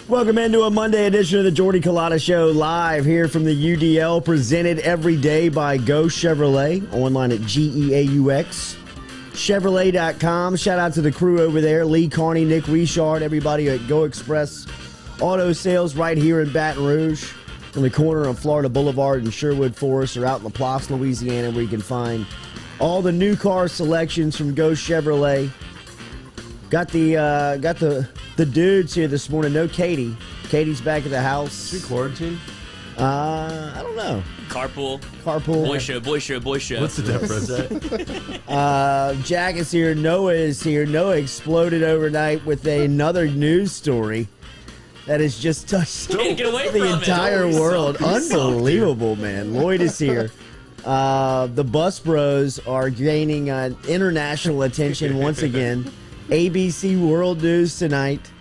Welcome into a Monday edition of the Jordy Culotta Show, live here from the UDL, presented every day by Geaux Chevrolet, online at GEAUX. Chevrolet.com. Shout out to the crew over there, Lee Carney, Nick Richard, everybody at Go Express Auto Sales right here in Baton Rouge, on the corner of Florida Boulevard and Sherwood Forest, or out in LaPlace, Louisiana, where you can find all the new car selections from Go Chevrolet. Got the dudes here this morning. No Katie. Katie's back at the house. Is she quarantined? I don't know. Carpool. Boy show. What's the difference? Jack is here. Noah is here. Noah exploded overnight with another news story that has just touched the entire world. Unbelievable, man. Lloyd is here. The Bus Bros are gaining international attention once again. ABC World News tonight.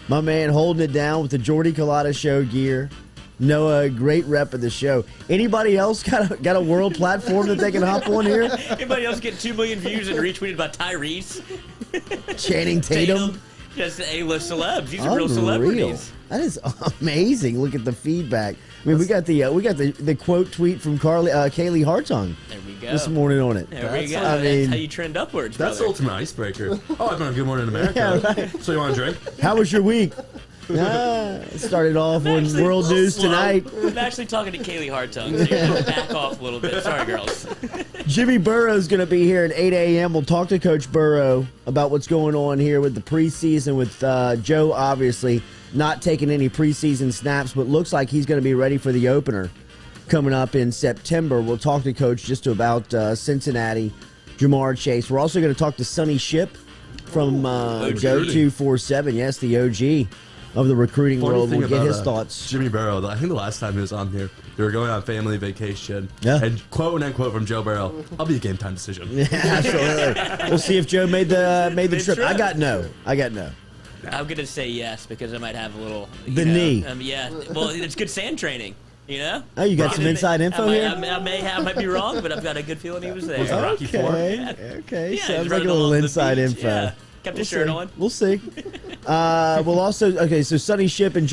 My man holding it down with the Jordy Culotta Show gear. Noah, great rep of the show. Anybody else got a world platform that they can hop on here? Anybody else get 2 million views and retweeted by Tyrese? Channing Tatum? Just the A-list celebs. These are real celebrities. That is amazing. Look at the feedback. I mean, we got the quote tweet from Kaylee Hartung. There we go. This morning on it. There we go. That's how you trend upwards, That's the ultimate icebreaker. Oh, I've been on Good Morning America. Yeah, right. So you want a drink? How was your week? Started off on World News Tonight. I'm actually talking to Kaylee Hartung, so you're going to back off a little bit. Sorry, girls. Jimmy Burrow is going to be here at 8 a.m. We'll talk to Coach Burrow about what's going on here with the preseason, with Joe obviously not taking any preseason snaps, but looks like he's going to be ready for the opener coming up in September. We'll talk to Coach just about Cincinnati, Jamar Chase. We're also going to talk to Sonny Ship from Go 247. Yes, the OG of the recruiting world. We'll get his thoughts. Jimmy Burrow, I think the last time he was on here, they were going on family vacation. Yeah. And quote unquote from Joe Burrow, I'll be a game time decision. Yeah, absolutely. We'll see if Joe made the trip. I got no. I'm going to say yes because I might have a little... knee. Yeah. Well, it's good sand training, you know? Oh, you got some inside info here? I might be wrong, but I've got a good feeling he was there. Was it Rocky IV? Okay. Yeah, Sounds like a little inside info. Yeah. Kept his shirt on. We'll see. We'll also... Okay, so Sonny Ship and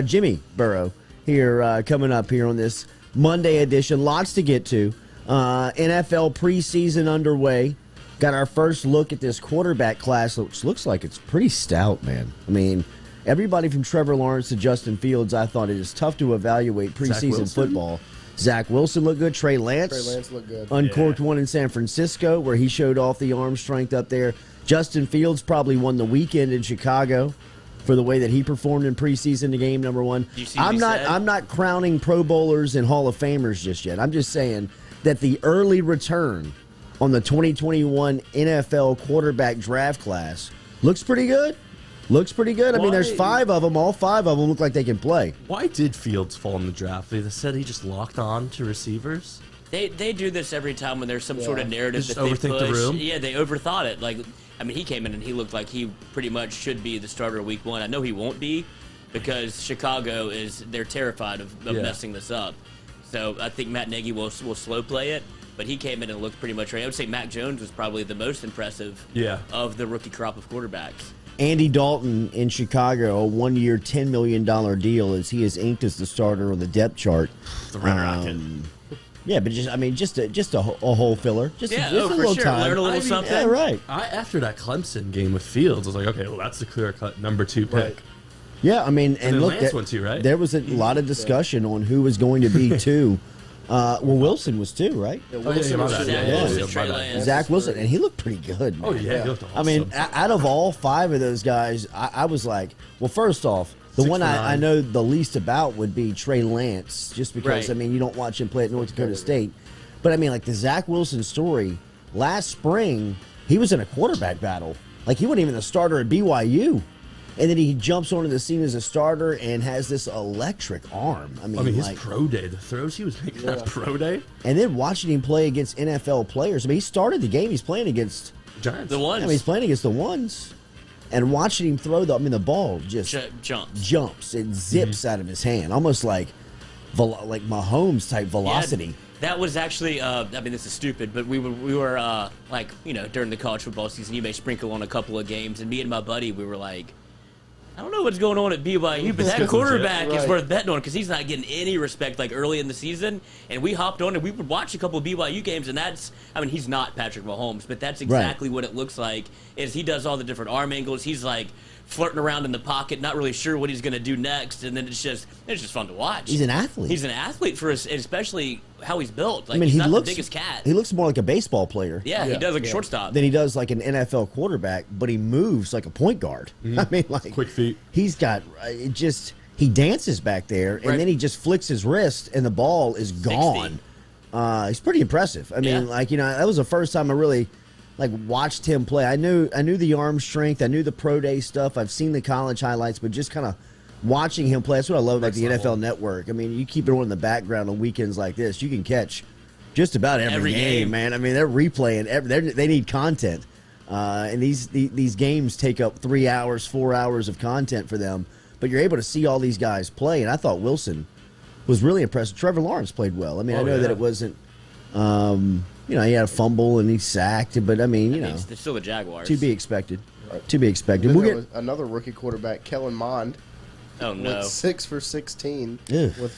Jimmy Burrow here coming up here on this Monday edition. Lots to get to. NFL preseason underway. Got our first look at this quarterback class, which looks like it's pretty stout, man. I mean, everybody from Trevor Lawrence to Justin Fields, I thought it is tough to evaluate preseason football. Zach Wilson looked good. Trey Lance looked good. Uncorked one in San Francisco where he showed off the arm strength up there. Justin Fields probably won the weekend in Chicago for the way that he performed in preseason to game number one. I'm not crowning Pro Bowlers and Hall of Famers just yet. I'm just saying that the early return on the 2021 NFL quarterback draft class looks pretty good. I mean, there's 5 of them. All 5 of them look like they can play. Why did Fields fall in the draft? They said he just locked on to receivers. They do this every time when there's some sort of narrative that they overthink push. the room? Yeah, they overthought it. Like, I mean, he came in and he looked like he pretty much should be the starter week 1. I know he won't be because Chicago they're terrified of messing this up. So I think Matt Nagy will slow play it. But he came in and looked pretty much ready. I would say Mac Jones was probably the most impressive of the rookie crop of quarterbacks. Andy Dalton in Chicago, a 1-year, $10 million deal as he is inked as the starter on the depth chart. The Red Rocket. Yeah, but just a hole filler. Just a for little sure. time. Learn a little something. Yeah, right. After that Clemson game with Fields, I was like, okay, well, that's the clear-cut number 2 pick. Right. Yeah, I mean, and look, Lance went too, right? There was a lot of discussion on who was going to be 2. Wilson was 2, right? Yeah, Wilson was Zach Wilson, and he looked pretty good, man. Oh, yeah, he looked awesome. I mean, out of all 5 of those guys, I was like, well, first off, the one I know the least about would be Trey Lance, just because, I mean, you don't watch him play at North Dakota State. But, I mean, like the Zach Wilson story, last spring, he was in a quarterback battle. Like, he wasn't even the starter at BYU. And then he jumps onto the scene as a starter and has this electric arm. I mean his pro day, the throws he was making on pro day. And then watching him play against NFL players. I mean, he started the game. He's playing against Giants. The ones. I mean, he's playing against the ones. And watching him throw the ball just jumps. It zips out of his hand, almost like Mahomes type velocity. Yeah, that was actually, I mean, this is stupid, but we were like, you know, during the college football season, you may sprinkle on a couple of games, and me and my buddy, we were like, I don't know what's going on at BYU, but that Legit. quarterback is Right. worth betting on because he's not getting any respect like early in the season. And we hopped on and we would watch a couple of BYU games, and he's not Patrick Mahomes, but that's exactly what it looks like. Is he does all the different arm angles. He's like flirting around in the pocket, not really sure what he's going to do next, and then it's just fun to watch. He's an athlete. He's an athlete for us, especially how he's built. Like, I mean, he's he not looks the biggest cat. He looks more like a baseball player. Yeah, he does like a shortstop. Than he does like an NFL quarterback, but he moves like a point guard. I mean, like Quick feet. He's got it just he dances back there, and Right. then he just flicks his wrist, and the ball is gone. He's pretty impressive. I mean, that was the first time I really watched him play. I knew the arm strength, I knew the pro day stuff. I've seen the college highlights, but just kind of watching him play. That's what I love about the NFL Network. I mean, you keep it on in the background on weekends like this, you can catch just about every game, man. I mean, they're replaying. They need content, and these games take up 3 hours, 4 hours of content for them. But you're able to see all these guys play, and I thought Wilson was really impressive. Trevor Lawrence played well. I mean, I know that it wasn't, he had a fumble and he sacked, but I mean, They're still the Jaguars. to be expected. Right. To be expected. Then We'll there get was another rookie quarterback, Kellen Mond, Oh no. went 6 for 16 Ew. with Kellen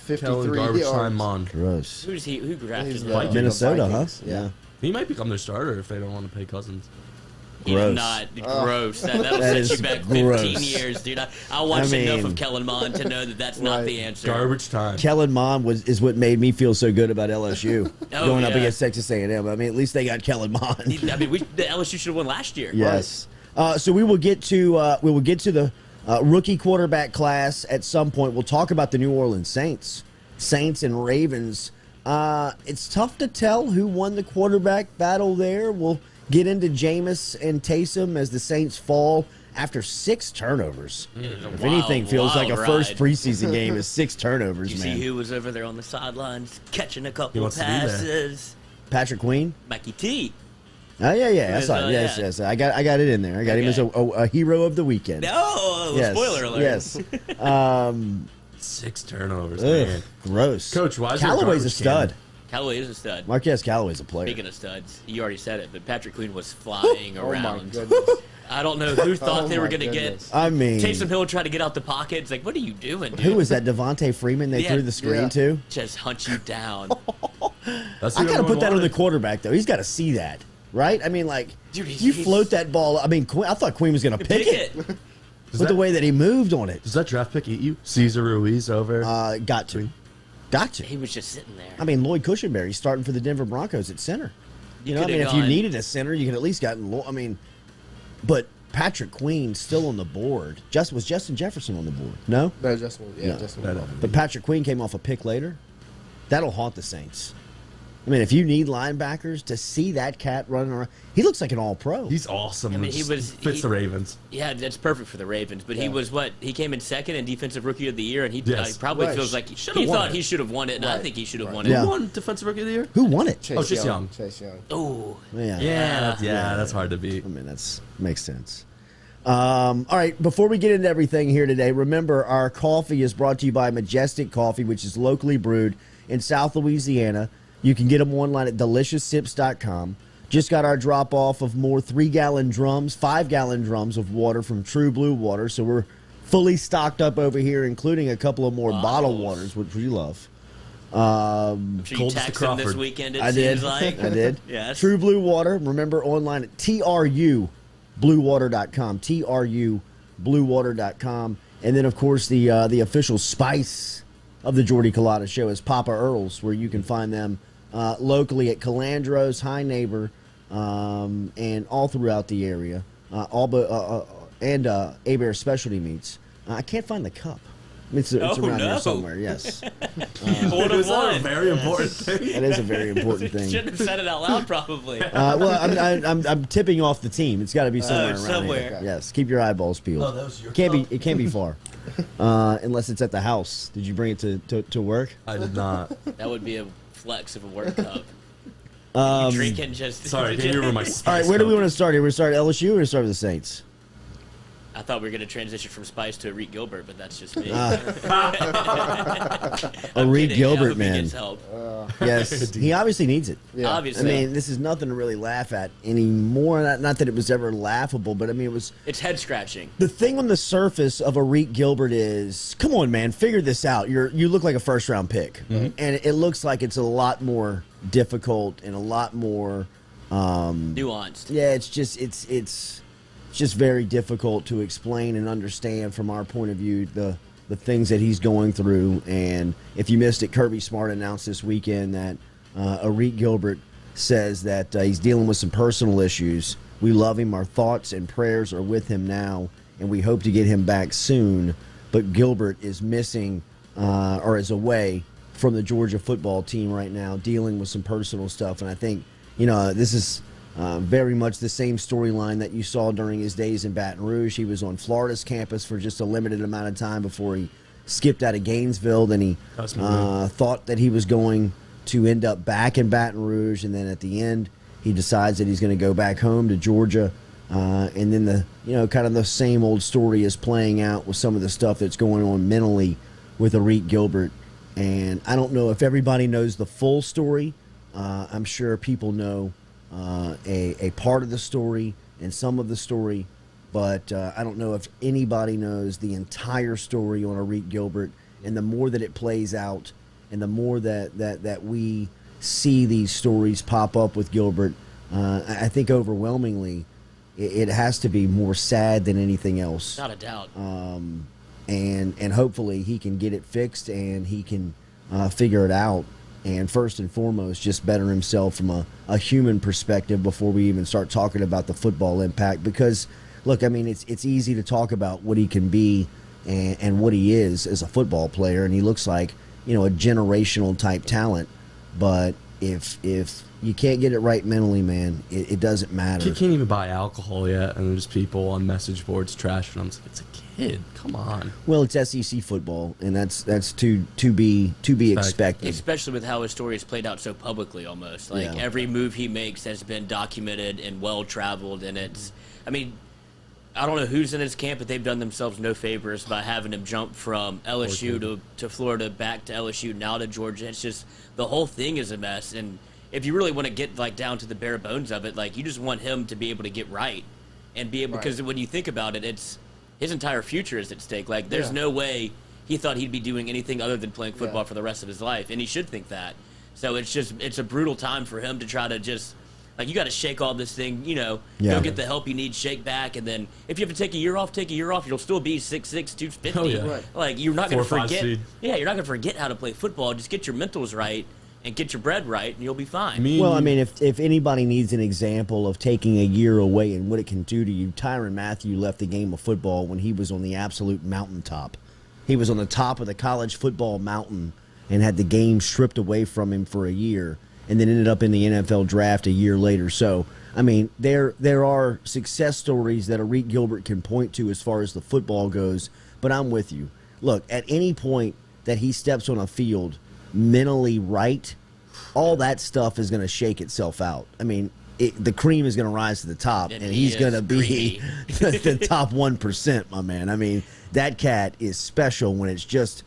53 garbage yards. time Mond. gross. Who drafted He's him? the- Minnesota, huh? Vikings, Yeah. He might become their starter if they don't want to pay Cousins. He's Gross. not gross. That'll That set is you back 15 gross. years, dude. I watched enough mean- of Kellen Mond to know that that's not Right. the answer. Garbage time. Kellen Mond is what made me feel so good about LSU going up yeah. against Texas A&M. I mean, at least they got Kellen Mond. I mean, the LSU should have won last year. Yes. So we will get to the rookie quarterback class at some point. We'll talk about the New Orleans Saints and Ravens. It's tough to tell who won the quarterback battle there. We'll get into Jameis and Taysom as the Saints fall after 6 turnovers. If anything, feels like a wild first ride. preseason game is 6 turnovers, Did you man. see who was over there on the sidelines catching a couple wants to be there. passes? Patrick Queen. Mikey T. Oh yeah. I Yes, saw it. yeah. Yes. I got it in there. I got him as a hero of the weekend. No, Yes, spoiler alert. Yes. 6 turnovers, Ugh, man. gross. Coach, why is there a Callaway's a garbage stud. can? Callaway is a stud. Marquez Callaway's a player. Speaking of studs, you already said it, but Patrick Queen was flying Oh my around. goodness. I don't know who thought Oh they were my going to get. goodness. I mean, Taysom Hill tried to get out the pocket. It's like, what are you doing, dude? who was that? Devontae Freeman they Yeah. threw the screen Yeah. to? Just hunt you down. That's I who gotta everyone put that on the wanted. quarterback though. He's got to see that, right? I mean, like, Dude, you he's- float that ball. I mean, I thought Queen was going to pick it it. with the way that he moved on it. Does that draft pick eat you? Caesar Ruiz over. Got to. He was just sitting there. I mean, Lloyd Cushenberry's starting for the Denver Broncos at center. You know, I could've mean, if you gone- needed a center, you could at least gotten. I mean, but Patrick Queen still on the board. Was Justin Jefferson on the board? No. No, Justin. Yeah, No. Justin. No, was no. off. But Patrick Queen came off a pick later. That'll haunt the Saints. I mean, if you need linebackers to see that cat running around, he looks like an all-pro. He's awesome. I mean, he fits the Ravens. Yeah, that's perfect for the Ravens. But he was he came in second in Defensive Rookie of the Year, and he Yes. probably Right. feels like he Should've won thought it. he should have won it, and I Right. think he should have Right. won it. Yeah. Who won Defensive Rookie of the Year? Who won it? Chase Chase Young. Chase Young. Oh, Yeah. Yeah, that's hard to beat. I mean, that's makes sense. All right, before we get into everything here today, remember our coffee is brought to you by Majestic Coffee, which is locally brewed in South Louisiana. You can get them online at delicioussips.com. Just got our drop off of more 3-gallon drums, 5-gallon drums of water from True Blue Water. So we're fully stocked up over here, including a couple of more bottled waters, which we love. I'm sure you Coldest to taxed him this Crawford. weekend, it I did. seems like. I did. Yes. True Blue Water. Remember online at trubluewater.com. trubluewater.com. And then, of course, the official spice of the Jordy Culotta Show is Papa Earl's, where you can find them locally at Calandro's, High Neighbor, and all throughout the area. And Abear Specialty Meats. I can't find the cup. It's around no. here somewhere, yes. One of Is that a one. very important thing? That is a very important thing. Shouldn't have said it out loud, probably. Well, I'm tipping off the team. It's got to be somewhere around somewhere. here. Yes, keep your eyeballs peeled. Oh, that was your It can't be far, unless it's at the house. Did you bring it to work? I did not. That would be a flex of a World Cup. You drinking just. Sorry, can you remember my All right, where do we want to start here? We start LSU or we start with the Saints? I I thought we were going to transition from Spice to Erik Gilbert, but that's just me. Erik Gilbert, He man. gets help. Yes, he obviously needs it. Yeah. Obviously. I mean, this is nothing to really laugh at anymore. Not that it was ever laughable, but I mean, it was. It's head scratching. The thing on the surface of Erik Gilbert is, come on, man, figure this out. You look like a first-round pick, and it looks like it's a lot more difficult and a lot more Nuanced. Yeah, it's just very difficult to explain and understand from our point of view the things that he's going through. And if you missed it, Kirby Smart announced this weekend that Erik Gilbert says that he's dealing with some personal issues. We love him. Our thoughts and prayers are with him now, and we hope to get him back soon. But Gilbert is missing or is away from the Georgia football team right now, dealing with some personal stuff. And I think, this is very much the same storyline that you saw during his days in Baton Rouge. He was on Florida's campus for just a limited amount of time before he skipped out of Gainesville. Then he thought that he was going to end up back in Baton Rouge, and then at the end he decides that he's going to go back home to Georgia. And then kind of the same old story is playing out with some of the stuff that's going on mentally with Erik Gilbert. And I don't know if everybody knows the full story. I'm sure people know a part of the story and some of the story, but I don't know if anybody knows the entire story on Erik Gilbert. And the more that it plays out, and the more that we see these stories pop up with Gilbert, I think overwhelmingly it has to be more sad than anything else. Not a doubt. And hopefully he can get it fixed and he can figure it out. And first and foremost, just better himself from a human perspective before we even start talking about the football impact. Because, look, I mean, it's easy to talk about what he can be and what he is as a football player, and he looks like, a generational type talent. But if you can't get it right mentally, man, it doesn't matter. He can't even buy alcohol yet, and there's people on message boards trashing him. It's a kid. Come on. Well, it's SEC football, and that's to be expected. Especially with how his story has played out so publicly, almost like every move he makes has been documented and well traveled. And I don't know who's in his camp, but they've done themselves no favors by having him jump from LSU to Florida, back to LSU, now to Georgia. It's just the whole thing is a mess. And if you really want to get down to the bare bones of it, you just want him to be able to get right and be able, because when you think about it, it's his entire future is at stake. There's no way he thought he'd be doing anything other than playing football for the rest of his life, and he should think that. So it's a brutal time for him to try to just, you got to shake all this thing, go get the help you need, shake back, and then if you have to take a year off, You'll still be 6'6", 250. Oh, yeah. Right. You're not going to forget. Seed. Yeah, you're not going to forget how to play football. Just get your mentals right and get your bread right, and you'll be fine. If anybody needs an example of taking a year away and what it can do to you, Tyrann Mathieu left the game of football when he was on the absolute mountaintop. He was on the top of the college football mountain and had the game stripped away from him for a year, and then ended up in the NFL draft a year later. So, there are success stories that Erik Gilbert can point to as far as the football goes, but I'm with you. Look, at any point that he steps on a field mentally right, all that stuff is going to shake itself out. The cream is going to rise to the top, and he's going to be the top 1%, my man. That cat is special when it's just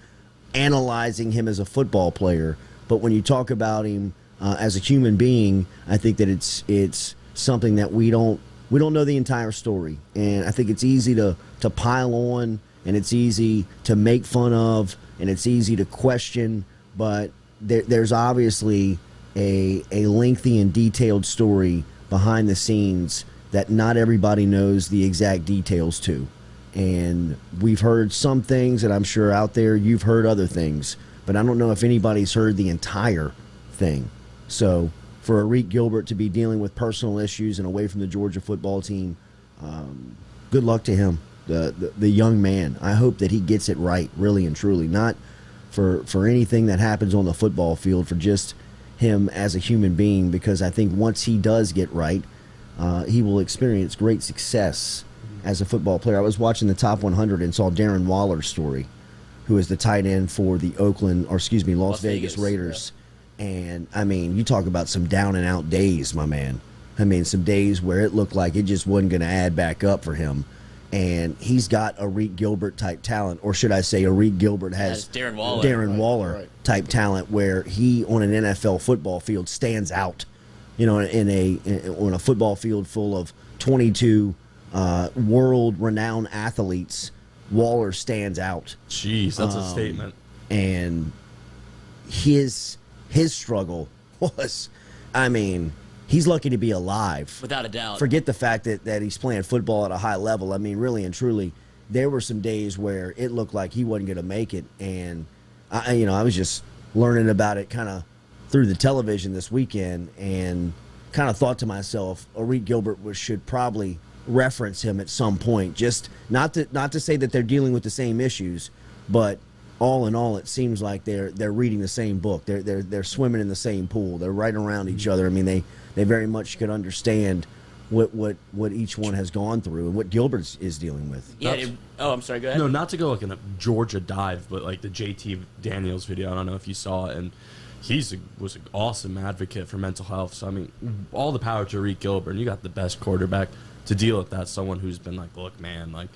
analyzing him as a football player, but when you talk about him as a human being, I think that it's something that we don't know the entire story, and I think it's easy to pile on, and it's easy to make fun of, and it's easy to question. But there's obviously a lengthy and detailed story behind the scenes that not everybody knows the exact details to. And we've heard some things, and I'm sure out there you've heard other things, but I don't know if anybody's heard the entire thing. So for Erik Gilbert to be dealing with personal issues and away from the Georgia football team, good luck to him, the young man. I hope that he gets it right, really and truly, not for anything that happens on the football field, for just him as a human being, because I think once he does get right, he will experience great success as a football player. I was watching the Top 100 and saw Darren Waller's story, who is the tight end for the Las Vegas Raiders. Yeah. And, you talk about some down and out days, my man. Some days where it looked like it just wasn't going to add back up for him. and he's got Erik Gilbert type talent, or should I say Erik Gilbert has Darren Waller, Waller type talent, where he on an NFL football field stands out. You know, on a football field full of 22 world-renowned athletes, Waller stands out. Jeez, that's a statement. And his struggle was, I mean, he's lucky to be alive. without a doubt. Forget the fact that he's playing football at a high level. I mean, really and truly, there were some days where it looked like he wasn't going to make it. And, I was just learning about it kind of through the television this weekend and kind of thought to myself, Erik Gilbert should probably reference him at some point. Just not to say that they're dealing with the same issues, but all in all, it seems like they're reading the same book. They're swimming in the same pool. They're right around each other. I mean, they very much could understand what each one has gone through and what Gilbert is dealing with. Yeah. I'm sorry. Go ahead. No, not to go like in a Georgia dive, but like the JT Daniels video. I don't know if you saw it, and was an awesome advocate for mental health. So I mean, all the power to Erik Gilbert. And you got the best quarterback to deal with that. Someone who's been like, look, man, like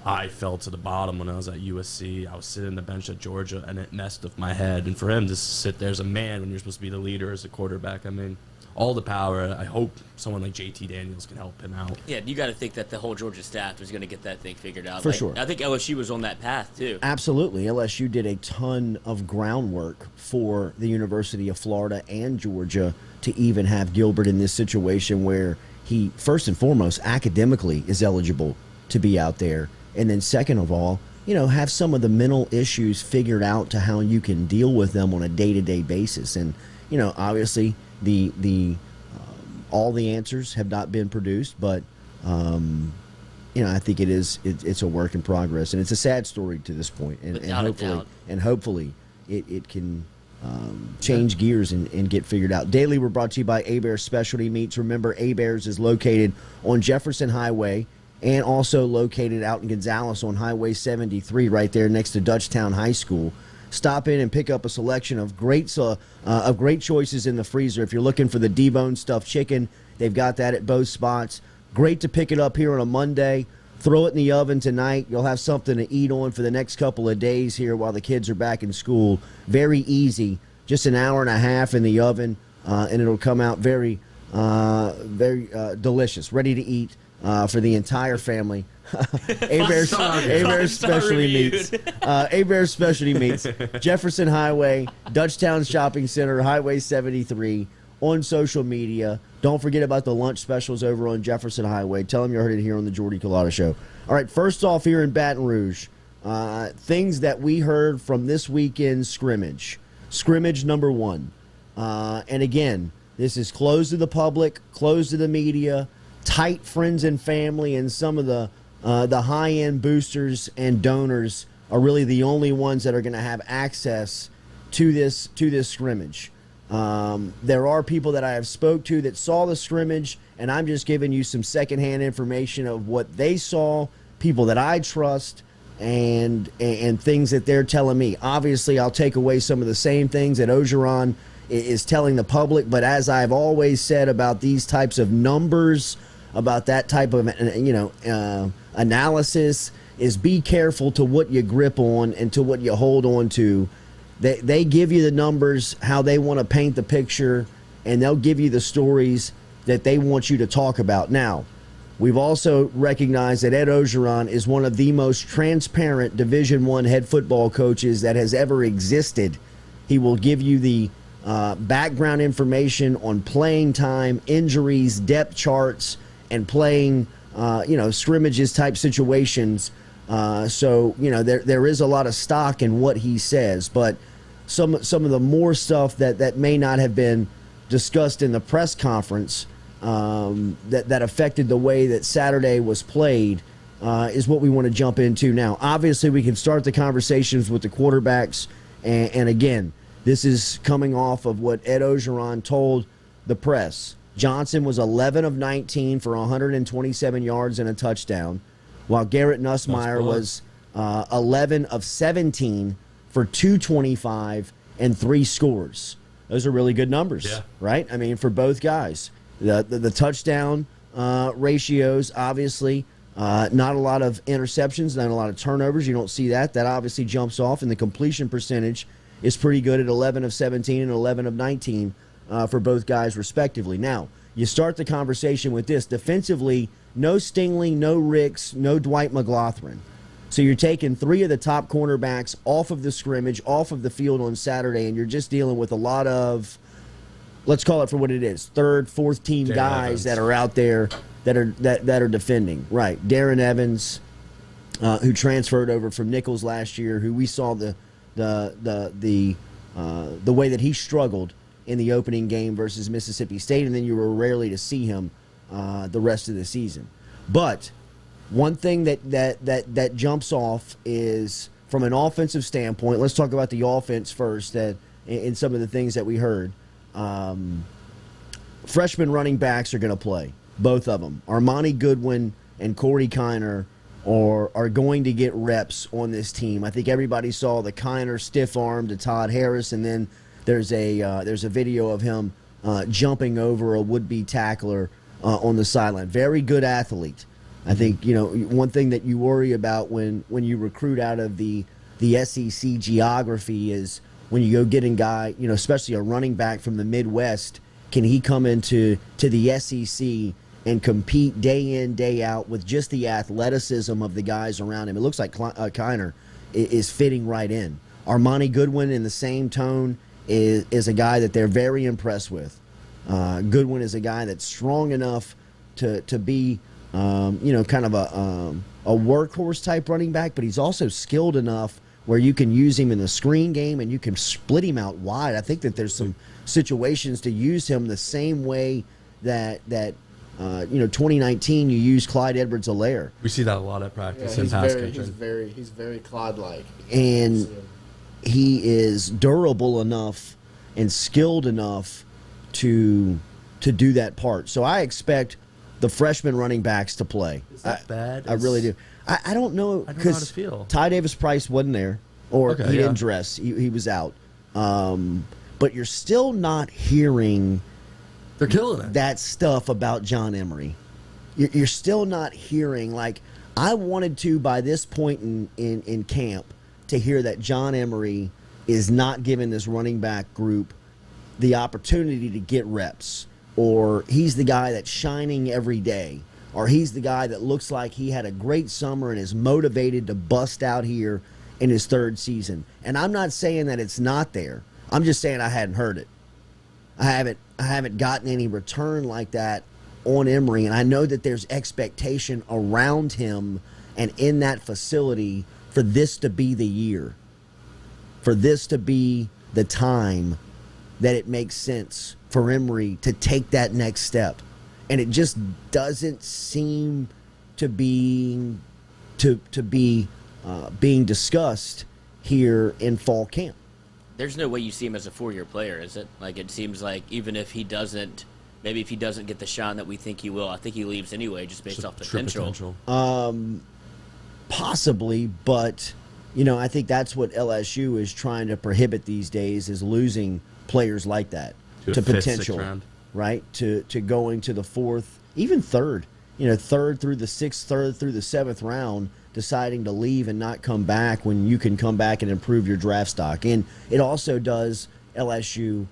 I fell to the bottom when I was at USC. I was sitting on the bench at Georgia, and it messed with my head. And for him to sit there as a man when you're supposed to be the leader as a quarterback, I mean, all the power. I hope someone like JT Daniels can help him out. Yeah, you got to think that the whole Georgia staff is going to get that thing figured out. For sure. I think LSU was on that path, too. Absolutely. LSU did a ton of groundwork for the University of Florida and Georgia to even have Gilbert in this situation where he, first and foremost, academically is eligible to be out there. And then second of all, have some of the mental issues figured out to how you can deal with them on a day-to-day basis. And, obviously the all the answers have not been produced, but, I think it's a work in progress. And it's a sad story to this point. And hopefully it can change gears and get figured out. Daily, we're brought to you by Hebert's Specialty Meats. Remember, Hebert's is located on Jefferson Highway and also located out in Gonzales on Highway 73 right there next to Dutchtown High School. Stop in and pick up a selection of great choices in the freezer. If you're looking for the debone stuffed chicken, they've got that at both spots. Great to pick it up here on a Monday. Throw it in the oven tonight. You'll have something to eat on for the next couple of days here while the kids are back in school. Very easy. Just an hour and a half in the oven, and it'll come out very delicious, ready to eat for the entire family. Hebert's Specialty Meats. Hebert's Specialty Meats. Jefferson Highway, Dutchtown Shopping Center, Highway 73. On social media. Don't forget about the lunch specials over on Jefferson Highway. Tell them you heard it here on the Jordy Culotta Show. All right, first off here in Baton Rouge, things that we heard from this weekend's scrimmage. Scrimmage number 1. And again, this is closed to the public, closed to the media, tight friends and family, and some of the high-end boosters and donors are really the only ones that are going to have access to this scrimmage. There are people that I have spoke to that saw the scrimmage, and I'm just giving you some secondhand information of what they saw, people that I trust, and things that they're telling me. Obviously, I'll take away some of the same things that Orgeron is telling the public, but as I've always said about these types of numbers, about that type of analysis, is be careful to what you grip on and to what you hold on to. They give you the numbers how they want to paint the picture, and they'll give you the stories that they want you to talk about. Now, we've also recognized that Ed Orgeron is one of the most transparent Division I head football coaches that has ever existed. He will give you the background information on playing time, injuries, depth charts, and playing, scrimmages type situations. So there is a lot of stock in what he says, but some of the more stuff that may not have been discussed in the press conference that affected the way that Saturday was played is what we want to jump into now. Obviously, we can start the conversations with the quarterbacks, and again, this is coming off of what Ed Orgeron told the press. Johnson was 11 of 19 for 127 yards and a touchdown, while Garrett Nussmeier was 11 of 17 for 225 and 3 scores. Those are really good numbers, right? I mean, for both guys. The touchdown ratios, obviously, Not a lot of interceptions, not a lot of turnovers. You don't see that. That obviously jumps off, and the completion percentage is pretty good at 11 of 17 and 11 of 19 for both guys respectively. Now, you start the conversation with this. Defensively, no Stingley, no Ricks, no Dwight McGlothern. So you're taking 3 of the top cornerbacks off of the scrimmage, off of the field on Saturday, and you're just dealing with a lot of, let's call it for what it is, third, fourth team guys that are out there that are defending. Right. Darren Evans, who transferred over from Nichols last year, who we saw the way that he struggled in the opening game versus Mississippi State, and then you were rarely to see him the rest of the season. But one thing that jumps off is, from an offensive standpoint, let's talk about the offense first, that in some of the things that we heard. Freshman running backs are going to play, both of them. Armani Goodwin and Corey Kiner are going to get reps on this team. I think everybody saw the Kiner stiff arm to Todd Harris, and then there's a video of him jumping over a would-be tackler on the sideline. Very good athlete. I think, one thing that you worry about when you recruit out of the SEC geography is when you go getting guy, especially a running back from the Midwest, can he come into the SEC and compete day in, day out with just the athleticism of the guys around him? It looks like Kiner is fitting right in. Armani Goodwin, in the same tone, is a guy that they're very impressed with. Goodwin is a guy that's strong enough to be, kind of a workhorse type running back, but he's also skilled enough where you can use him in the screen game and you can split him out wide. I think that there's some situations to use him the same way that 2019 you used Clyde Edwards-Helaire. We see that a lot at practice Yeah, and pass catching. He's very Clyde-like. And he is durable enough and skilled enough to do that part. So I expect the freshman running backs to play. Is that bad? I really do. I don't know, because Ty Davis-Price wasn't there, or he didn't dress. He was out. But you're still not hearing they're killing it. That stuff about John Emery. You're still not hearing, like, I wanted to, by this point in camp, to hear that John Emery is not giving this running back group the opportunity to get reps, or he's the guy that's shining every day, or he's the guy that looks like he had a great summer and is motivated to bust out here in his third season. And I'm not saying that it's not there. I'm just saying I hadn't heard it. I haven't gotten any return like that on Emery, and I know that there's expectation around him and in that facility for this to be the year, for this to be the time that it makes sense for Emery to take that next step. And it just doesn't seem to be being discussed here in fall camp. There's no way you see him as a 4-year player, is it? Like, it seems like even if he doesn't, maybe if he doesn't get the shine that we think he will, I think he leaves anyway just based off potential. Possibly, but I think that's what LSU is trying to prohibit these days, is losing players like that to potential, right? To going to the fourth, even third, third through the sixth, third through the seventh round, deciding to leave and not come back when you can come back and improve your draft stock. And it also does LSU,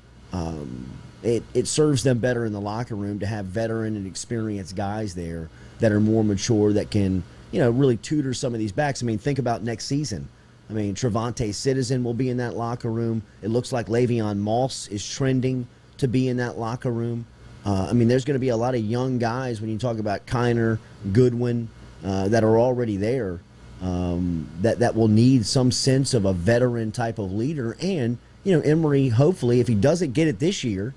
it serves them better in the locker room to have veteran and experienced guys there that are more mature, that can, really tutor some of these backs. I mean, think about next season. I mean, Trevante Citizen will be in that locker room. It looks like Le'Veon Moss is trending to be in that locker room. There's going to be a lot of young guys when you talk about Kiner, Goodwin, that are already there, that will need some sense of a veteran type of leader. And, Emery, hopefully, if he doesn't get it this year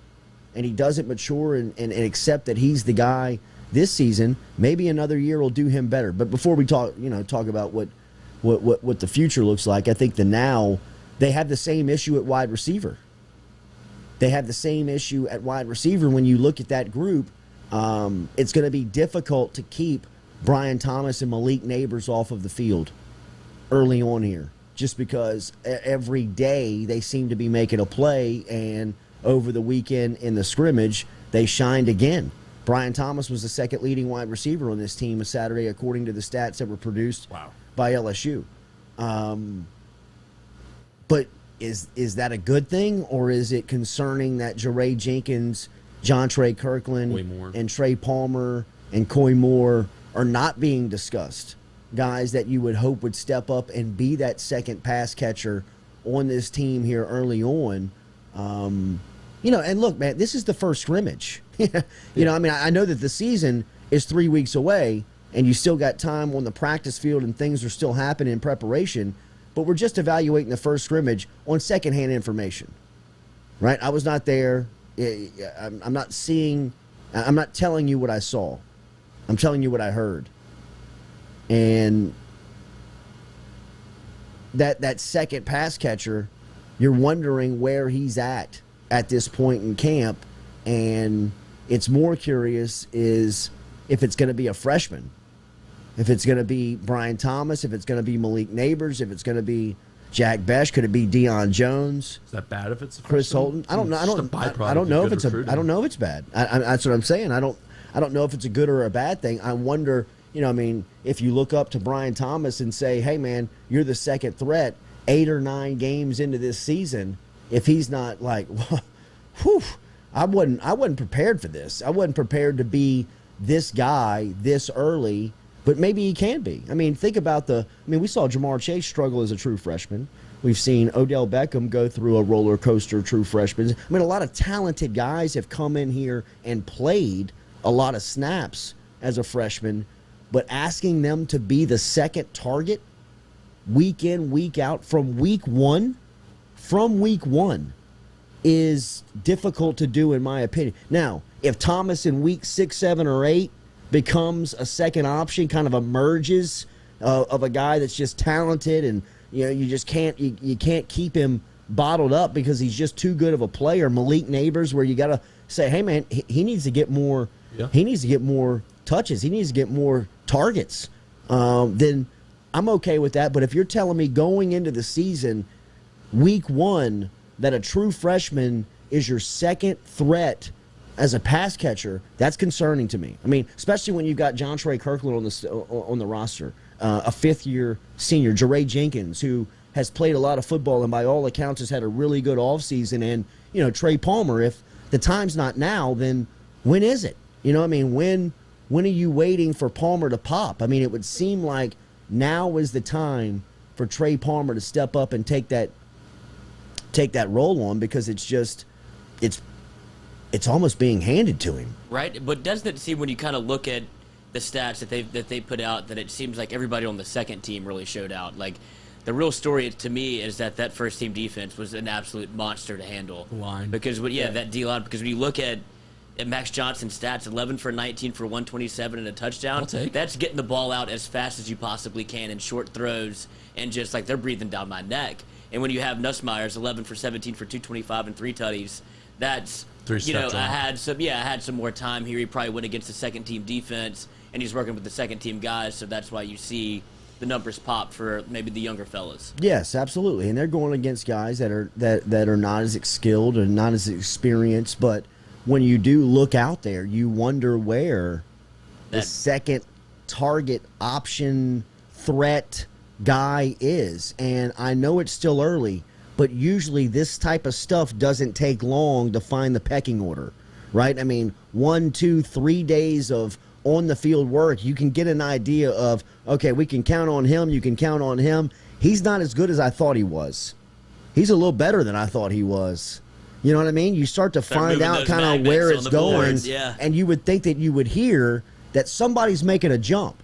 and he doesn't mature and accept that he's the guy this season, maybe another year will do him better. But before we talk about what the future looks like, I think the now, they have the same issue at wide receiver. They have the same issue at wide receiver. When you look at that group, it's going to be difficult to keep Brian Thomas and Malik Neighbors off of the field early on here, just because every day they seem to be making a play, and over the weekend in the scrimmage, they shined again. Brian Thomas was the second leading wide receiver on this team Saturday, according to the stats that were produced by LSU. But is that a good thing, or is it concerning that Jaray Jenkins, John Trey Kirkland, and Trey Palmer and Coy Moore are not being discussed? Guys that you would hope would step up and be that second pass catcher on this team here early on. You know, and look, man, this is the first scrimmage. You know, I mean, I know that the season is 3 weeks away, and you still got time on the practice field and things are still happening in preparation, but we're just evaluating the first scrimmage on secondhand information, right? I was not there. I'm not seeing, I'm not telling you what I saw. I'm telling you what I heard. And that second pass catcher, you're wondering where he's at this point in camp, and it's more curious is if it's going to be a freshman, if it's going to be Brian Thomas, if it's going to be Malik Neighbors, if it's going to be Jack Besh, could it be Deion Jones? Is that bad if it's a Chris Holton? I don't know. I don't know if it's I don't know if it's bad. That's what I'm saying. I don't know if it's a good or a bad thing. I wonder. You know, I mean, if you look up to Brian Thomas and say, "Hey, man, you're the second threat," 8 or 9 games into this season, if he's not like, whew, I wasn't prepared for this. I wasn't prepared to be this guy this early, but maybe he can be. I mean, think about we saw Jamar Chase struggle as a true freshman. We've seen Odell Beckham go through a roller coaster true freshman. I mean, a lot of talented guys have come in here and played a lot of snaps as a freshman, but asking them to be the second target week in, week out from week one is difficult to do, in my opinion. Now, if Thomas in week 6, 7, or 8 becomes a second option, kind of emerges of a guy that's just talented, and you know, you just can't you can't keep him bottled up because he's just too good of a player. Malik Neighbors, where you got to say, hey man, he needs to get more. Yeah. He needs to get more touches. He needs to get more targets. Then I'm okay with that. But if you're telling me going into the season, week 1, that a true freshman is your second threat as a pass catcher, that's concerning to me. I mean, especially when you've got John Trey Kirkland on the roster, a fifth-year senior, Jaray Jenkins, who has played a lot of football and by all accounts has had a really good offseason, and you know, Trey Palmer. If the time's not now, then when is it? You know, I mean, when are you waiting for Palmer to pop? I mean, it would seem like now is the time for Trey Palmer to step up and take that role on, because it's almost being handed to him. Right, but doesn't it seem, when you kind of look at the stats that they put out, that it seems like everybody on the second team really showed out? Like, the real story to me is that first team defense was an absolute monster to handle. Line. Because that D line, because when you look at Max Johnson's stats, 11 for 19 for 127 and a touchdown. That's getting the ball out as fast as you possibly can in short throws, and just like they're breathing down my neck. And when you have Nussmeier's 11 for 17 for 225 and 3 tutties, that's, you know, I had some more time here. He probably went against the second team defense, and he's working with the second team guys, so that's why you see the numbers pop for maybe the younger fellas. Yes, absolutely. And they're going against guys that are not as skilled and not as experienced, but when you do look out there, you wonder where the second target option threat guy is. And I know it's still early, but usually this type of stuff doesn't take long to find the pecking order, right? I mean, 1, 2, 3 days of on-the-field work, you can get an idea of, okay, we can count on him, you can count on him. He's not as good as I thought he was. He's a little better than I thought he was. You know what I mean? You start to find out kind of where it's going, and you would think that you would hear that somebody's making a jump.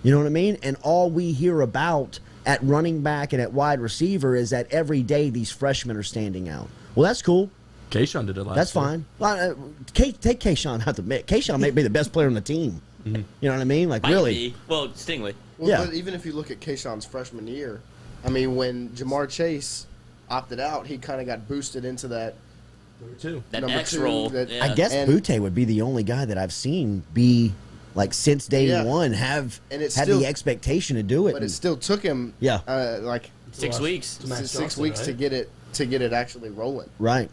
You know what I mean? And all we hear about at running back and at wide receiver is that every day these freshmen are standing out. Well, that's cool. Kayshawn did it last That's fine. Well, take Kayshawn out the mix. Kayshawn may be the best player on the team. Mm-hmm. You know what I mean? Like, really. Well, Stingley. Well, yeah. But even if you look at Kayshawn's freshman year, I mean, when Jamar Chase opted out, he kind of got boosted into that number X role. I guess Butte would be the only guy that I've seen be, like, since day one, have the expectation to do it. But it still took him like 6 weeks. 6 weeks to get it actually rolling. Right.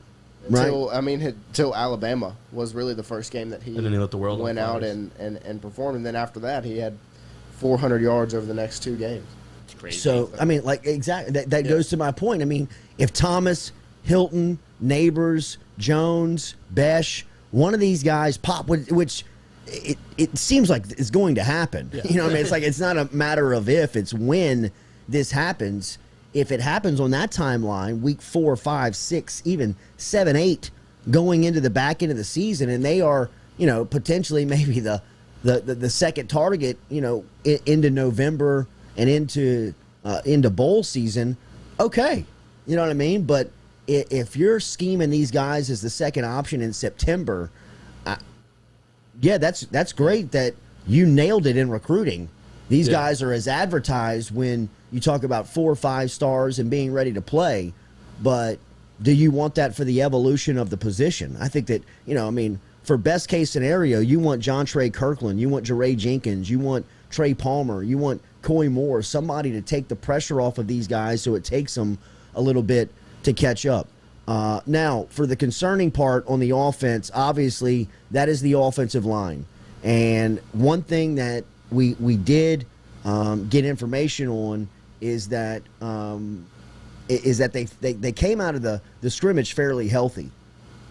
Till Alabama was really the first game that he and then he let the world went out and performed. And then after that, he had 400 yards over the next 2 games. It's crazy. So, I mean, like, exactly. That goes to my point. I mean, if Thomas, Hilton, Neighbors, Jones, Besh, one of these guys pop, which it seems like it's going to happen. Yeah. You know what I mean? It's like it's not a matter of if, it's when this happens. If it happens on that timeline, week 4, 5, 6, even 7, 8, going into the back end of the season, and they are, potentially maybe the second target, into November and into bowl season, okay. You know what I mean? But if you're scheming these guys as the second option in September, that's great that you nailed it in recruiting. These guys are as advertised when you talk about 4 or 5 stars and being ready to play, but do you want that for the evolution of the position? I think that, for best case scenario, you want John Trey Kirkland, you want Jeray Jenkins, you want Trey Palmer, you want Coy Moore, somebody to take the pressure off of these guys so it takes them a little bit to catch up. Now, for the concerning part on the offense, obviously, that is the offensive line. And one thing that we did get information on is that they came out of the scrimmage fairly healthy.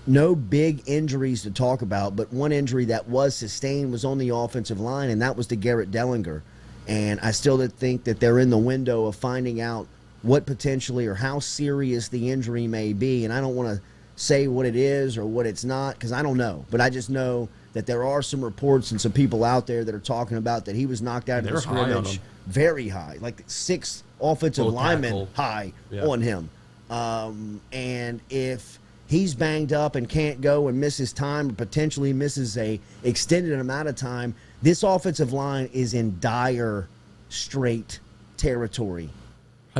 No big injuries to talk about, but one injury that was sustained was on the offensive line, and that was to Garrett Dellinger. And I still think that they're in the window of finding out what potentially or how serious the injury may be. And I don't want to say what it is or what it's not because I don't know. But I just know that there are some reports and some people out there that are talking about that he was knocked out of the scrimmage very high, like 6 offensive linemen high on him. And if he's banged up and can't go and misses time or potentially misses a extended amount of time, this offensive line is in dire straight territory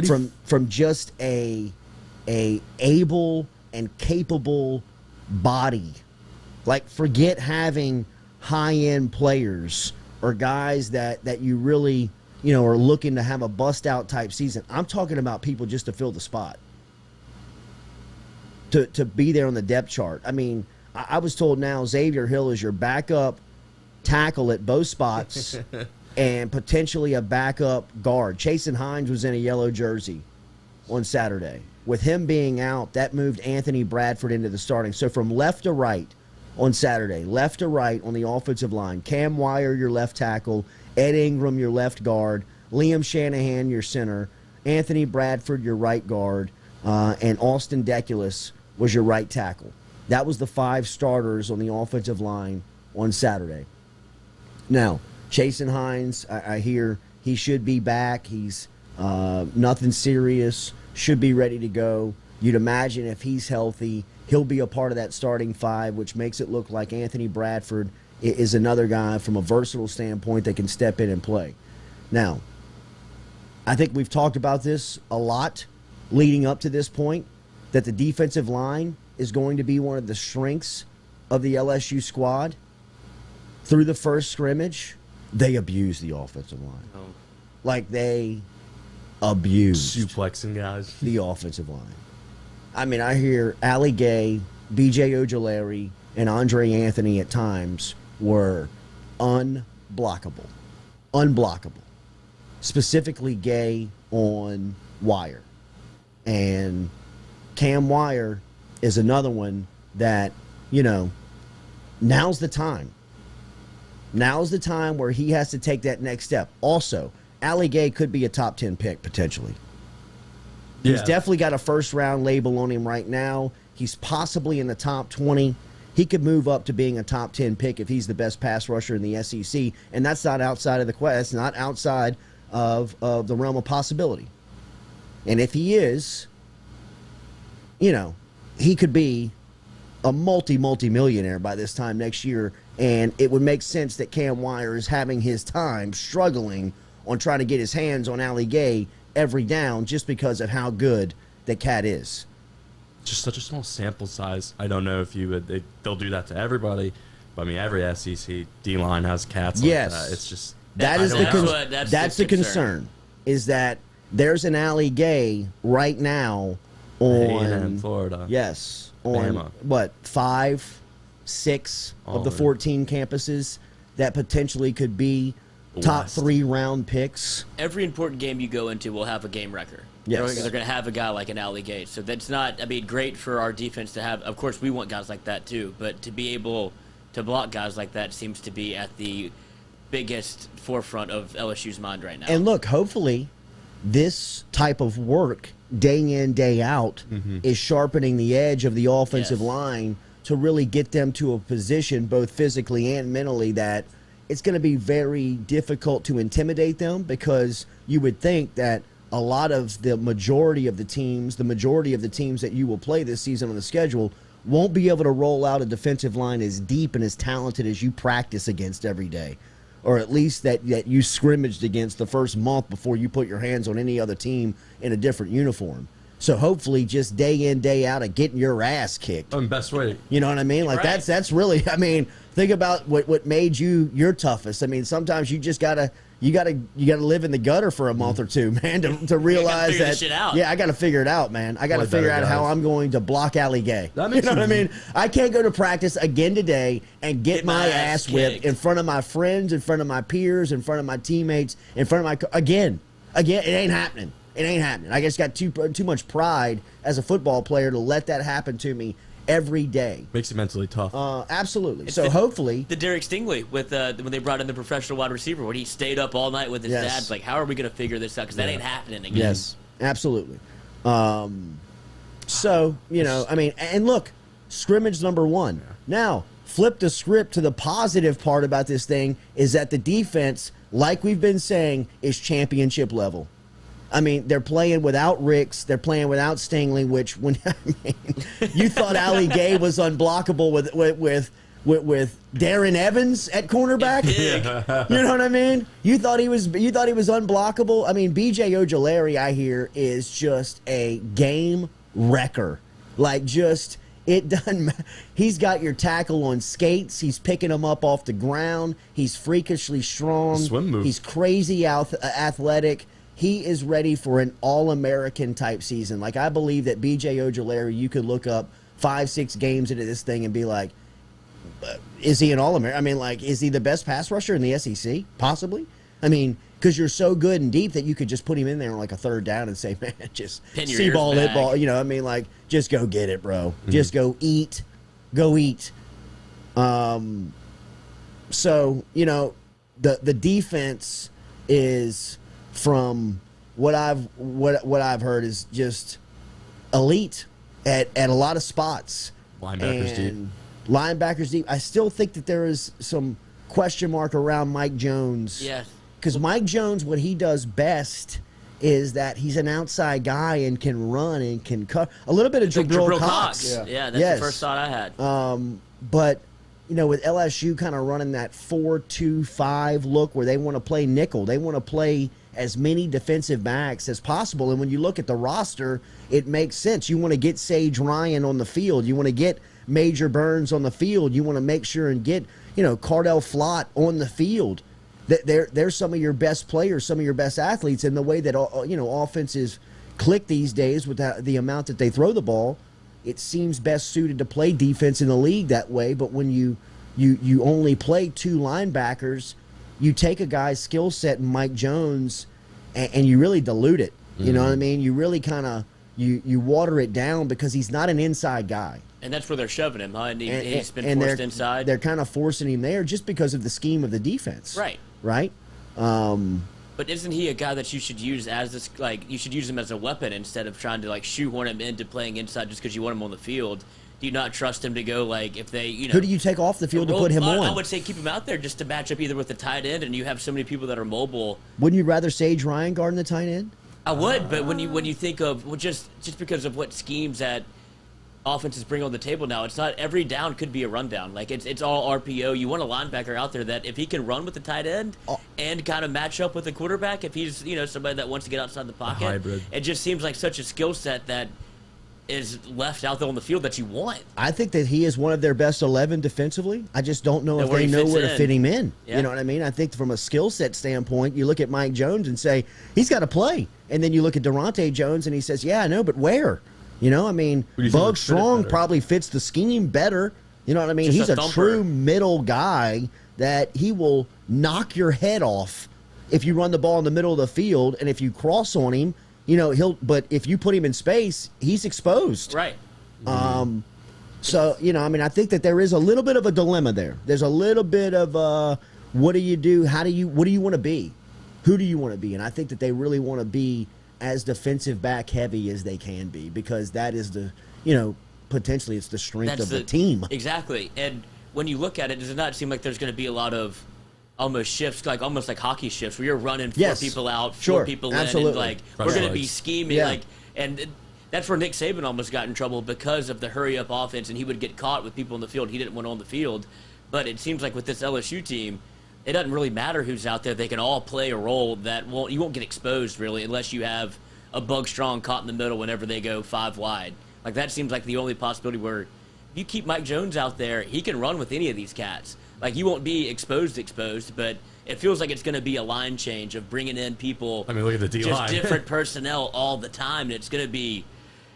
from just a able and capable body. Like, forget having high-end players or guys that you really, are looking to have a bust-out type season. I'm talking about people just to fill the spot, to be there on the depth chart. I mean, I was told now Xavier Hill is your backup tackle at both spots and potentially a backup guard. Chasen Hines was in a yellow jersey on Saturday. With him being out, that moved Anthony Bradford into the starting. So from left to right on Saturday, left to right on the offensive line, Cam Wire, your left tackle, Ed Ingram, your left guard, Liam Shanahan, your center, Anthony Bradford, your right guard, and Austin Deculus was your right tackle. That was the 5 starters on the offensive line on Saturday. Now, Chasen Hines, I hear he should be back. He's nothing serious, should be ready to go. You'd imagine if he's healthy, he'll be a part of that starting 5, which makes it look like Anthony Bradford is another guy from a versatile standpoint that can step in and play. Now, I think we've talked about this a lot leading up to this point, that the defensive line is going to be one of the strengths of the LSU squad. Through the first scrimmage, they abused the offensive line. Oh. Like, they abused suplexing guys. The offensive line. I mean, I hear Ali Gay, B.J. Ojulari, and Andre Anthony at times were unblockable. Unblockable. Specifically Gay on Wire. And Cam Wire is another one that, now's the time. Now's the time where he has to take that next step. Also, Ali Gay could be a top 10 pick potentially. Yeah. He's definitely got a first-round label on him right now. He's possibly in the top 20. He could move up to being a top 10 pick if he's the best pass rusher in the SEC, and that's not outside of the question. That's not outside of the realm of possibility. And if he is, he could be a multi-millionaire by this time next year, and it would make sense that Cam Wire is having his time struggling on trying to get his hands on Ali Gay every down just because of how good the cat is. Just such a small sample size. I don't know if they'll do that to everybody, but I mean, every SEC D-line has cats like that. It's just that's the concern is that there's an Ali Gay right now on Florida. Yes, on Bama. what 5, 6 of the 14 campuses that potentially could be top West. 3 round picks. Every important game you go into will have a game wrecker. Yes. They're going to have a guy like an Ali Gates. So that's not, I mean, great for our defense to have. Of course, we want guys like that too. But to be able to block guys like that seems to be at the biggest forefront of LSU's mind right now. And look, hopefully, this type of work, day in, day out, is sharpening the edge of the offensive Yes. line to really get them to a position, both physically and mentally, that it's going to be very difficult to intimidate them, because you would think that a lot of the majority of the teams that you will play this season on the schedule won't be able to roll out a defensive line as deep and as talented as you practice against every day, or at least that you scrimmaged against the first month before you put your hands on any other team in a different uniform. So hopefully just day in, day out of getting your ass kicked. Best way. You know what I mean? Like Right. that's really, I mean, think about what made you your toughest. I mean, sometimes you just gotta live in the gutter for a month or two, man, to realize figure that this shit out. yeah, I gotta figure it out, man. I gotta Play figure better, out how guys. I'm going to block Ali Gay. That You makes know what I you- mean? I can't go to practice again today and get my ass whipped kicked. in front of my friends, in front of my peers, in front of my teammates, in front of my again. It ain't happening. It ain't happening. I just got too much pride as a football player to let that happen to me every day. Makes it mentally tough. Absolutely. It's So the- hopefully, The Derek Stingley with when they brought in the professional wide receiver, when he stayed up all night with his Yes. dad. Like, how are we going to figure this out? Because that ain't happening again. yes, absolutely. So, you know, I mean, and look, scrimmage number 1. Now, flip the script to the positive part about this thing is that the defense, like we've been saying, is championship level. I mean, they're playing without Ricks. They're playing without Stingley, which when I mean, you thought Ali Gay was unblockable with Darren Evans at cornerback. You know what I mean? You thought he was unblockable. I mean, BJ Ojolari, I hear, is just a game wrecker. Like, just it doesn't. He's got your tackle on skates. He's picking them up off the ground. He's freakishly strong. Swim move. He's crazy athletic. He is ready for an All-American type season. Like, I believe that B.J. Ojolari, you could look up 5-6 games into this thing and be like, is he an All-American? I mean, like, is he the best pass rusher in the SEC? Possibly. I mean, because you're so good and deep that you could just put him in there on like a third down and say, man, just Pin your see ears ball, hit back. ball. You know, I mean, like, just go get it, bro. Just go eat. Go eat. So, you know, the defense is, from what I've heard, is just elite at a lot of spots. Linebackers deep. And linebackers deep. I still think that there is some question mark around Mike Jones. Yeah. Because Mike Jones, what he does best is that he's an outside guy and can run and can cut. A little bit of Jabril Cox. Yeah, that's Yes. the first thought I had. But, you know, with LSU kind of running that 4-2-5 look where they want to play nickel, they want to play as many defensive backs as possible. And when you look at the roster, it makes sense. You want to get Sage Ryan on the field. You want to get Major Burns on the field. You want to make sure and get, you know, Cardell Flott on the field. They're some of your best players, some of your best athletes. And the way that, you know, offenses click these days with the amount that they throw the ball, it seems best suited to play defense in the league that way. But when you only play 2 linebackers, you take a guy's skill set in Mike Jones and you really dilute it. You know what I mean? You really kind of you water it down because he's not an inside guy. And that's where they're shoving him, huh? And he's been And forced they're, inside. They're kind of forcing him there just because of the scheme of the defense. Right. Right? But isn't he a guy that you should use as this, like, you should use him as a weapon instead of trying to, like, shoehorn him into playing inside just because you want him on the field? Do you not trust him to go, like, if they, you know... Who do you take off the field to put him on? I would say keep him out there just to match up either with the tight end, and you have so many people that are mobile. Wouldn't you rather Sage Ryan guarding the tight end? I would, but when you think of, well, just because of what schemes that offenses bring on the table now, it's not every down could be a rundown. Like, it's all RPO. You want a linebacker out there that if he can run with the tight end and kind of match up with the quarterback, if he's, you know, somebody that wants to get outside the pocket, hybrid. it just seems like such a skill set that is left out there on the field that you want. I think that he is one of their best 11 defensively. I just don't know if where they he know fits where to in. fit him in. Yeah. You know what I mean? I think from a skill set standpoint, you look at Mike Jones and say, he's got to play. And then you look at Durante Jones and he says, yeah, I know, but where? You know, I mean, Who do you think Bug would fit it Strong better? probably fits the scheme better. You know what I mean? Just He's a a thumper. true middle guy that he will knock your head off if you run the ball in the middle of the field, and if you cross on him, you know, but if you put him in space, he's exposed. Right. So, you know, I mean, I think that there is a little bit of a dilemma there. There's a little bit of what do you do? What do you want to be? Who do you want to be? And I think that they really want to be as defensive back heavy as they can be, because that is the, you know, potentially it's the strength of the team. Exactly. And when you look at it, does it not seem like there's going to be a lot of almost shifts, like almost like hockey shifts, where you're running four people out, four people in, and like we're going to be scheming, like, and that's where Nick Saban almost got in trouble because of the hurry up offense, and he would get caught with people in the field he didn't want on the field. But it seems like with this LSU team, it doesn't really matter who's out there; they can all play a role that you won't get exposed really, unless you have a Bug Strong caught in the middle whenever they go 5 wide. Like that seems like the only possibility where if you keep Mike Jones out there, he can run with any of these cats. Like, you won't be exposed, but it feels like it's going to be a line change of bringing in people. I mean, look at the D-line. Just different personnel all the time. And it's going to be,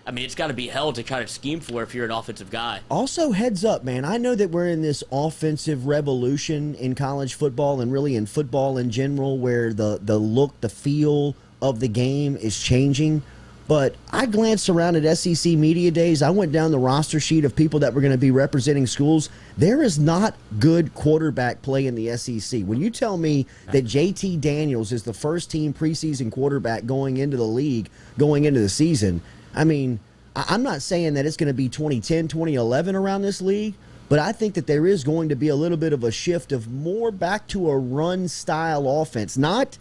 I mean, it's got to be hell to try to scheme for if you're an offensive guy. Also, heads up, man. I know that we're in this offensive revolution in college football and really in football in general, where the look, the feel of the game is changing. But I glanced around at SEC Media Days. I went down the roster sheet of people that were going to be representing schools. There is not good quarterback play in the SEC. When you tell me that JT Daniels is the first team preseason quarterback going into the league, going into the season, I mean, I'm not saying that it's going to be 2010, 2011 around this league, but I think that there is going to be a little bit of a shift of more back to a run-style offense. Not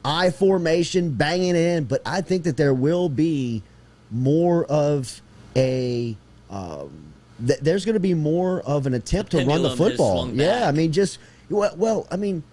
I formation, banging it in, but I think that there will be more of a there's going to be more of an attempt to run the football. Yeah, I mean, I mean,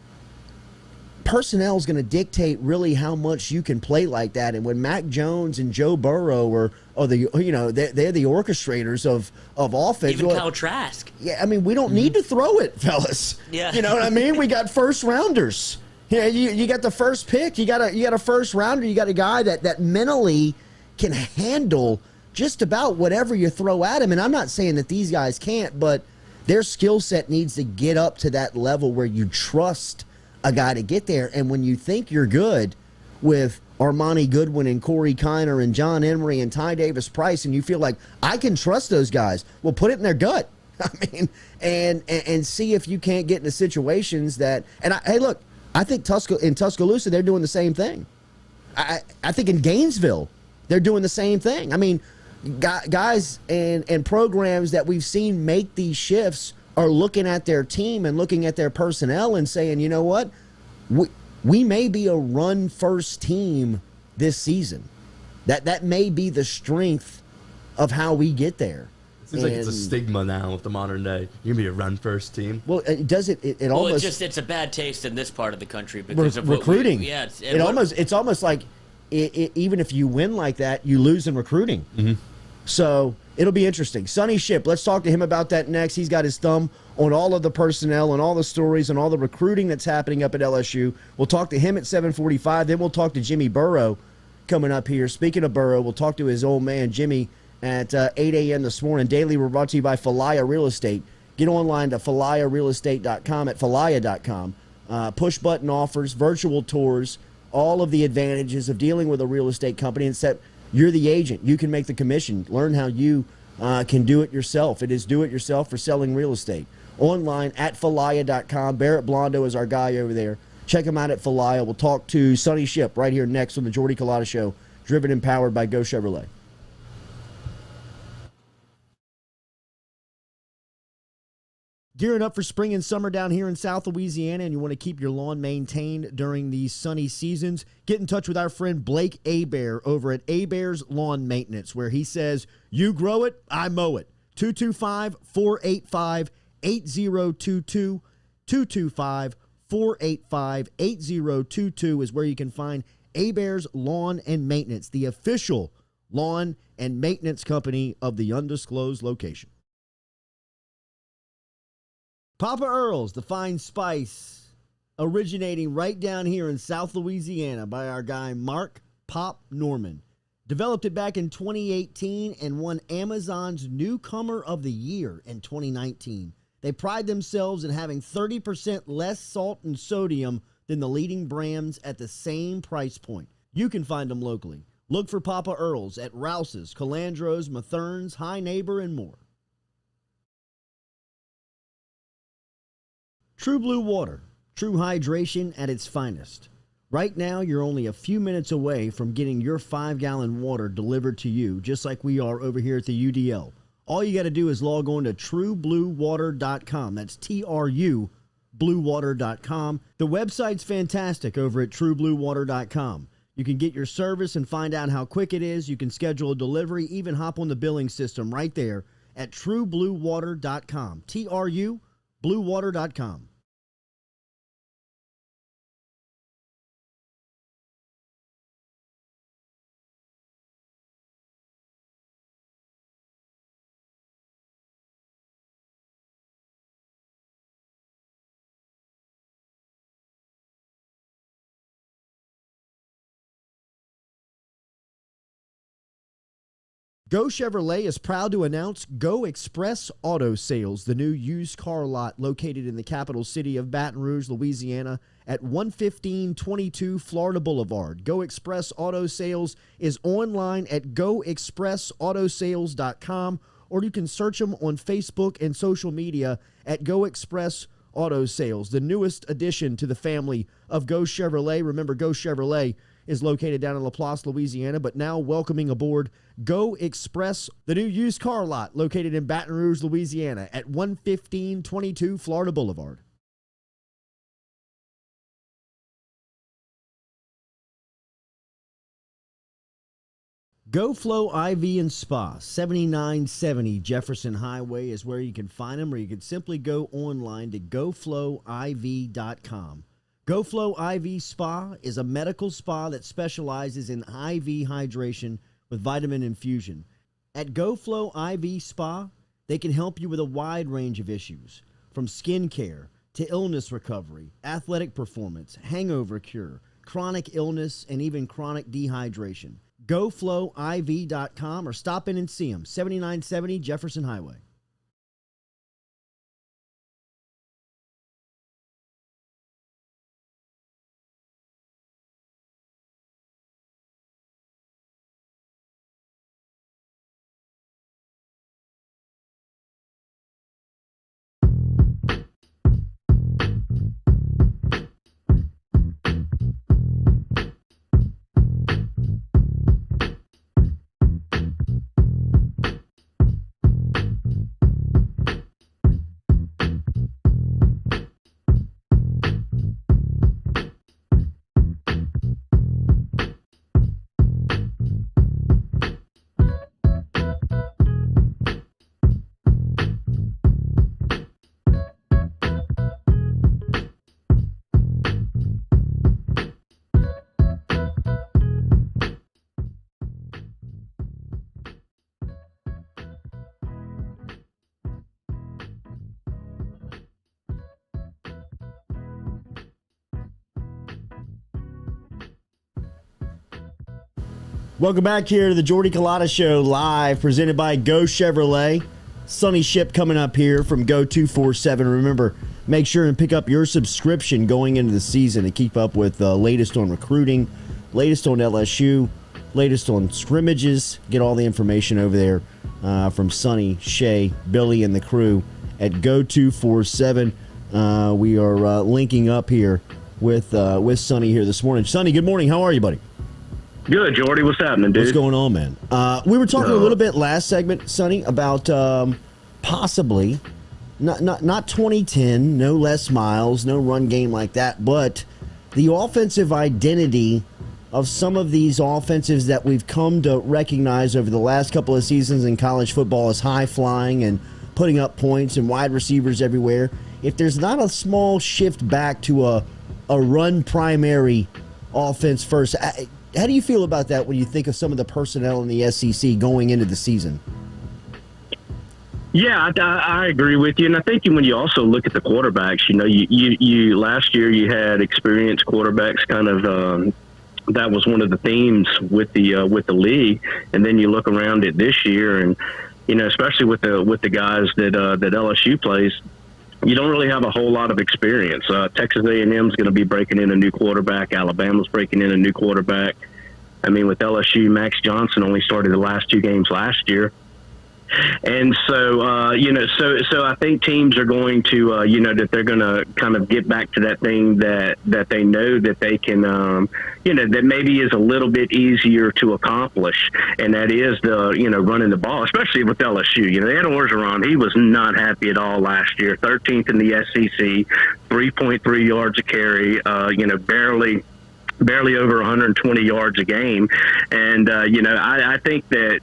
personnel is going to dictate really how much you can play like that. And when Mac Jones and Joe Burrow are the, you know, they're the orchestrators of offense. Even Kyle Trask. Yeah, I mean, we don't need to throw it, fellas. Yeah, you know what I mean. We got first rounders. Yeah, you got the first pick. You got a first rounder. You got a guy that mentally can handle just about whatever you throw at him. And I'm not saying that these guys can't, but their skill set needs to get up to that level where you trust a guy to get there. And when you think you're good with Armani Goodwin and Corey Kiner and John Emery and Ty Davis Price, and you feel like I can trust those guys, well, put it in their gut. I mean, and see if you can't get into situations that. And hey, look. I think in Tuscaloosa, they're doing the same thing. I think in Gainesville, they're doing the same thing. I mean, guys and programs that we've seen make these shifts are looking at their team and looking at their personnel and saying, you know what, we may be a run-first team this season. That may be the strength of how we get there. Seems like it's a stigma now with the modern day. You can be a run-first team. Well, it does it. It well, almost it's a bad taste in this part of the country because of recruiting. It's almost like even if you win like that, you lose in recruiting. Mm-hmm. So it'll be interesting. Sonny Ship, let's talk to him about that next. He's got his thumb on all of the personnel and all the stories and all the recruiting that's happening up at LSU. We'll talk to him at 7:45. Then we'll talk to Jimmy Burrow coming up here. Speaking of Burrow, we'll talk to his old man Jimmy at 8 a.m. this morning. Daily, we're brought to you by Falaya Real Estate. Get online to falayarealestate.com at falaya.com. Push-button offers, virtual tours, all of the advantages of dealing with a real estate company, except you're the agent. You can make the commission. Learn how you can do it yourself. It is do-it-yourself for selling real estate. Online at falaya.com. Barrett Blondo is our guy over there. Check him out at Falaya. We'll talk to Sonny Ship right here next on the Jordy Culotta Show, driven and powered by Geaux Chevrolet. Gearing up for spring and summer down here in South Louisiana, and you want to keep your lawn maintained during these sunny seasons, get in touch with our friend Blake Hebert over at Hebert's Lawn Maintenance, where he says, you grow it, I mow it. 225-485-8022. 225-485-8022 is where you can find Hebert's Lawn and Maintenance, the official lawn and maintenance company of the undisclosed location. Papa Earl's, the fine spice, originating right down here in South Louisiana by our guy Mark Pop Norman. Developed it back in 2018 and won Amazon's Newcomer of the Year in 2019. They pride themselves in having 30% less salt and sodium than the leading brands at the same price point. You can find them locally. Look for Papa Earl's at Rouse's, Calandro's, Mathern's, High Neighbor, and more. True Blue Water, true hydration at its finest. Right now, you're only a few minutes away from getting your 5-gallon water delivered to you, just like we are over here at the UDL. All you got to do is log on to truebluewater.com. That's TRU, bluewater.com. The website's fantastic over at truebluewater.com. You can get your service and find out how quick it is. You can schedule a delivery, even hop on the billing system right there at truebluewater.com. TRU, bluewater.com. Geaux Chevrolet is proud to announce Go Express Auto Sales, the new used car lot located in the capital city of Baton Rouge, Louisiana at 11522 Florida Boulevard. Go Express Auto Sales is online at goexpressautosales.com, or you can search them on Facebook and social media at Go Express Auto Sales, the newest addition to the family of Geaux Chevrolet. Remember, Geaux Chevrolet is located down in Laplace, Louisiana, but now welcoming aboard Go Express, the new used car lot located in Baton Rouge, Louisiana at 11522 Florida Boulevard. Go Flow IV and Spa, 7970 Jefferson Highway is where you can find them, or you can simply go online to goflowiv.com. Go Flow IV Spa is a medical spa that specializes in IV hydration with vitamin infusion. At Go Flow IV Spa, they can help you with a wide range of issues, from skin care to illness recovery, athletic performance, hangover cure, chronic illness, and even chronic dehydration. GoFlowIV.com, or stop in and see them, 7970 Jefferson Highway. Welcome back here to the Jordy Culotta Show, live, presented by Geaux Chevrolet. Sonny Ship coming up here from Go 247. Remember, make sure and pick up your subscription going into the season to keep up with the latest on recruiting, latest on LSU, latest on scrimmages. Get all the information over there from Sonny, Shay, Billy, and the crew at Go 247. We are linking up here with Sonny here this morning. Sonny, good morning. How are you, buddy? Good, Jordy. What's happening, dude? What's going on, man? We were talking a little bit last segment, Sonny, about possibly not 2010, no Les Miles, no run game like that, but the offensive identity of some of these offensives that we've come to recognize over the last couple of seasons in college football as high flying and putting up points and wide receivers everywhere. If there's not a small shift back to a run primary offense first, how do you feel about that when you think of some of the personnel in the SEC going into the season? Yeah, I agree with you, and I think when you also look at the quarterbacks, you know, you last year you had experienced quarterbacks kind of that was one of the themes with the league. And then you look around at this year, and especially with the guys that LSU plays, you don't really have a whole lot of experience. Texas A&M is going to be breaking in a new quarterback. Alabama's breaking in a new quarterback. I mean, with LSU, Max Johnson only started the last 2 games last year. And so, so I think teams are going to, that they're going to kind of get back to that thing that they know that they can, that maybe is a little bit easier to accomplish. And that is running the ball, especially with LSU. Ed Orgeron, he was not happy at all last year. 13th in the SEC, 3.3 yards a carry, barely over 120 yards a game. And, I think that,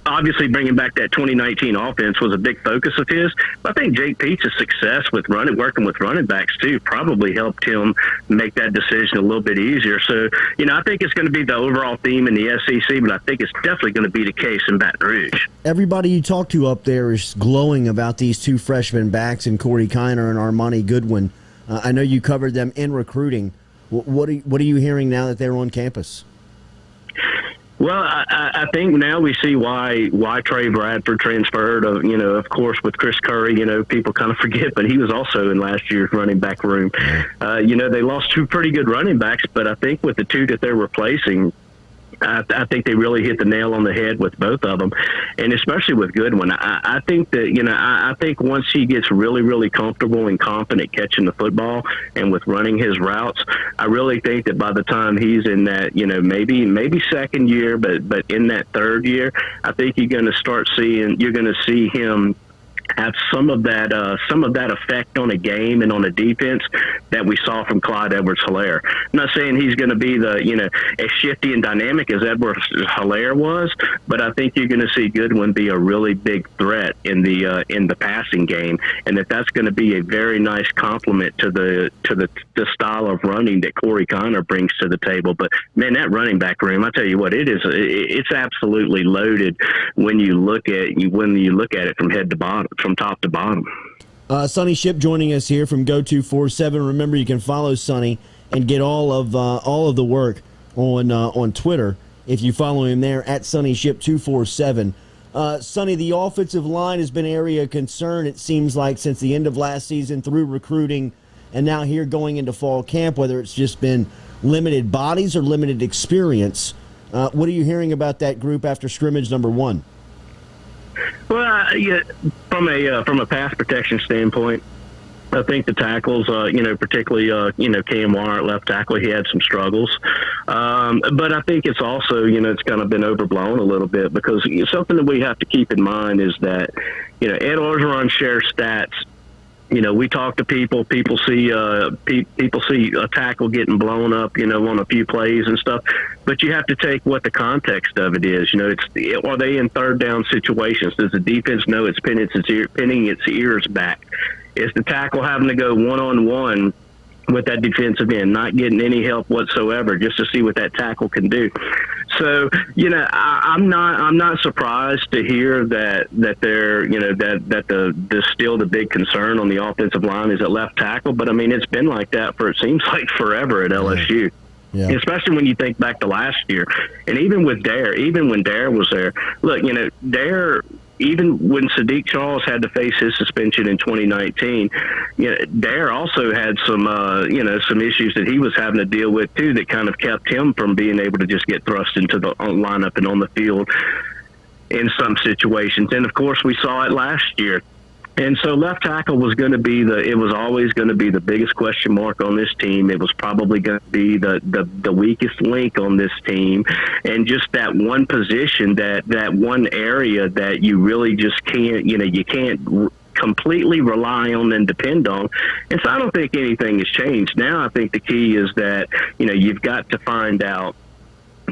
obviously, bringing back that 2019 offense was a big focus of his. But I think Jake Peet's success with working with running backs, too, probably helped him make that decision a little bit easier. So, I think it's going to be the overall theme in the SEC, but I think it's definitely going to be the case in Baton Rouge. Everybody you talk to up there is glowing about these 2 freshman backs, and Corey Kiner and Armani Goodwin. I know you covered them in recruiting. What are you hearing now that they're on campus? Well, I think now we see why Trey Bradford transferred. Of course, with Chris Curry, people kind of forget, but he was also in last year's running back room. They lost 2 pretty good running backs, but I think with the 2 that they're replacing, I think they really hit the nail on the head with both of them, and especially with Goodwin. I think that, I think once he gets really, really comfortable and confident catching the football and with running his routes, I really think that by the time he's in that, maybe second year, but in that third year, I think you're going to see him have some of that effect on a game and on a defense that we saw from Clyde Edwards-Helaire. I'm not saying he's going to be as shifty and dynamic as Edwards-Helaire was, but I think you're going to see Goodwin be a really big threat in the passing game, and that's going to be a very nice complement to the style of running that Corey Kiner brings to the table. But man, that running back room, I tell you what, it's absolutely loaded when you look at it from head to bottom. From top to bottom. Sonny Ship joining us here from Go 247. Remember, you can follow Sonny and get all of the work on Twitter if you follow him there at Sonny Ship 247. Sonny, the offensive line has been area of concern, it seems like, since the end of last season through recruiting and now here going into fall camp, whether it's just been limited bodies or limited experience. What are you hearing about that group after scrimmage number 1? Well, from a pass protection standpoint, I think the tackles, particularly, Cam Wire at left tackle, he had some struggles. But I think it's also, it's kind of been overblown a little bit because something that we have to keep in mind is that, Ed Orgeron shares stats. We talk to people see a tackle getting blown up, on a few plays and stuff. But you have to take what the context of it is. Are they in third down situations? Does the defense know it's pinning its ears back? Is the tackle having to go one-on-one with that defensive end, not getting any help whatsoever, just to see what that tackle can do? So, I'm not surprised to hear that they're, that still the big concern on the offensive line is at left tackle. But I mean, it's been like that for, it seems like, forever at LSU. Yeah. Especially when you think back to last year, and even when Dare was there. Look, Dare, even when Sadiq Charles had to face his suspension in 2019, Dare also had some issues that he was having to deal with too, that kind of kept him from being able to just get thrust into the lineup and on the field in some situations. And of course, we saw it last year. And so left tackle was always going to be the biggest question mark on this team. It was probably going to be the weakest link on this team. And just that one position, that one area that you really just can't, you can't completely rely on and depend on. And so I don't think anything has changed. Now I think the key is that, you've got to find out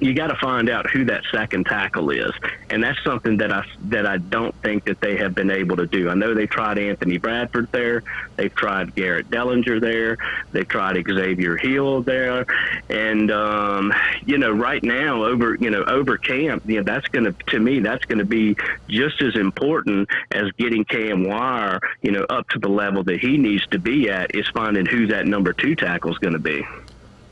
who that second tackle is, and that's something that I don't think that they have been able to do. I know they tried Anthony Bradford there, they've tried Garrett Dellinger there, they've tried Xavier Hill there, and right now over camp, that's going to be just as important as getting Cam Wire up to the level that he needs to be at, is finding who that number 2 tackle is going to be.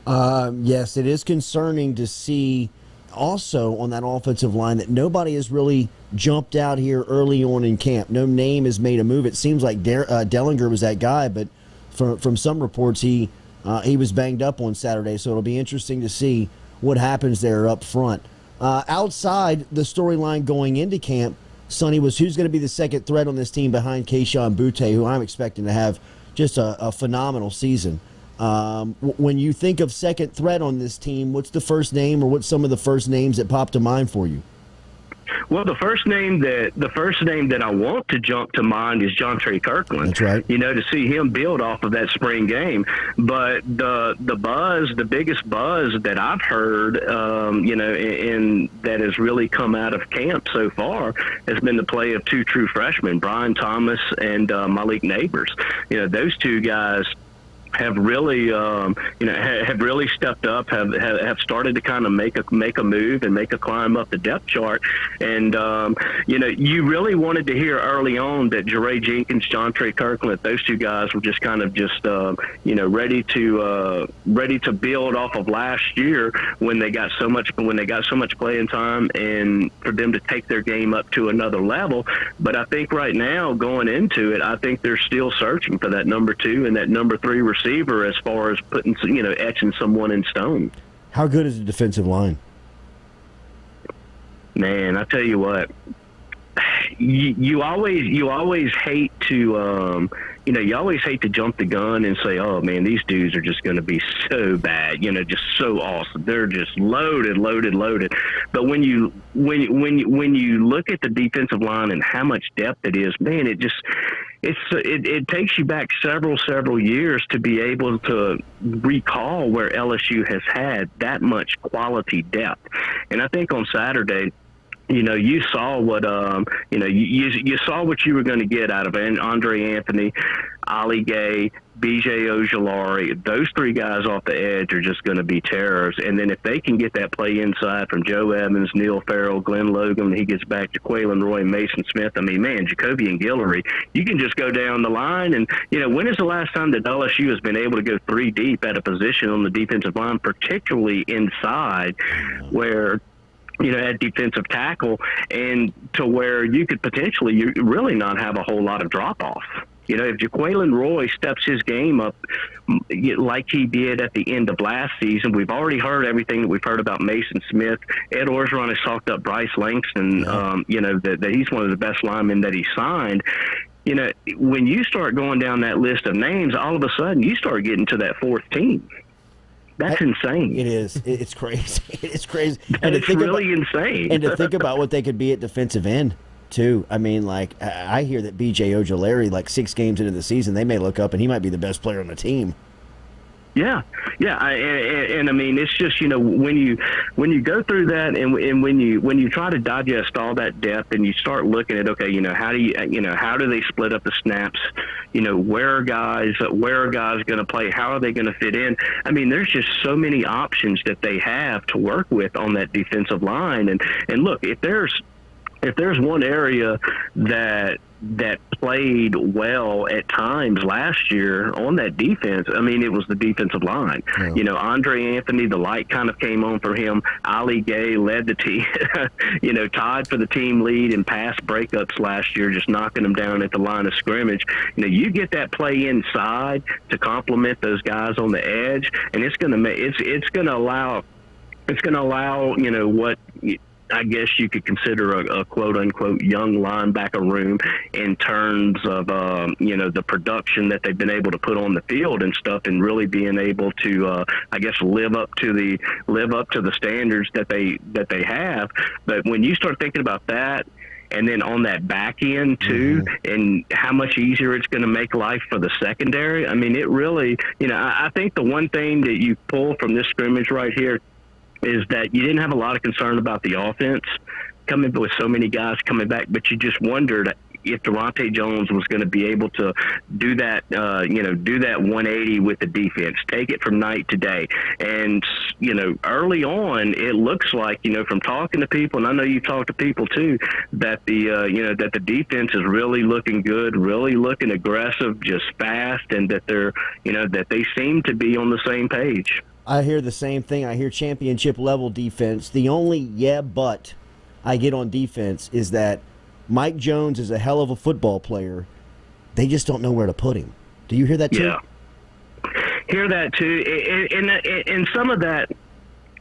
Yes, it is concerning to see also on that offensive line that nobody has really jumped out here early on in camp. No name has made a move. It seems like Dellinger was that guy, but from some reports he was banged up on Saturday, so it'll be interesting to see what happens there up front. Outside the storyline going into camp, Sonny, was who's going to be the second threat on this team behind Kayshon Boutte, who I'm expecting to have just a phenomenal season. When you think of second threat on this team, what's the first name or what's some of the first names that pop to mind for you? Well, the first name that I want to jump to mind is Jontre Kirkland. That's right. You know, to see him build off of that spring game. But the biggest buzz that I've heard, you know, and that has really come out of camp so far has been the play of two true freshmen, Brian Thomas and Malik Neighbors. You know, those two guys have really, have really stepped up, have started to kind of make a move and make a climb up the depth chart. And, you really wanted to hear early on that Jeray Jenkins, Jontre Kirkland, those two guys were just kind of ready to build off of last year when they got so much playing time and for them to take their game up to another level. But I think right now going into it, I think they're still searching for that number 2 and that number 3 receiver as far as putting, etching someone in stone. How good is the defensive line? Man, I tell you what, you always hate to jump the gun and say, oh man, these dudes are just going to be so bad, just so awesome. They're just loaded. But when you look at the defensive line and how much depth it is, man, it takes you back several years to be able to recall where LSU has had that much quality depth. And I think on Saturday, you saw what you saw what you were going to get out of Andre Anthony, Ali Gay, B.J. Ojulari. Those 3 guys off the edge are just going to be terrors. And then if they can get that play inside from Joe Evans, Neil Farrell, Glenn Logan, he gets back to Quaylen Roy, Mason Smith. I mean, man, Jacoby and Guillory, you can just go down the line. And, when is the last time that LSU has been able to go 3 deep at a position on the defensive line, particularly inside, where at defensive tackle, and to where you could potentially really not have a whole lot of drop-off. If Jaquelin Roy steps his game up like he did at the end of last season, we've already heard everything that we've heard about Mason Smith. Ed Orgeron has talked up Bryce Langston, that he's one of the best linemen that he signed. When you start going down that list of names, all of a sudden you start getting to that 4th team. That's insane. It is. It's crazy. It's crazy. And it's really insane. And to think about what they could be at defensive end, too. I mean, I hear that B.J. Ojulari, 6 games into the season, they may look up and he might be the best player on the team. Yeah. And I mean, it's just, when you go through that and when you try to digest all that depth and you start looking at, okay, how do they split up the snaps? Where are guys going to play? How are they going to fit in? I mean, there's just so many options that they have to work with on that defensive line. And look, if there's one area that played well at times last year on that defense, I mean, it was the defensive line. Yeah. Andre Anthony, the light kind of came on for him. Ali Gay led the team, tied for the team lead in pass breakups last year, just knocking them down at the line of scrimmage. You get that play inside to complement those guys on the edge, and it's going to allow what I guess you could consider a quote-unquote young linebacker room in terms of the production that they've been able to put on the field and stuff, and really being able to live up to the standards that they have. But when you start thinking about that, and then on that back end too, and how much easier it's going to make life for the secondary, I mean, it really, I think the one thing that you pull from this scrimmage right here is that you didn't have a lot of concern about the offense coming with so many guys coming back, but you just wondered if Durante Jones was going to be able to do that 180 with the defense, take it from night to day. And, early on, it looks like, from talking to people, and I know you talk to people too, that that the defense is really looking good, really looking aggressive, just fast, and that they're, that they seem to be on the same page. I hear the same thing. I hear championship level defense. The only but I get on defense is that Mike Jones is a hell of a football player. They just don't know where to put him. Do you hear that too? Yeah. Hear that too. And some of that,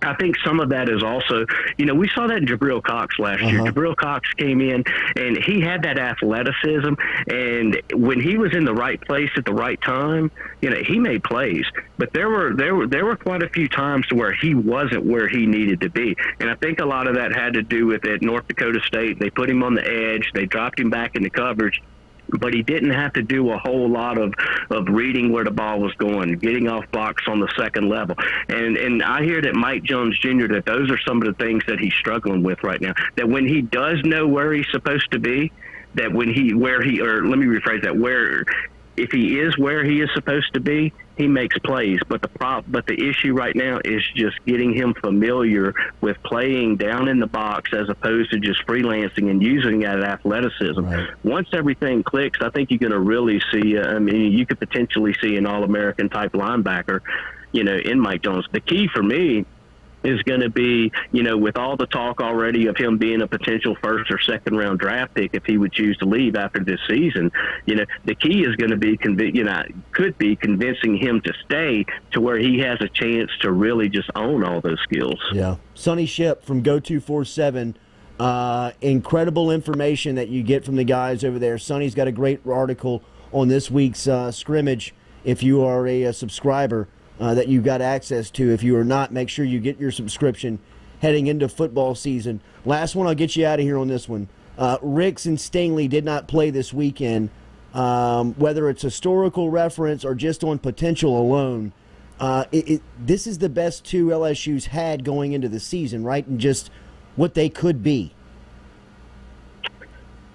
I think some of that is also, we saw that in Jabril Cox last year. Jabril Cox came in, and he had that athleticism, and when he was in the right place at the right time, he made plays. But there were quite a few times where he wasn't where he needed to be, and I think a lot of that had to do with it. North Dakota State, they put him on the edge, they dropped him back into coverage, but he didn't have to do a whole lot of reading where the ball was going, getting off blocks on the second level. And I hear that Mike Jones Jr., that those are some of the things that he's struggling with right now. That when he does know where he's supposed to be, that if he is where he is supposed to be, he makes plays. But the issue right now is just getting him familiar with playing down in the box as opposed to just freelancing and using that athleticism. Right. Once everything clicks, I think you're going to really see. You could potentially see an All-American type linebacker, in Mike Jones. The key for me is going to be, with all the talk already of him being a potential first or second round draft pick if he would choose to leave after this season, the key is going to be, could be convincing him to stay to where he has a chance to really just own all those skills. Yeah. Sonny Ship from Go 247. Incredible information that you get from the guys over there. Sonny's got a great article on this week's scrimmage if you are a subscriber. That you've got access to. If you are not, make sure you get your subscription heading into football season. Last one, I'll get you out of here on this one. Ricks and Stingley did not play this weekend. Whether it's historical reference or just on potential alone, this is the best two LSU's had going into the season, right? And just what they could be.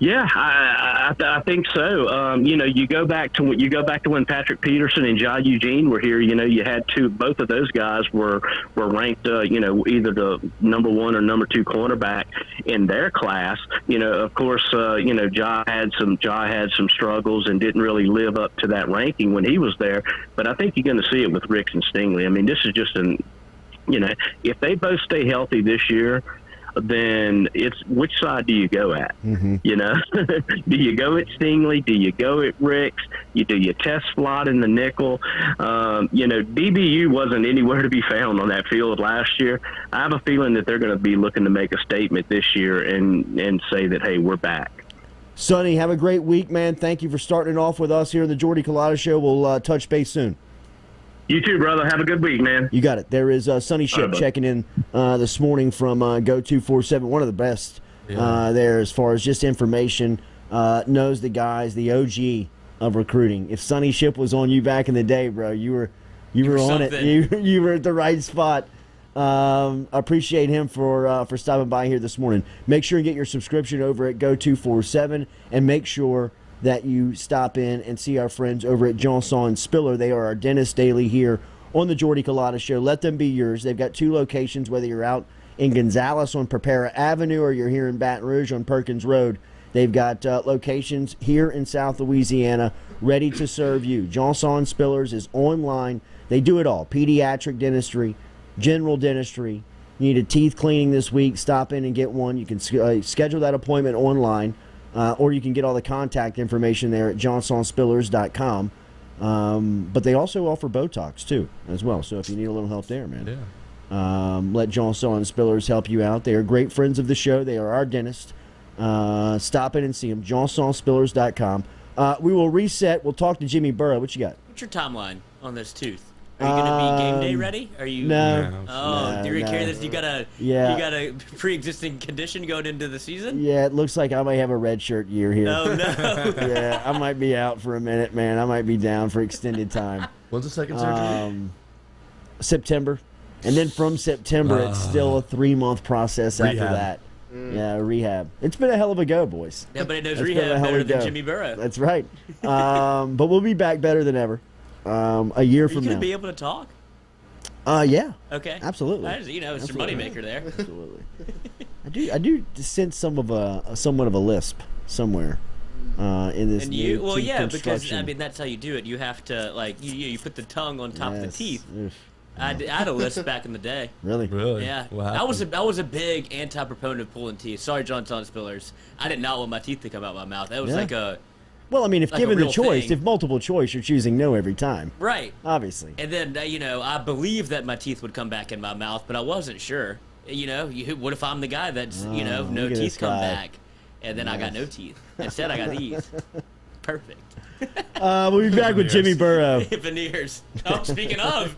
Yeah, I think so. You go back to when Patrick Peterson and Ja Eugene were here. You had both of those guys were ranked, either the number 1 or number 2 cornerback in their class. Of course, Ja had some struggles and didn't really live up to that ranking when he was there. But I think you're going to see it with Ricks and Stingley. I mean, this is just if they both stay healthy this year, then it's which side do you go at? Do you go at Stingley? Do you go at Ricks? Do you test slot in the nickel? DBU wasn't anywhere to be found on that field last year. I have a feeling that they're going to be looking to make a statement this year and say that, hey, we're back. Sonny, have a great week, man. Thank you for starting it off with us here on the Jordy Culotta Show. We'll touch base soon. You too, brother. Have a good week, man. You got it. There is Sonny Ship checking in this morning from Go 247. One of the best there as far as just information. Knows the guys, the OG of recruiting. If Sonny Ship was on you back in the day, bro, you were on something. it. You were at the right spot. Appreciate him for stopping by here this morning. Make sure and get your subscription over at Go 247, and make sure that you stop in and see our friends over at Jaux Spiller. They are our dentist daily here on the Jordy Culotta Show. Let them be yours. They've got 2 locations, whether you're out in Gonzales on Prepara Avenue or you're here in Baton Rouge on Perkins Road. They've got locations here in South Louisiana ready to serve you. Jaux Spillers is online. They do it all. Pediatric dentistry, general dentistry. You need a teeth cleaning this week, stop in and get one. You can schedule that appointment online. Or you can get all the contact information there at johnsonspillers.com. But they also offer Botox, too, as well. So if you need a little help there, man, let Jaux Spillers help you out. They are great friends of the show. They are our dentist. Stop in and see them, johnsonspillers.com. We will reset. We'll talk to Jimmy Burrow. What you got? What's your timeline on this tooth? Are you going to be game day ready? Are you? No. Oh, do you carry this? You got a pre-existing condition going into the season? Yeah, it looks like I might have a red shirt year here. Oh no. Yeah, I might be out for a minute, man. I might be down for extended time. When's the second surgery? September, and then from September, it's still a 3-month process after Rehab. that. Yeah, rehab. It's been a hell of a go, boys. Yeah, but it knows It's been a rehab hell of better a than go. Jimmy Burrow. That's right. But we'll be back better than ever. A year Are you from going to now. be able to talk? Yeah. Okay. Absolutely. It's your moneymaker there. Absolutely. I do sense somewhat of a lisp somewhere in this. And new well, teeth yeah, because construction. I mean that's how you do it. You have to you put the tongue on top of the Yes. teeth. Oof. I had a lisp back in the day. Really? Really? Yeah, What I happened? was a big anti-proponent of pulling teeth. Sorry, John Spillers. I did not want my teeth to come out my mouth. That was Yeah. like a Well, I mean, if like a given the real choice, thing. if multiple choice, you're choosing no every time. right. Obviously. And then I believed that my teeth would come back in my mouth, but I wasn't sure. What if I'm the guy that's no look at teeth this come guy. back, and then I got no teeth. Instead, I got these. Perfect. We'll be back with Jimmy Burrow. Veneers. Oh, speaking of.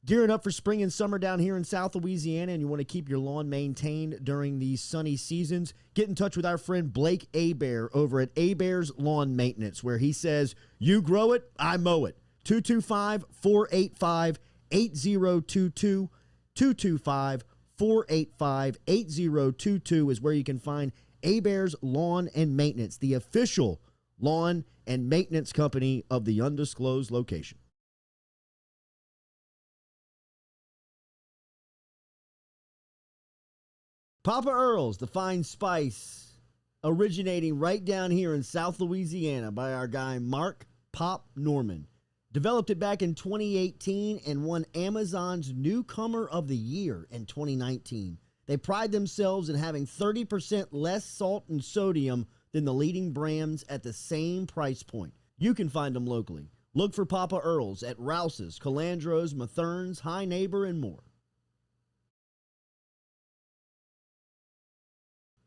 Gearing up for spring and summer down here in South Louisiana, and you want to keep your lawn maintained during these sunny seasons, get in touch with our friend Blake Abear over at Abear's Lawn Maintenance, where he says, you grow it, I mow it. 225-485-8022. 225-485-8022 is where you can find Abear's Lawn and Maintenance, the official lawn and maintenance company of the undisclosed location. Papa Earl's, the fine spice, originating right down here in South Louisiana by our guy Mark Pop Norman. Developed it back in 2018 and won Amazon's Newcomer of the Year in 2019. They pride themselves in having 30% less salt and sodium than the leading brands at the same price point. You can find them locally. Look for Papa Earl's at Rouse's, Calandro's, Mathern's, High Neighbor, and more.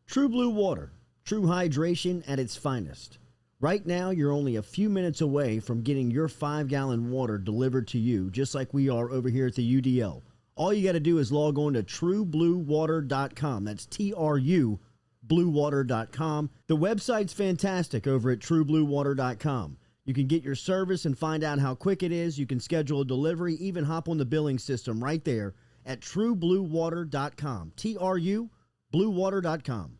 True Blue Water, true hydration at its finest. Right now, you're only a few minutes away from getting your 5-gallon water delivered to you, just like we are over here at the UDL. All you got to do is log on to truebluewater.com. That's TRU, bluewater.com. The website's fantastic over at truebluewater.com. You can get your service and find out how quick it is. You can schedule a delivery, even hop on the billing system right there at truebluewater.com. TRU, bluewater.com.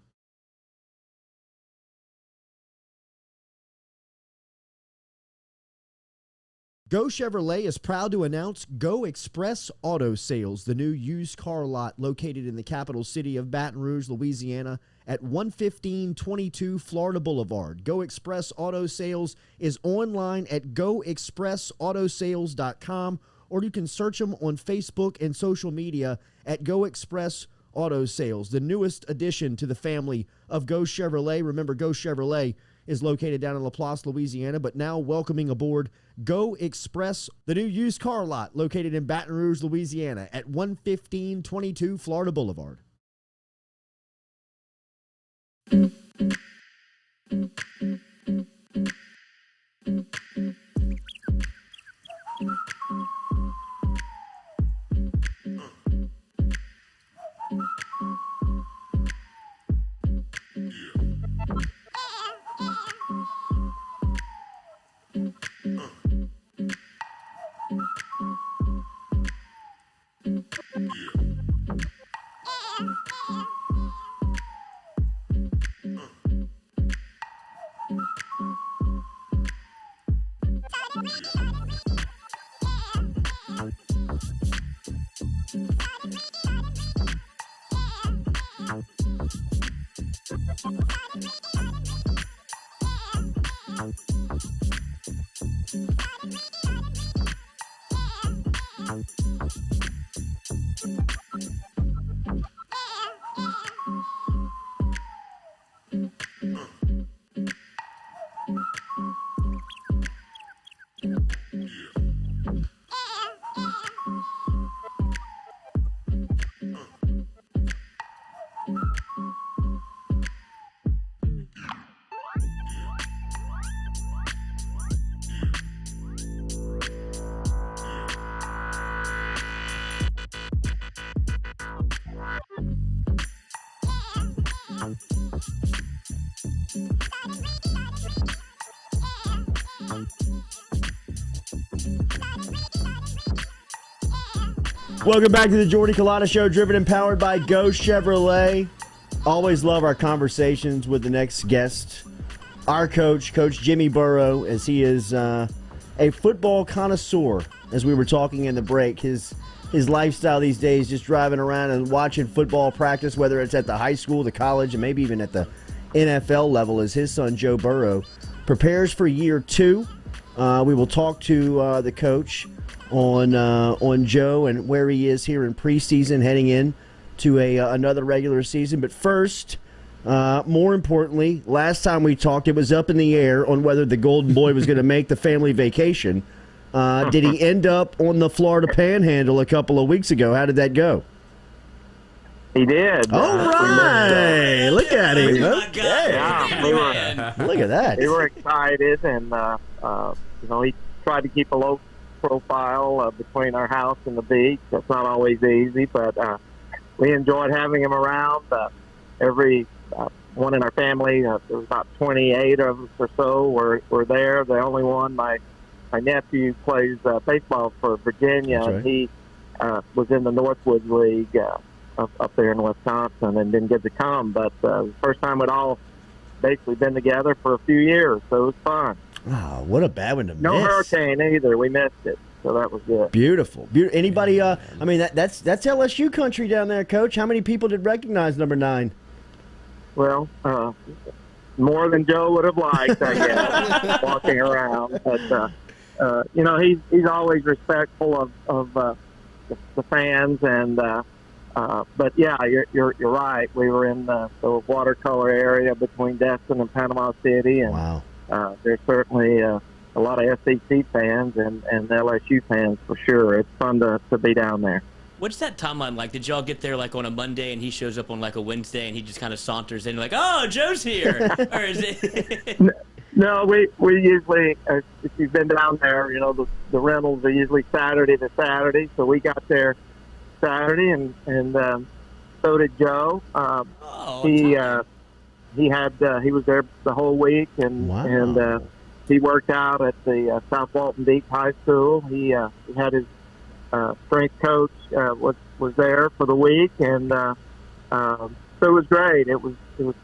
Geaux Chevrolet is proud to announce Go Express Auto Sales, the new used car lot located in the capital city of Baton Rouge, Louisiana, at 11522 Florida Boulevard. Go Express Auto Sales is online at goexpressautosales.com, or you can search them on Facebook and social media at Go Express Auto Sales, the newest addition to the family of Geaux Chevrolet. Remember, Geaux Chevrolet is located down in LaPlace, Louisiana, but now welcoming aboard Go Express, the new used car lot located in Baton Rouge, Louisiana at 11522 Florida Boulevard. Welcome back to the Jordy Culotta Show, driven and powered by Geaux Chevrolet. Always love our conversations with the next guest, our coach, Coach Jimmy Burrow, as he is a football connoisseur as we were talking in the break, his lifestyle these days, just driving around and watching football practice, whether it's at the high school, the college, and maybe even at the NFL level, as his son Joe Burrow prepares for year 2. We will talk to the coach on Joe and where he is here in preseason, heading in to another regular season. But first, more importantly, last time we talked, it was up in the air on whether the Golden Boy was going to make the family vacation. Did he end up on the Florida Panhandle a couple of weeks ago? How did that go? He did. All right. Look at him. Okay. Yeah, Look at that. We were excited, and he tried to keep a low profile between our house and the beach. That's not always easy, but we enjoyed having him around. Every one in our family, there was about 28 of us or so, were there. The only one, my nephew plays baseball for Virginia, That's right. and he was in the Northwoods League up there in Wisconsin and didn't get to come. But the first time we'd all basically been together for a few years, so it was fun. Oh, what a bad one to No miss. hurricane either. We missed it, so that was good. Beautiful. Anybody? That's LSU country down there, Coach. How many people did recognize number 9? Well, more than Joe would have liked, I guess, walking around. But he's always respectful of the fans, and but yeah, you're right. We were in the watercolor area between Destin and Panama City, and Wow. there's certainly a lot of SEC fans and LSU fans for sure. It's fun to be down there. What's that timeline like? Did y'all get there like on a Monday and he shows up on like a Wednesday and he just kind of saunters in like, oh, Joe's here? Or is it? No, we usually, if you've been down there, the rentals are usually Saturday to Saturday. So we got there Saturday, and so did Joe. He was there the whole week, and Wow. and he worked out at the South Walton Beach High School. He had his strength coach was there for the week, and so it was great. It was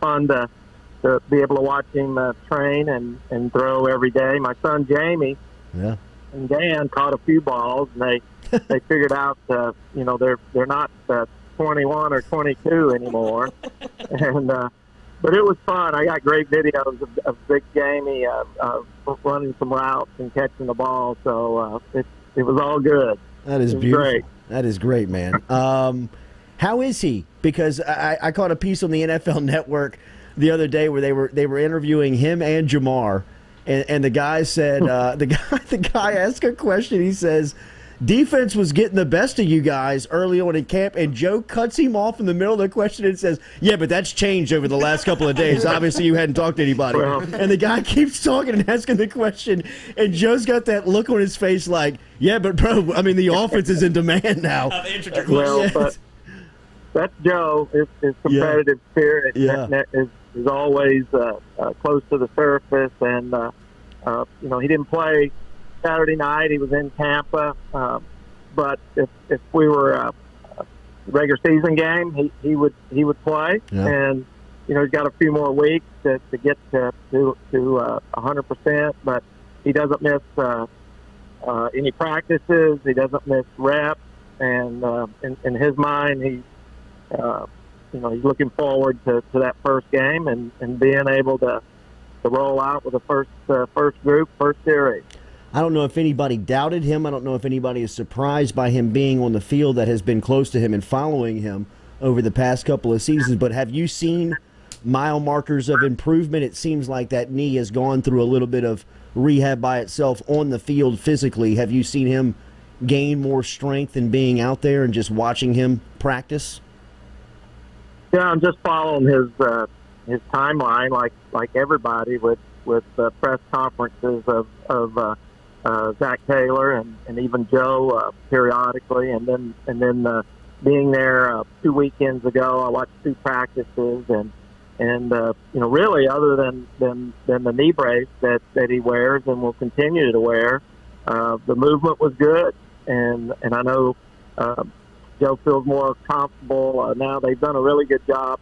fun to be able to watch him train and throw every day. My son Jamie Yeah. and Dan caught a few balls, and they figured out they're not 21 or 22 anymore, and but it was fun. I got great videos of Big Jamie running some routes and catching the ball, so it was all good. That is It was beautiful. great. That is great, man. How is he? Because I caught a piece on the NFL Network the other day where they were interviewing him and Jamar, and the guy said the guy asked a question. He says, defense was getting the best of you guys early on in camp, and Joe cuts him off in the middle of the question and says, yeah, but that's changed over the last couple of days. Obviously, you hadn't talked to anybody. Well, and the guy keeps talking and asking the question, and Joe's got that look on his face like, yeah, but bro, I mean, the offense is in demand now. I've answered your Well, question. but that's Joe. His competitive spirit is always close to the surface, and he didn't play Saturday night. He was in Tampa, but if we were a regular season game, he would play, Yeah. and he's got a few more weeks to get to 100%, but he doesn't miss any practices. He doesn't miss reps, and in his mind, he's looking forward to that first game and being able to roll out with the first group, first series. I don't know if anybody doubted him. I don't know if anybody is surprised by him being on the field that has been close to him and following him over the past couple of seasons. But have you seen mile markers of improvement? It seems like that knee has gone through a little bit of rehab by itself on the field physically. Have you seen him gain more strength in being out there and just watching him practice? Yeah, I'm just following his timeline like everybody with press conferences of Zach Taylor and even Joe periodically, and then being there 2 weekends ago, I watched 2 practices, and really other than the knee brace that he wears and will continue to wear, the movement was good, and I know Joe feels more comfortable now. They've done a really good job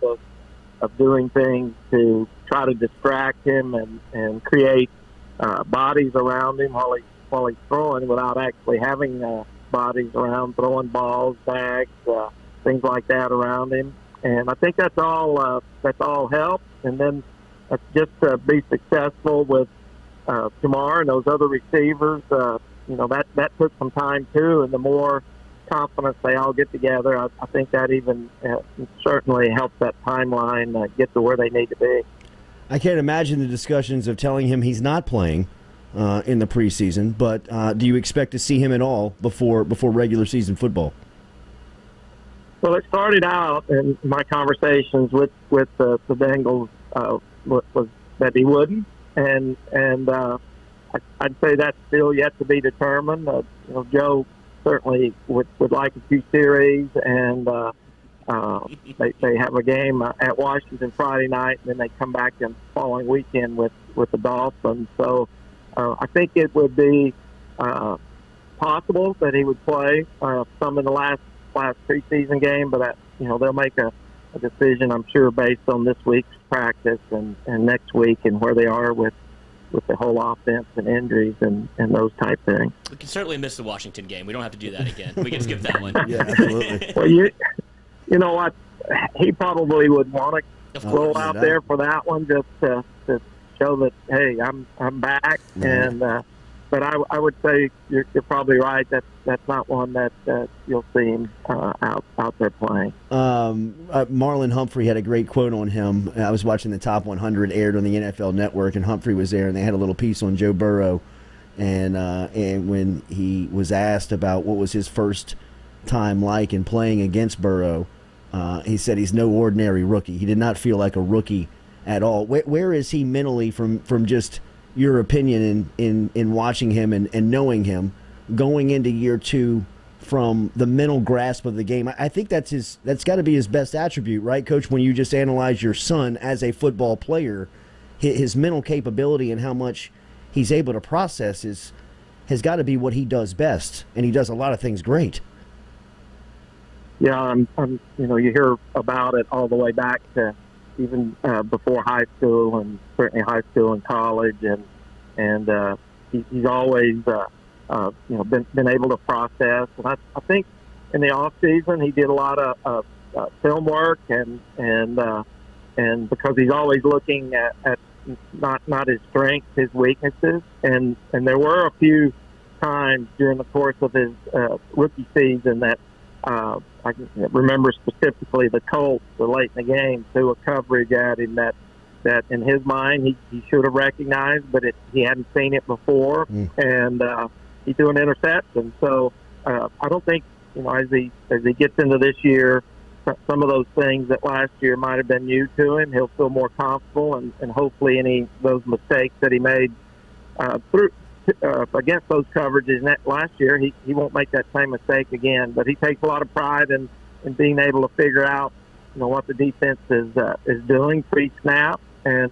of doing things to try to distract him and create bodies around him while while he's throwing without actually having bodies around, throwing balls, bags, things like that around him. And I think that's all helps. And then just be successful with Jamar and those other receivers. That took some time too. And the more confidence they all get together, I think that even certainly helps that timeline get to where they need to be. I can't imagine the discussions of telling him he's not playing in the preseason, but do you expect to see him at all before regular season football? Well, it started out in my conversations with the Bengals was that he wouldn't, and I'd say that's still yet to be determined. Joe certainly would like a few series, and they have a game at Washington Friday night, and then they come back the following weekend with the Dolphins. So I think it would be possible that he would play some in the last preseason game, but they'll make a decision, I'm sure, based on this week's practice and next week and where they are with the whole offense and injuries and those type things. We can certainly miss the Washington game. We don't have to do that again. We can skip that one. Yeah, absolutely. Well, you know what? He probably would want to roll out there for that one just to show that, hey, I'm back. Mm-hmm. And but I would say you're probably right. That's not one that you'll see him out there playing. Marlon Humphrey had a great quote on him. I was watching the Top 100 aired on the NFL Network, and Humphrey was there, and they had a little piece on Joe Burrow. And when he was asked about what was his first time like in playing against Burrow, he said he's no ordinary rookie. He did not feel like a rookie at all. Where is he mentally from just your opinion in watching him and knowing him going into year two from the mental grasp of the game? I think that's got to be his best attribute, right, Coach? When you just analyze your son as a football player, his mental capability and how much he's able to process has got to be what he does best, and he does a lot of things great. Yeah, you hear about it all the way back to even before high school, and certainly high school and college, and he's always been able to process. And I think in the off season he did a lot of film work, and because he's always looking at not his strengths, his weaknesses, and there were a few times during the course of his rookie season that I can remember specifically the Colts late in the game threw a coverage at him that in his mind he should have recognized, but he hadn't seen it before, and he threw an interception. So I don't think as he gets into this year, some of those things that last year might have been new to him, he'll feel more comfortable, and hopefully any of those mistakes that he made against those coverages last year, he won't make that same mistake again. But he takes a lot of pride in being able to figure out what the defense is doing pre-snap, and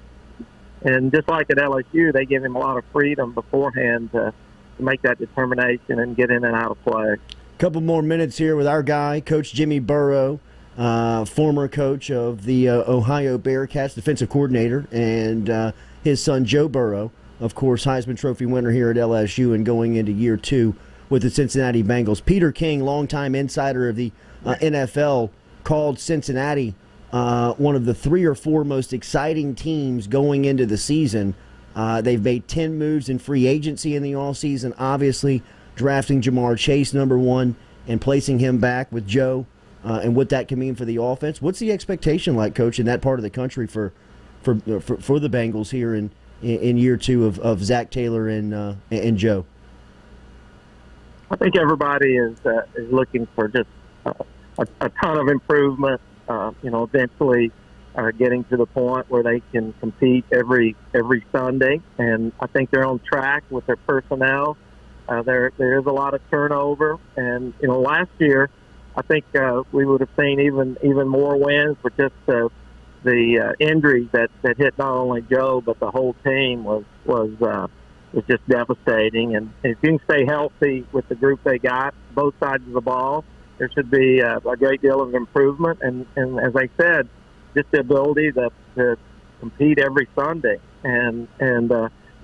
just like at LSU, they give him a lot of freedom beforehand to make that determination and get in and out of play. Couple more minutes here with our guy, Coach Jimmy Burrow, former coach of the Ohio Bearcats, defensive coordinator, and his son Joe Burrow, of course, Heisman Trophy winner here at LSU and going into year two with the Cincinnati Bengals. Peter King, longtime insider of the NFL, called Cincinnati one of the 3 or 4 most exciting teams going into the season. They've made 10 moves in free agency in the offseason, obviously drafting Jamar Chase, number 1, and placing him back with Joe, and what that can mean for the offense. What's the expectation like, Coach, in that part of the country for the Bengals here in year two of Zach Taylor and Joe? I think everybody is looking for just a ton of improvement. Eventually getting to the point where they can compete every Sunday, and I think they're on track with their personnel. There is a lot of turnover, and last year I think we would have seen even more wins, but just the injuries that hit not only Joe but the whole team was just devastating. And if you can stay healthy with the group they got, both sides of the ball, there should be a great deal of improvement. And as I said, just the ability to compete every Sunday. And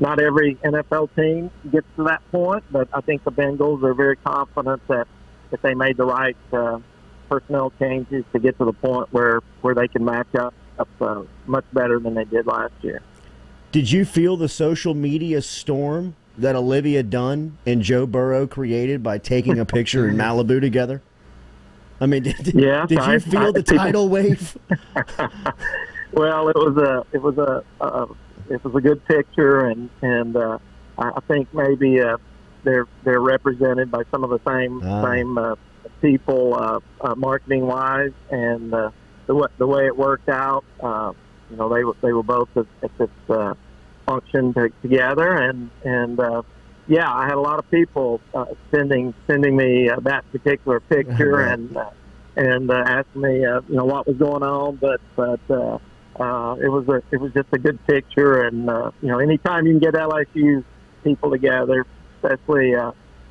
not every NFL team gets to that point, but I think the Bengals are very confident that if they made the right personnel changes to get to the point where they can match up much better than they did last year. Did you feel the social media storm that Olivia Dunn and Joe Burrow created by taking a picture in Malibu together? I mean, did you feel the tidal wave? Well, it was a good picture, and I think maybe they're represented by some of the same people marketing wise, and the way it worked out. They were both at this function together, and I had a lot of people sending me that particular picture and asking me what was going on, but it was just a good picture, and anytime you can get LSU people together, especially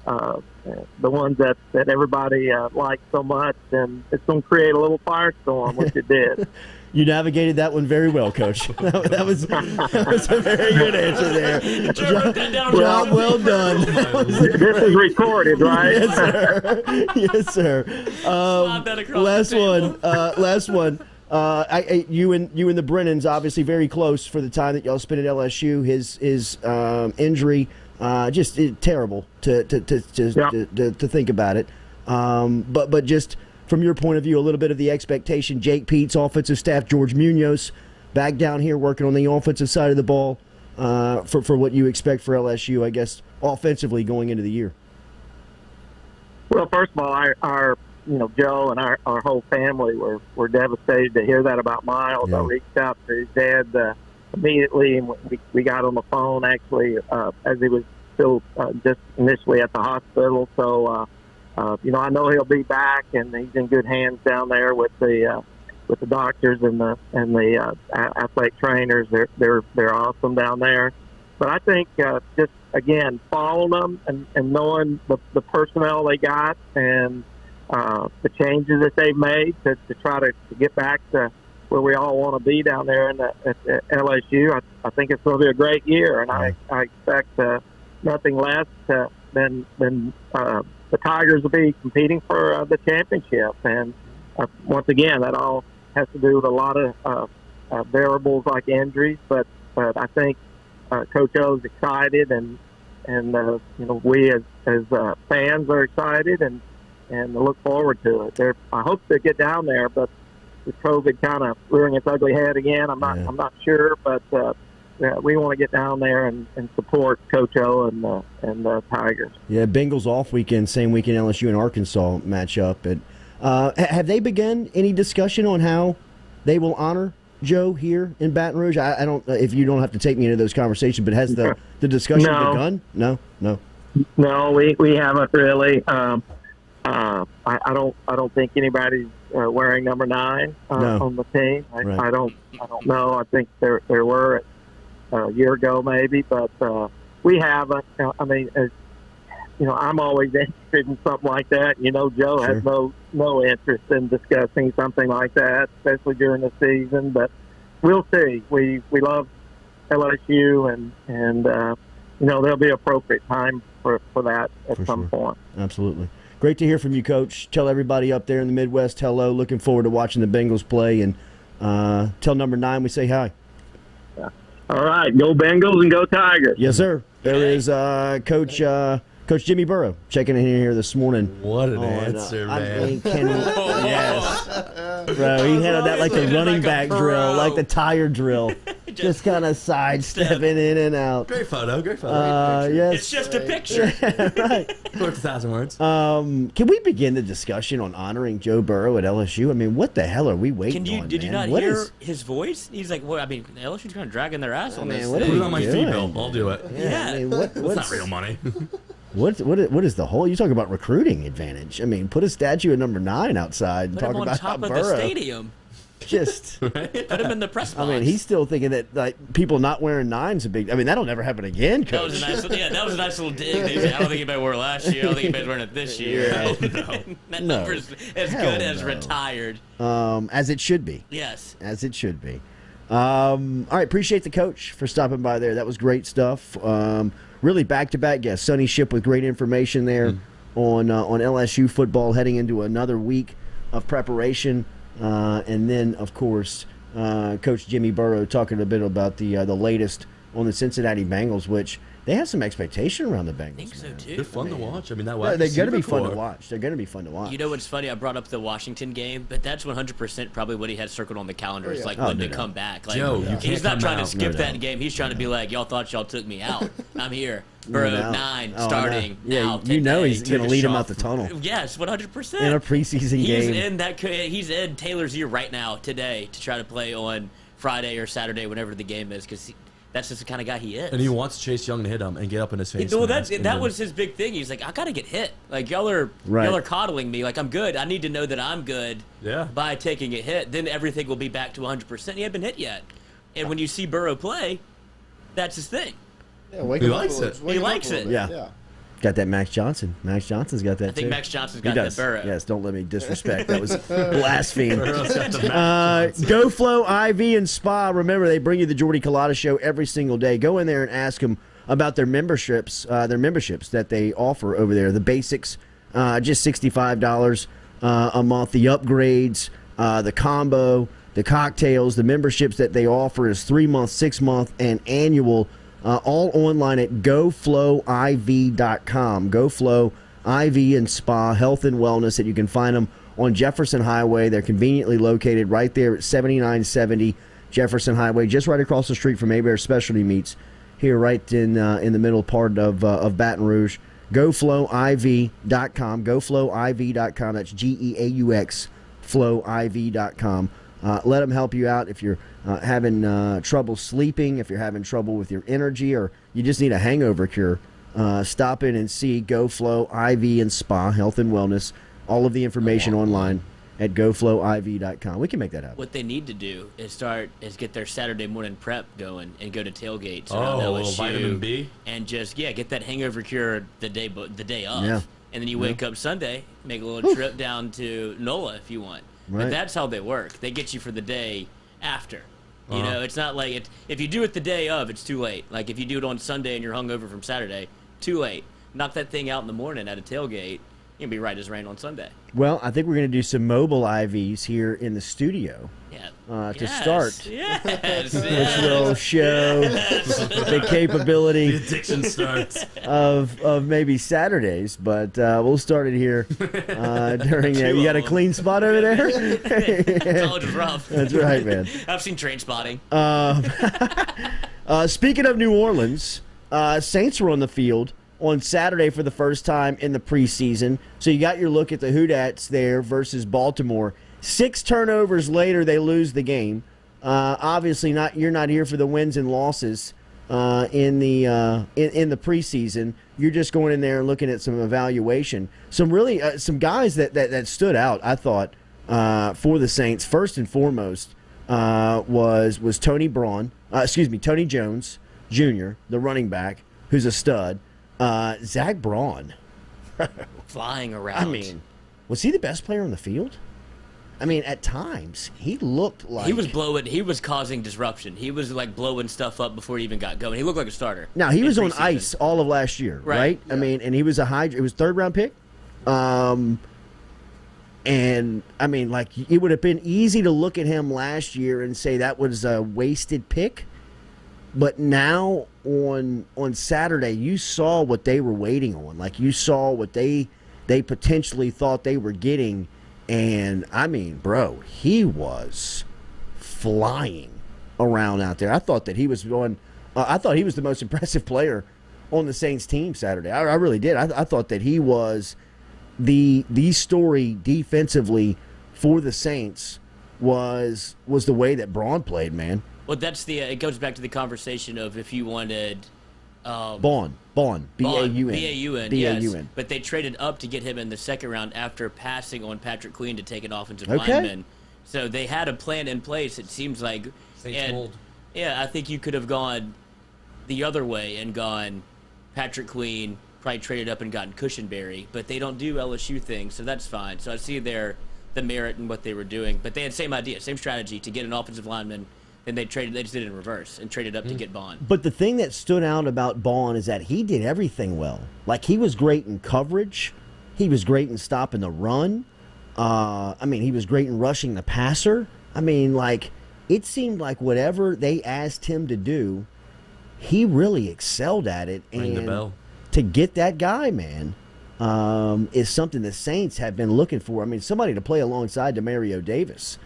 the ones that everybody likes so much, and it's going to create a little firestorm, which it did. You navigated that one very well, Coach. That was a very good answer there. Job well done. This is recorded, right? Yes, sir. Yes, sir. Last one. You and the Brennans obviously very close for the time that y'all spent at LSU. His injury, just terrible to think about it. But just from your point of view, a little bit of the expectation. Jake Pete's offensive staff, George Munoz, back down here working on the offensive side of the ball for what you expect for LSU, I guess, offensively going into the year. Well, first of all, our Joe and our whole family were devastated to hear that about Miles. Yeah. I reached out to his dad immediately, and we got on the phone actually as he was still just initially at the hospital. So, I know he'll be back, and he's in good hands down there with the doctors and the athletic trainers. They're awesome down there. But I think just again following them and knowing the personnel they got and the changes that they've made to try to get back to where we all want to be down there at LSU. I think it's going to be a great year, and I expect nothing less than the Tigers will be competing for the championship. And once again, that all has to do with a lot of variables like injuries. But I think Coach O's excited, and we as fans are excited and look forward to it. I hope they get down there, but with COVID kind of rearing its ugly head again, I'm not sure, but we want to get down there and support Coach O and the Tigers. Yeah, Bengals off weekend, same weekend LSU and Arkansas match up. And have they begun any discussion on how they will honor Joe here in Baton Rouge? I don't. If you don't have to take me into those conversations, but has the discussion begun? No. No, we haven't really. I don't think anybody's wearing number 9 on the team. I don't know. I think there were a year ago maybe, but we haven't. I mean, I'm always interested in something like that. Joe has no interest in discussing something like that, especially during the season. But we'll see. We love LSU, and there'll be appropriate time for that at some point. Absolutely. Great to hear from you, Coach. Tell everybody up there in the Midwest hello. Looking forward to watching the Bengals play, and tell number 9 we say hi. Yeah. All right, go Bengals and go Tigers. Yes, sir. There is Coach Jimmy Burrow checking in here this morning. What an answer, man. Yes. Bro, he handled that like the running back drill, like the tire drill. Just kind of sidestepping in and out. Great photo. Yes. It's just a picture. Right. Worth 1,000 words. Can we begin the discussion on honoring Joe Burrow at LSU? I mean, what the hell are we waiting on? Did you not hear his voice? He's like, well, I mean, LSU's kind of dragging their ass on this. Put it on my fee bill. I'll do it. Yeah. I mean, that's not real money. What is the whole? You talk about recruiting advantage. I mean, put a statue of number 9 outside and put talk him about on top of Burrow. the stadium. Just put him in the press box. I mean, he's still thinking that like people not wearing 9's a big. I mean, that'll never happen again, Coach. That was a nice little dig. I don't think anybody wore it last year. I don't think anybody's wearing it this year. That number's as good as retired. As it should be. Yes. As it should be. All right, appreciate the coach for stopping by there. That was great stuff. Really back-to-back guests. Sonny Ship with great information there on LSU football heading into another week of preparation. And then, of course, Coach Jimmy Burrow talking a bit about the latest on the Cincinnati Bengals, which they have some expectation around the Bengals. I think so, man. too. They're fun to watch. I mean, that They're going to be fun to core. watch. They're going to be fun to watch. You know what's funny? I brought up the Washington game, but that's 100% probably what he had circled on the calendar. Is like when no to doubt. come back. Like, Joe, you he's can't not come trying to out. skip No that doubt. game. He's trying to be like, y'all thought y'all took me out. I'm here. Burrow, No doubt. 9, Oh, I know. starting Yeah, now. you know he's today. going to lead him out the tunnel Yes, 100%. in a preseason He's game. in that. He's in Taylor's ear right now today to try to play on Friday or Saturday, whenever the game is, because that's just the kind of guy he is. And he wants Chase Young to hit him and get up in his face. Well, mask, and that then- was his big thing. He's like, I gotta get hit. Like y'all are coddling me. Like I'm good. I need to know that I'm good. Yeah. By taking a hit, then everything will be back to 100%. He hadn't been hit yet, and when you see Burrow play, that's his thing. Yeah, wake He him up likes a little- it. wake He him up a likes little it. bit. Yeah. Got that Max Johnson. Max Johnson's got that I think too. Max Johnson's He got the does. Burrow. Yes, don't let me disrespect. That was blasphemy. Burrow's got the Mac Johnson. Go Flow IV and Spa. Remember, they bring you the Jordy Culotta Show every single day. Go in there and ask them about their memberships that they offer over there. The basics, just $65 a month. The upgrades, the combo, the cocktails, the memberships that they offer is 3-month, 6-month, and annual. All online at GoFlowIV.com. GoFlow IV and Spa, health and wellness, that you can find them on Jefferson Highway. They're conveniently located right there at 7970 Jefferson Highway, just right across the street from Abear Specialty Meats, here right in the middle part of Baton Rouge. GoFlowIV.com. GoFlowIV.com. That's GEAUX, FlowIV.com. Let them help you out if you're having trouble sleeping, if you're having trouble with your energy, or you just need a hangover cure. Stop in and see GoFlow IV and Spa, health and wellness. All of the information online at GoFlowIV.com. We can make that happen. What they need to do is get their Saturday morning prep going and go to tailgates Oh, around a little LSU vitamin B? and just get that hangover cure the day of. Yeah. And then you wake up Sunday, make a little trip down to NOLA if you want. Right. But that's how they work. They get you for the day after. You Uh-huh. know, it's not like if you do it the day of, it's too late. Like if you do it on Sunday and you're hungover from Saturday, too late. Knock that thing out in the morning at a tailgate, you'll be right as rain on Sunday. Well, I think we're going to do some mobile IVs here in the studio. Yeah. To start. Yes. Which will show the capability The addiction starts. of maybe Saturdays, but we'll start it here during that. You got a clean spot over there? College is rough. That's right, man. I've seen Train Spotting. Speaking of New Orleans, Saints were on the field on Saturday for the first time in the preseason. So you got your look at the Hoodats there versus Baltimore. 6 turnovers later, they lose the game. Obviously, you're not here for the wins and losses in the preseason. You're just going in there and looking at some evaluation. Some really some guys that stood out, I thought, for the Saints. First and foremost was Tony Jones Jr., the running back, who's a stud. Zach Braun. Flying around. I mean, was he the best player on the field? I mean, at times he looked like he was causing disruption. He was like blowing stuff up before he even got going. He looked like a starter. Now he in was on preseason. ice all of last year, right? Yeah. I mean, and he was it was 3rd round pick. And I mean, like, it would have been easy to look at him last year and say that was a wasted pick. But now on Saturday, you saw what they were waiting on. Like, you saw what they potentially thought they were getting. And, I mean, bro, he was flying around out there. I thought that he was I thought he was the most impressive player on the Saints team Saturday. I really did. I thought that he was the story defensively for the Saints was the way that Braun played, man. Well, that's it goes back to the conversation of if you wanted Baun, B-A-U-N. B-A-U-N, yes. But they traded up to get him in the second round after passing on Patrick Queen to take an offensive lineman. So they had a plan in place, it seems like. Saints mold. Yeah, I think you could have gone the other way and gone Patrick Queen, probably traded up and gotten Cushenberry, but they don't do LSU things, so that's fine. So I see the merit in what they were doing. But they had same idea, same strategy to get an offensive lineman. And they just did it in reverse and traded up to get Bond. But the thing that stood out about Bond is that he did everything well. Like, he was great in coverage. He was great in stopping the run. He was great in rushing the passer. I mean, like, it seemed like whatever they asked him to do, he really excelled at it. Ring the bell. To get that guy, man, is something the Saints have been looking for. I mean, somebody to play alongside Demario Davis.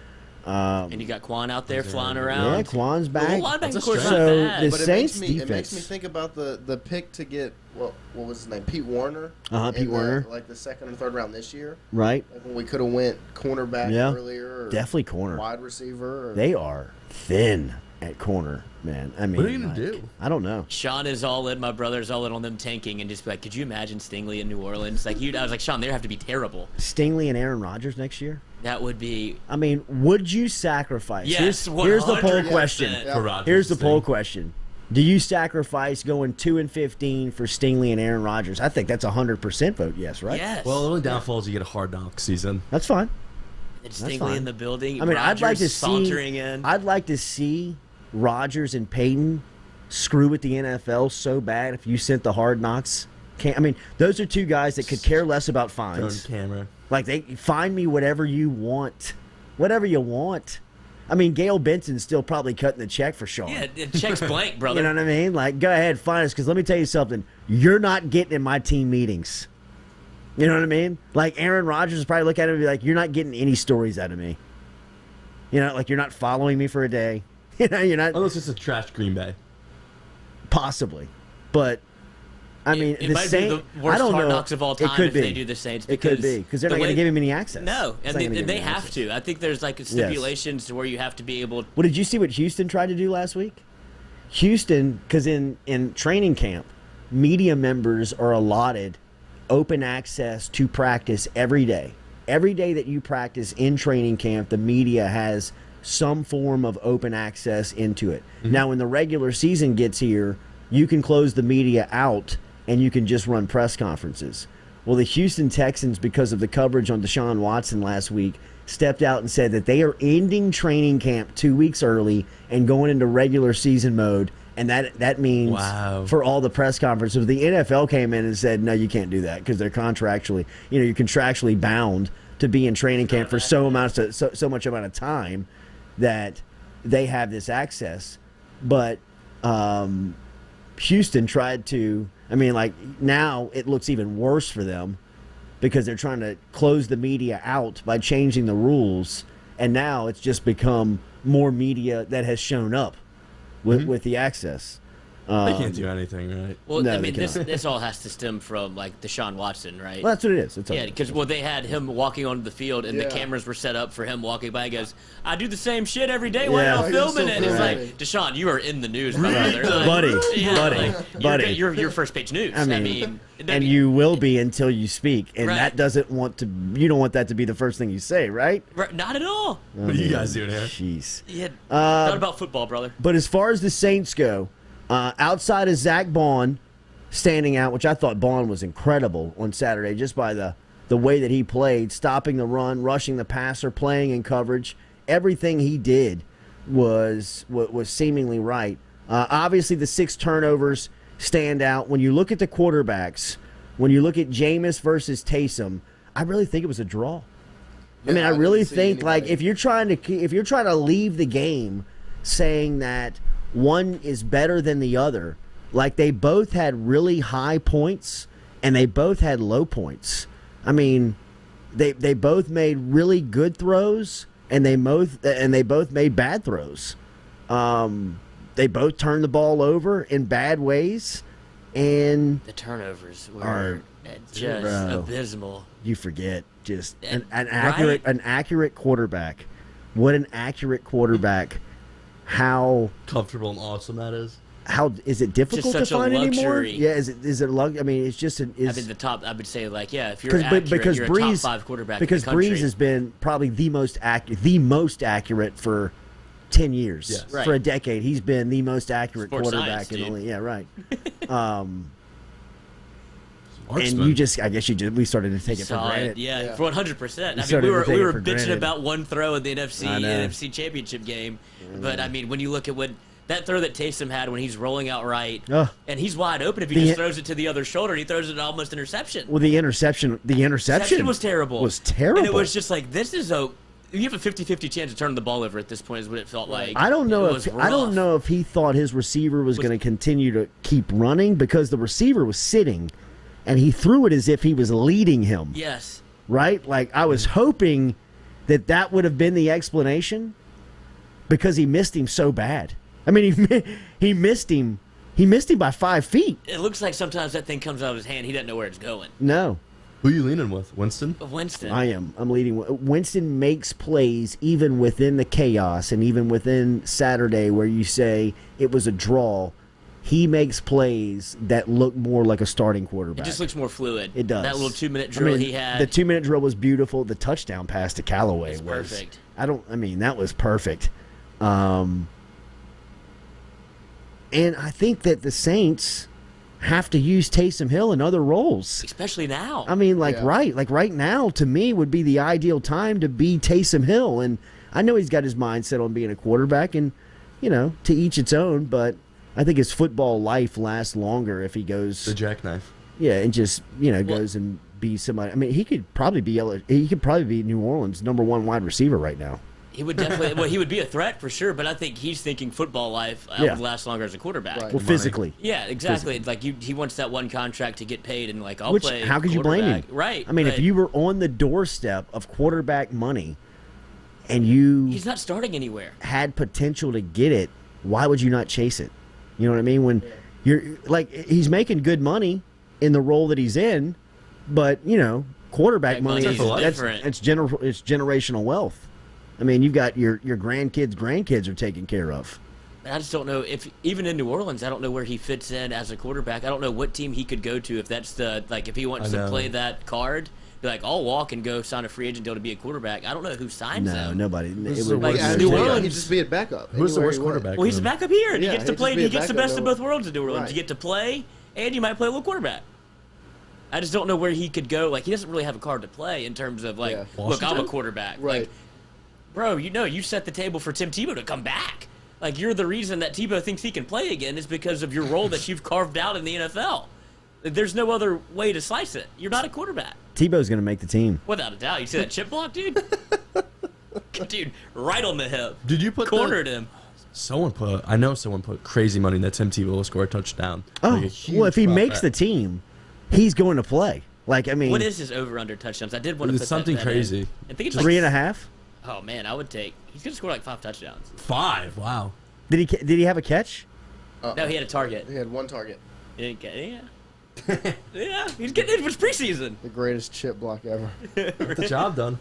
And you got Quan out there flying around. Yeah, Quan's back. Well, linebacker so core's not bad. the But Saints it defense. makes me think about the pick to get what was his name, Pete Warner. Pete Warner. Like the second and third round this year. Right. Like when we could have went cornerback earlier. Or Definitely corner. Wide receiver. Or, They are thin at corner, man. I mean, What are you gonna do? I don't know. Sean is all in. My brother's all in on them tanking and just be like, could you imagine Stingley in New Orleans? Like, I was like, Sean, they have to be terrible. Stingley and Aaron Rodgers next year? That would be. I mean, would you sacrifice? Yes, here's the poll 100%. question. Yeah. For Rodgers Here's the to poll stay. question. Do you sacrifice going 2-15 for Stingley and Aaron Rodgers? I think that's 100% vote yes, right? Yes. Well, the only downfall is you get a hard knock season. That's fine. and that's Stingley fine. in the building. I mean, I'd like to sauntering see. in. I'd like to see Rodgers and Peyton screw with the NFL so bad. If you sent the Hard Knocks, those are two guys that could care less about fines. Drone camera. Like, they find me whatever you want, whatever you want. I mean, Gail Benson's still probably cutting the check for Sean. Yeah, it checks blank, brother. You know what I mean? Like, go ahead, fine us, because let me tell you something. You're not getting in my team meetings. You know what I mean? Like, Aaron Rodgers is probably look at him and be like, you're not getting any stories out of me. You know, like, you're not following me for a day. You know, you're not. Unless it's a trash Green Bay. Possibly. But, I mean, it the might Saints. be the worst I don't Hard know. Knocks of all It time could if be. they do the Saints. It could be, because they're not going to give him any access. No, It's and not they, gonna give they him have access. to. I think there's like stipulations to where you have to be able. Well, did you see what Houston tried to do last week? Houston, because in training camp, media members are allotted open access to practice every day. Every day that you practice in training camp, the media has some form of open access into it. Mm-hmm. Now, when the regular season gets here, you can close the media out and you can just run press conferences. Well, the Houston Texans, because of the coverage on Deshaun Watson last week, stepped out and said that they are ending training camp 2 weeks early and going into regular season mode. And that means Wow. for all the press conferences, the NFL came in and said, no, you can't do that because they're contractually, you're contractually bound to be in training camp for so much amount of time that they have this access. But Houston tried to, now it looks even worse for them because they're trying to close the media out by changing the rules. And now it's just become more media that has shown up with the access. They can't do anything, right? Well, No, I mean, they this all has to stem from like Deshaun Watson, right? Well, that's what it is. It's Yeah, okay. because they had him walking onto the field, and the cameras were set up for him walking by. He goes, "I do the same shit every day. Why Yeah. are you filming it?" And it's Right. like, Deshaun, you are in the news, my brother. Like, Buddy. You're first page news. And you will be until you speak, and Right. that doesn't want to. You don't want that to be the first thing you say, right? Not at all. What are you guys doing here? Jeez. Yeah, not about football, brother. But as far as the Saints go, outside of Zach Bond standing out, which I thought Bond was incredible on Saturday, just by the way that he played, stopping the run, rushing the passer, playing in coverage, everything he did was seemingly right. Obviously, the 6 turnovers stand out. When you look at the quarterbacks, when you look at Jameis versus Taysom, I really think it was a draw. I really didn't see think like anybody. if you're trying to leave the game saying that one is better than the other, like they both had really high points and they both had low points. I mean, they both made really good throws and they both made bad throws. They both turned the ball over in bad ways, and The turnovers were Are- just Bro. abysmal. you forget just And- an right? accurate quarterback. What an accurate quarterback. How Comfortable and awesome that is. is it difficult to such a find anymore? luxury. Yeah, is it luck? I mean, it's just I mean, the top. I would say like, yeah, if you're because accurate, because you're Breeze a top 5 quarterback. because in the country. Breeze has been probably the most accurate for 10 years. Yes. Right. For a decade, he's been the most accurate Sports quarterback science, in the dude. league. Yeah, right. And I guess we started to take it for granted. Yeah, for 100%. I mean, started we to take were it for bitching granted. about one throw in the NFC Championship game, but I mean, when you look at that throw that Taysom had when he's rolling out right, and he's wide open if he just throws it to the other shoulder, and he throws it almost interception. Well, the interception was terrible. And it was just like, this is you have a 50-50 chance of turning the ball over at this point is what it felt like. I don't know if he thought his receiver was going to continue to keep running because the receiver was sitting and he threw it as if he was leading him. Yes. Right? Like I was hoping that would have been the explanation because he missed him so bad. I mean, he missed him. He missed him by 5 feet. It looks like sometimes that thing comes out of his hand. He doesn't know where it's going. No. Who are you leaning with? Winston? Winston. I am. I'm leading. Winston makes plays even within the chaos and even within Saturday where you say it was a draw. He makes plays that look more like a starting quarterback. It just looks more fluid. It does. That little 2-minute drill he had. The 2-minute drill was beautiful. The touchdown pass to Callaway was perfect. That was perfect. And I think that the Saints have to use Taysom Hill in other roles. Especially now. I mean, right now, to me, would be the ideal time to be Taysom Hill. And I know he's got his mindset on being a quarterback and, to each its own, but I think his football life lasts longer if he goes... The jackknife. Yeah, and just, goes and be somebody... I mean, he could probably be New Orleans' number one wide receiver right now. He would definitely. Well, he would be a threat for sure, but I think he's thinking football life would last longer as a quarterback. Right. Well, physically. Yeah, exactly. It's like he wants that one contract to get paid, and I'll play. How could you blame him? Right. I mean, if you were on the doorstep of quarterback money, and he's not starting anywhere, had potential to get it, why would you not chase it? You know what I mean? When you're he's making good money in the role that he's in, but quarterback money is different. It's generational wealth. I mean, you've got your grandkids are taken care of. I just don't know if even in New Orleans, I don't know where he fits in as a quarterback. I don't know what team he could go to if that's if he wants to play that card. Be like, I'll walk and go sign a free agent deal to be a quarterback. I don't know who signs him. No, nobody. New Orleans, he'd just be a backup. Who's the worst quarterback? Well, he's a backup here. And Yeah, he gets to play. He gets the best of both worlds in New Orleans. Right. You get to play, and you might play a little quarterback. I just don't know where he could go. He doesn't really have a card to play in terms of look, I'm a quarterback. Right. Bro, you set the table for Tim Tebow to come back. You're the reason that Tebow thinks he can play again is because of your role that you've carved out in the NFL. There's no other way to slice it. You're not a quarterback. Tebow's going to make the team. Without a doubt. You see that chip block, dude? Dude, right on the hip. Did you put cornered him? I know someone put crazy money that Tim Tebow will score a touchdown. Oh, well, if he makes the team, he's going to play. What is his over/under touchdowns? I did want to put something that crazy. In. I think it's 3.5. Oh man, I would take. He's gonna score 5 touchdowns. 5? Wow. Did he have a catch? No, he had a target. He had one target. He didn't get. Yeah. Yeah, he's getting it was preseason. The greatest chip block ever. Get the job done.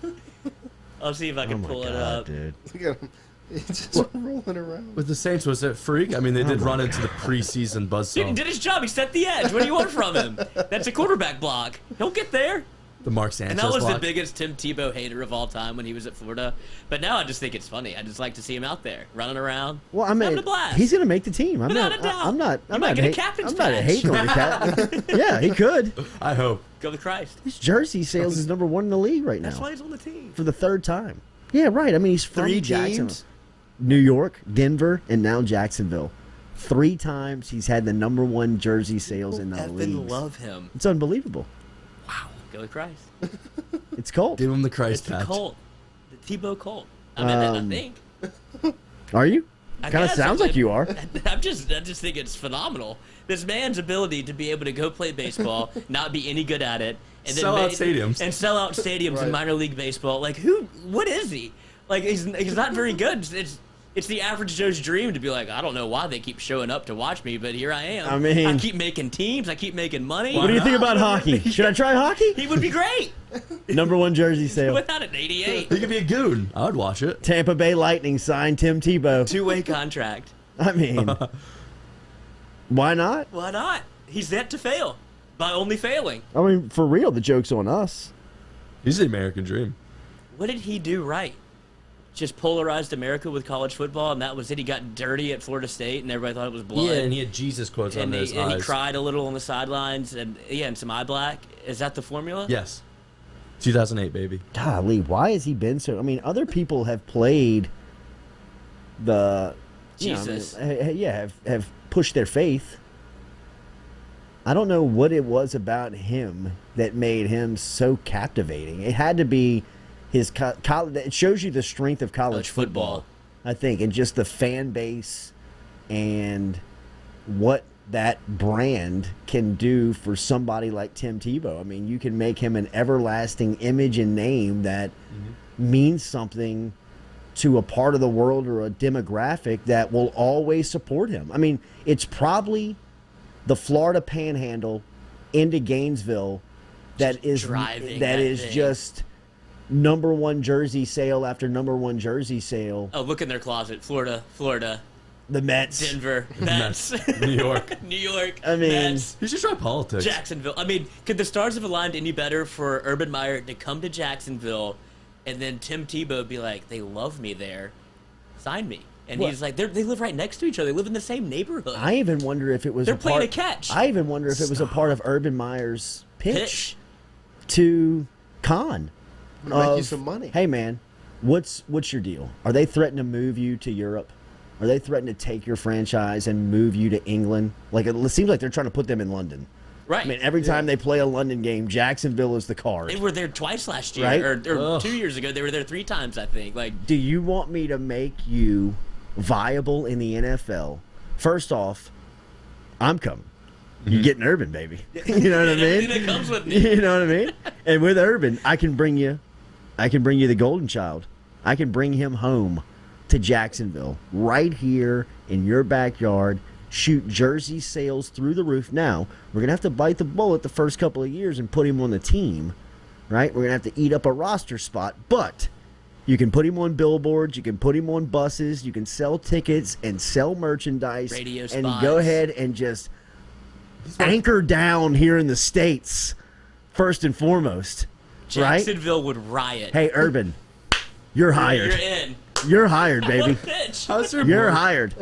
I'll see if I can pull it up. Dude. Look at him. He's just rolling around. With the Saints, was it freak? I mean, they did run into the preseason buzzsaw. He did his job. He set the edge. What do you want from him? That's a quarterback block. He'll get there. The Mark Sanchez And that was block. the biggest Tim Tebow hater of all time when he was at Florida. But now I just think it's funny. I just like to see him out there running around. Well, I mean, having a blast. he's going to make the team. Without a doubt. I'm not get a captain's I'm not patch. hating on the captain. Yeah, he could. I hope. Go to Christ. His jersey sales is number 1 in the league right now. That's why he's on the team. For the 3rd time. Yeah, right. I mean, he's from 3 Jacksonville. teams. New York, Denver, and now Jacksonville. 3 times he's had the number 1 jersey sales in the league. Love him. It's unbelievable. Wow. Go to Christ. It's cold. Give him the Christ It's the patch. cult. The Tebow cult. I mean, I think. Are you? I Kind of guess. sounds like you are. I just think it's phenomenal. This man's ability to be able to go play baseball, not be any good at it, and Sell out stadiums. and sell out stadiums in Right. minor league baseball. What is he? He's not very good. It's the average Joe's dream to be like, I don't know why they keep showing up to watch me, but here I am. I mean- I keep making teams. I keep making money. What do you think about hockey? Should I try hockey? He would be great. Number 1 jersey sale. Without an 88. He could be a goon. I would watch it. Tampa Bay Lightning signed Tim Tebow. 2-way contract. I mean, why not? Why not? He's yet to fail by only failing. I mean, for real, the joke's on us. He's the American dream. What did he do right? just polarized America with college football, and that was it. He got dirty at Florida State, and everybody thought it was blood. Yeah, and he had Jesus quotes on his eyes. And he cried a little on the sidelines, and some eye black. Is that the formula? Yes. 2008, baby. Golly, why has he been so? I mean, other people have played the Jesus. Have pushed their faith. I don't know what it was about him that made him so captivating. It had to be his college. It shows you the strength of college football, I think, and just the fan base and what that brand can do for somebody like Tim Tebow. I mean, you can make him an everlasting image and name that means something to a part of the world or a demographic that will always support him. I mean, it's probably the Florida Panhandle into Gainesville that is just number one jersey sale after number one jersey sale. Oh, look in their closet. Florida. The Mets. Denver. Mets. New York. New York. I mean, Mets. You should try politics. Jacksonville. I mean, could the stars have aligned any better for Urban Meyer to come to Jacksonville and then Tim Tebow be like, they love me there, sign me? And he's like, they live right next to each other. They live in the same neighborhood. I even wonder if it was They're playing a catch. I even wonder if it was a part of Urban Meyer's pitch to Khan. Make you some money. Hey, man, what's your deal? Are they threatening to move you to Europe? Are they threatening to take your franchise and move you to England? Like, it seems like they're trying to put them in London. Right. I mean, every time they play a London game, Jacksonville is the card. They were there twice last year, Right? or 2 years ago. They were there 3 times, I think. Like, do you want me to make you viable in the NFL? First off, I'm coming. You're getting Urban, baby. You know what I mean? Everything that comes with me. You know what I mean? And with Urban, I can bring you the golden child. I can bring him home to Jacksonville, right here in your backyard, shoot jersey sales through the roof. Now, we're going to have to bite the bullet the first couple of years and put him on the team, right? We're going to have to eat up a roster spot, but you can put him on billboards, you can put him on buses, you can sell tickets and sell merchandise, Radio and spots. go ahead and just anchor down here in the States, first and foremost, right? Jacksonville would riot. Hey, Urban, you're hired. You're in. You're hired, baby. What a pitch. How's there You're more, hired.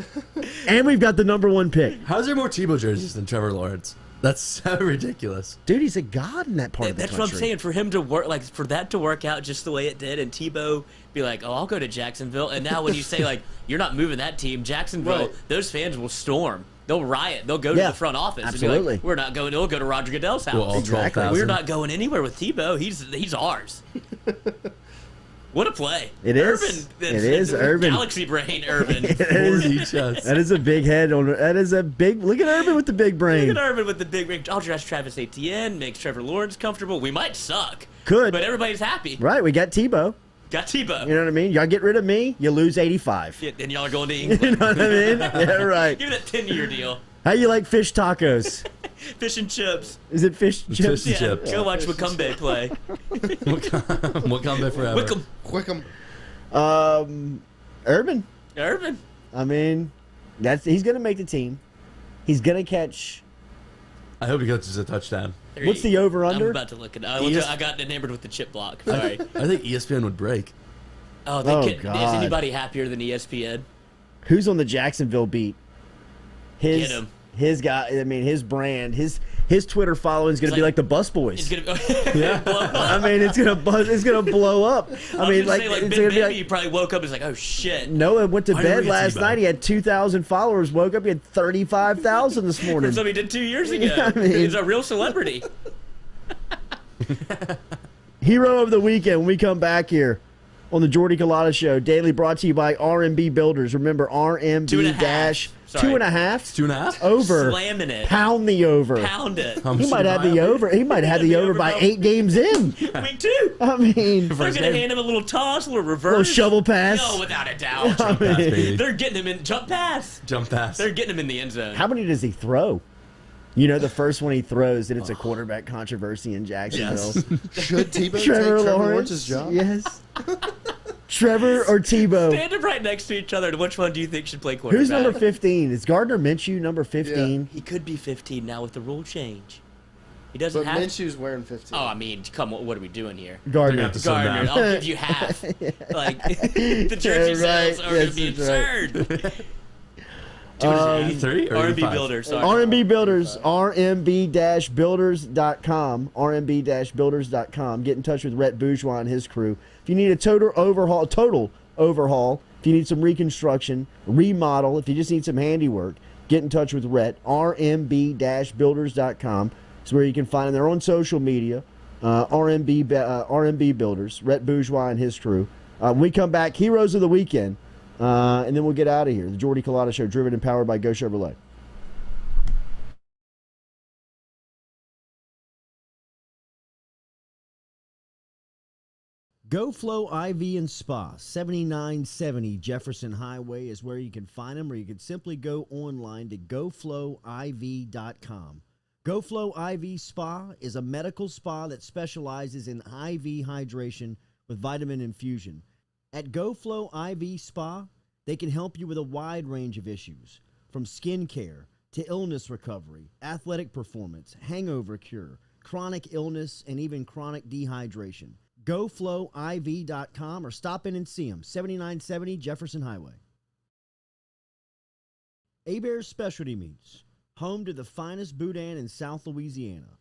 And we've got the number one pick. How's there more Tebow jerseys than Trevor Lawrence? That's so ridiculous. Dude, he's a god in that part of the That's country. what I'm saying. For him to work, like, for that to work out just the way it did, and Tebow be like, "Oh, I'll go to Jacksonville." And now when you say like, "You're not moving that team," Jacksonville, Right. those fans will storm. They'll riot. They'll go to the front office. Absolutely. And be like, "We're not going. They'll go to Roger Goodell's house. Well, all Exactly. 12,000. We're not going anywhere with Tebow. He's ours." What a play! It is. Urban. It is Urban. Galaxy brain, Urban. That is a big head on. That is a big. Look at Urban with the big brain. Look at Urban with the big ring. I'll dress Travis Etienne, makes Trevor Lawrence comfortable. We might suck. Could. But everybody's happy. Right, we got Tebow. Got Tebow. You know what I mean? Y'all get rid of me, you lose 85. Yeah, and y'all are going to You England. know what I mean? Yeah, right. Give me that 10-year deal. How you like fish tacos? Fish and chips. Is it fish chips? Fish and Yeah, chips. go watch Wakumbe play. What come forever? Wickham. Wickham. Urban. Urban. I mean, he's gonna make the team. He's gonna catch. I hope he catches a touchdown. What's the over-under? I'm about to look it up. I got enamored with the chip block. Sorry. I think ESPN would break. Oh, is God. anybody happier than ESPN? Who's on the Jacksonville beat? Get him. His guy. I mean, his brand. His Twitter following is gonna be like the Bus Boys. It's gonna blow up. I mean, it's gonna buzz. It's gonna blow up. I mean, like say, like it's Ben gonna be Baby, like. you probably woke up and was like, oh shit. Noah went to Why didn't bed we get last Tebow? night. He had 2,000 followers. Woke up, he had 35,000 this morning. That's what he did 2 years ago. Yeah, I mean- He's a real celebrity. Hero of the weekend when we come back here on the Jordy Culotta Show. Daily brought to you by RMB Builders. Remember, RMB 2.5. dash Sorry. 2.5. 2.5? Over. Slamming it. Pound the over. Pound it. How much He did might you have buy the him? over. He might have the over by 8 games in. Week 2. I mean, They're going to hand him a little toss, a little reverse. little shovel pass. No, without a doubt. Jump pass, baby. They're getting him in jump pass. Jump pass. They're getting him in the end zone. How many does he throw? You know, the first one he throws, and it's a quarterback controversy in Jacksonville. Should Tebow take Trevor Trevor Lawrence. Lawrence's job? Yes. Trevor or Tebow? Stand them right next to each other. And which one do you think should play quarterback? Who's number 15? Is Gardner Minshew number 15? He could be 15 now with the rule change. He doesn't But have. Minshew's wearing 15. Oh, I mean, come on, what are we doing here? Gardner. have to send Gardner, down. I'll give you half. Like the jersey Right. sales are going Yes, to be that's right. absurd. 83 or R&B 85? Builder, sorry. RMB Builders, rmb-builders.com, rmb-builders.com. Get in touch with Rhett Bourgeois and his crew. If you need a total overhaul, if you need some reconstruction, remodel, if you just need some handiwork, get in touch with Rhett, rmb-builders.com. It's where you can find them. They're on social media, RMB Builders, Rhett Bourgeois and his crew. When we come back, Heroes of the Weekend. And then we'll get out of here. The Jordy Culotta Show, driven and powered by Geaux Chevrolet. Go Flow IV and Spa, 7970 Jefferson Highway is where you can find them, or you can simply go online to goflowiv.com. Go Flow IV Spa is a medical spa that specializes in IV hydration with vitamin infusion. At Go Flow IV Spa, they can help you with a wide range of issues, from skin care to illness recovery, athletic performance, hangover cure, chronic illness, and even chronic dehydration. GoFlowIV.com or stop in and see them, 7970 Jefferson Highway. Hebert's Specialty Meats, home to the finest boudin in South Louisiana.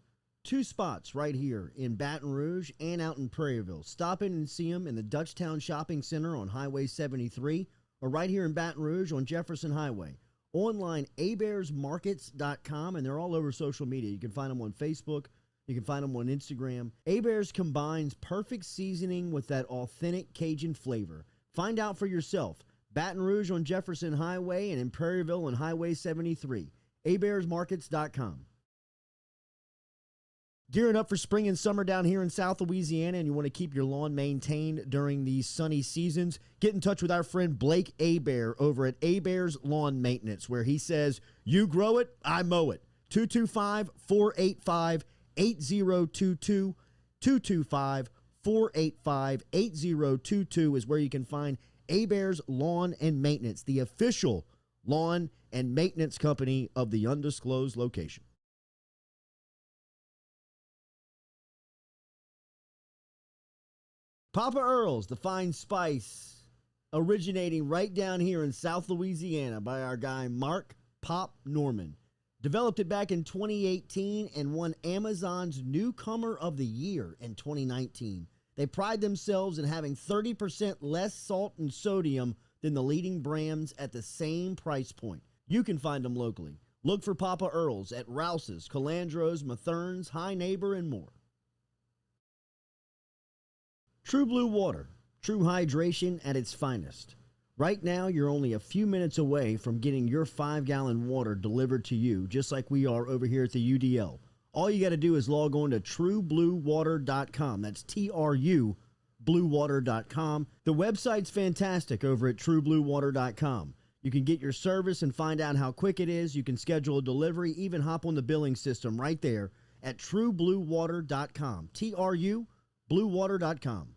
2 spots right here in Baton Rouge and out in Prairieville. Stop in and see them in the Dutchtown Shopping Center on Highway 73 or right here in Baton Rouge on Jefferson Highway. Online, abearsmarkets.com, and they're all over social media. You can find them on Facebook. You can find them on Instagram. Hebert's combines perfect seasoning with that authentic Cajun flavor. Find out for yourself. Baton Rouge on Jefferson Highway and in Prairieville on Highway 73. abearsmarkets.com. Gearing up for spring and summer down here in South Louisiana, and you want to keep your lawn maintained during these sunny seasons, get in touch with our friend Blake Hebert over at Hebert's Lawn Maintenance, where he says, you grow it, I mow it. 225-485-8022. 225-485-8022 is where you can find Hebert's Lawn and Maintenance, the official lawn and maintenance company of the undisclosed location. Papa Earl's, the fine spice, originating right down here in South Louisiana by our guy Mark Pop Norman. Developed it back in 2018 and won Amazon's Newcomer of the Year in 2019. They pride themselves in having 30% less salt and sodium than the leading brands at the same price point. You can find them locally. Look for Papa Earl's at Rouse's, Calandro's, Mathern's, High Neighbor, and more. True Blue Water, true hydration at its finest. Right now, you're only a few minutes away from getting your 5-gallon water delivered to you, just like we are over here at the UDL. All you got to do is log on to truebluewater.com. That's TRU, bluewater.com. The website's fantastic over at truebluewater.com. You can get your service and find out how quick it is. You can schedule a delivery, even hop on the billing system right there at truebluewater.com. TRU, bluewater.com.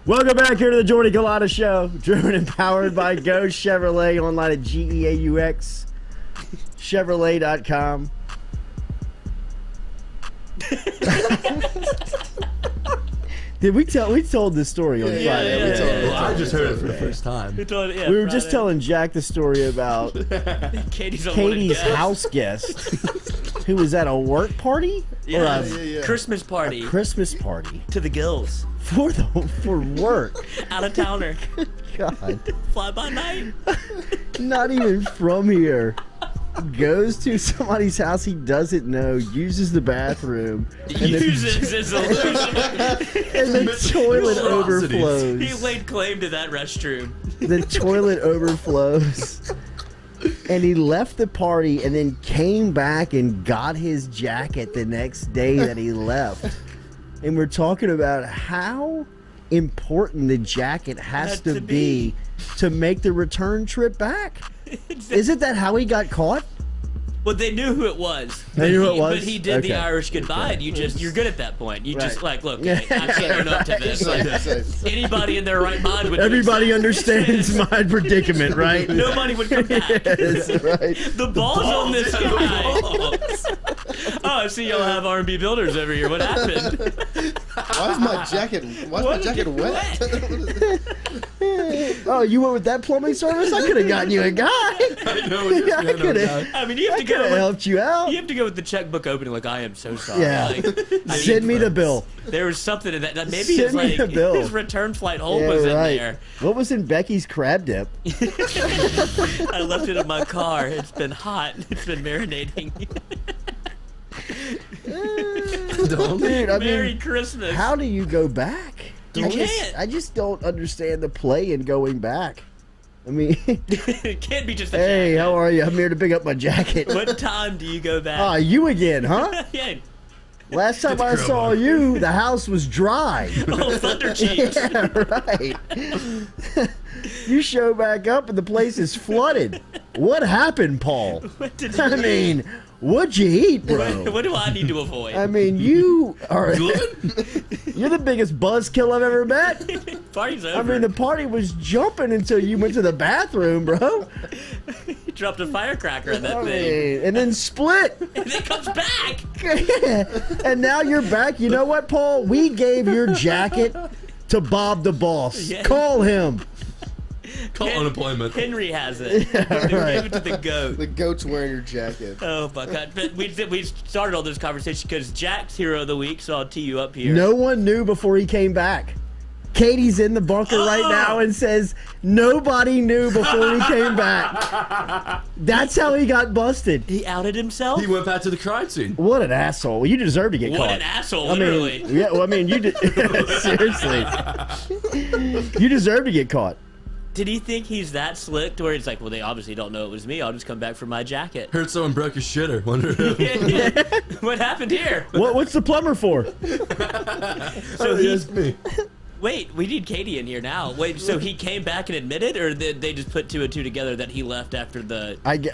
Welcome back here to the Jordy Culotta Show, driven and powered by Geaux Chevrolet, online at GEAUX, Chevrolet.com. We told this story on Friday. Well, I just heard it for the first time. We were just telling Jack the story about Katie's house guest who was at a work party or a Christmas party. Christmas party To the gills. for work. Out of towner. God, Fly by night. not even from here. Goes to somebody's house he doesn't know, uses the bathroom, and Uses his illusion. the toilet overflows. He laid claim to that restroom. The toilet overflows. And he left the party and then came back and got his jacket the next day that he left. And we're talking about how important the jacket has to be to make the return trip back. Isn't that how he got caught? Well, they knew who it was. They knew who it was? But he did the Okay. Irish goodbye, and you're good at that point. You just Right. look, I can't own up to this. Like, anybody in their right mind would. Everybody understands my predicament, right? Nobody would come back. Yes, right. The ball's on this guy. Oh, I see y'all have R&B builders over here. What happened? Why is my jacket wet? Oh, you went with that plumbing service? I could have gotten you a guy. I know. I could have. I mean, you have I to could go. have helped you out. You have to go with the checkbook opening. Like, I am so sorry. Yeah. Like, I Send me mean, the bill. There was something in that. Maybe Send his, me the bill. his return flight hold Yeah, was in right. there. What was in Becky's crab dip? I left it in my car. It's been hot. It's been marinating. Dude, I Merry mean, Christmas. how do you go back? You can't. I just don't understand the play in going back. I mean, It can't be just a hey, jacket. how are you? I'm here to pick up my jacket. What time do you go back? Ah, you again, huh? Yeah. Last time I saw you, the house was dry. Oh, Thunder Cheeks. Yeah, right. You show back up and the place is flooded. What happened, Paul? What did I mean, what'd you eat, bro? What do I need to avoid? I mean, you are you're the biggest buzzkill I've ever met. Party's over. I mean, the party was jumping until you went to the bathroom, bro. He dropped a firecracker in that I thing. mean, and then split. And then comes back. And now you're back. You know what, Paul? We gave your jacket to Bob the boss. Yeah. Call him. Call unemployment. Henry has it. Yeah, They right. gave it to the goat. The goat's wearing your jacket. Oh my God! But we started all this conversation because Jack's hero of the week, so I'll tee you up here. No one knew before he came back. Katie's in the bunker right now and says nobody knew before he came back. That's how he got busted. He outed himself. He went back to the crime scene. What an asshole! You deserve to get What caught. an asshole! I mean, Literally. yeah. Well, I mean, you seriously. You deserve to get caught. Did he think he's that slick to where it's like, well, they obviously don't know it was me. I'll just come back for my jacket. Heard someone broke his shitter. Wonder who. What happened here? What's the plumber for? So he, It's me. wait, we need Katie in here now. Wait, so he came back and admitted, or did they just put two and two together that he left after the I don't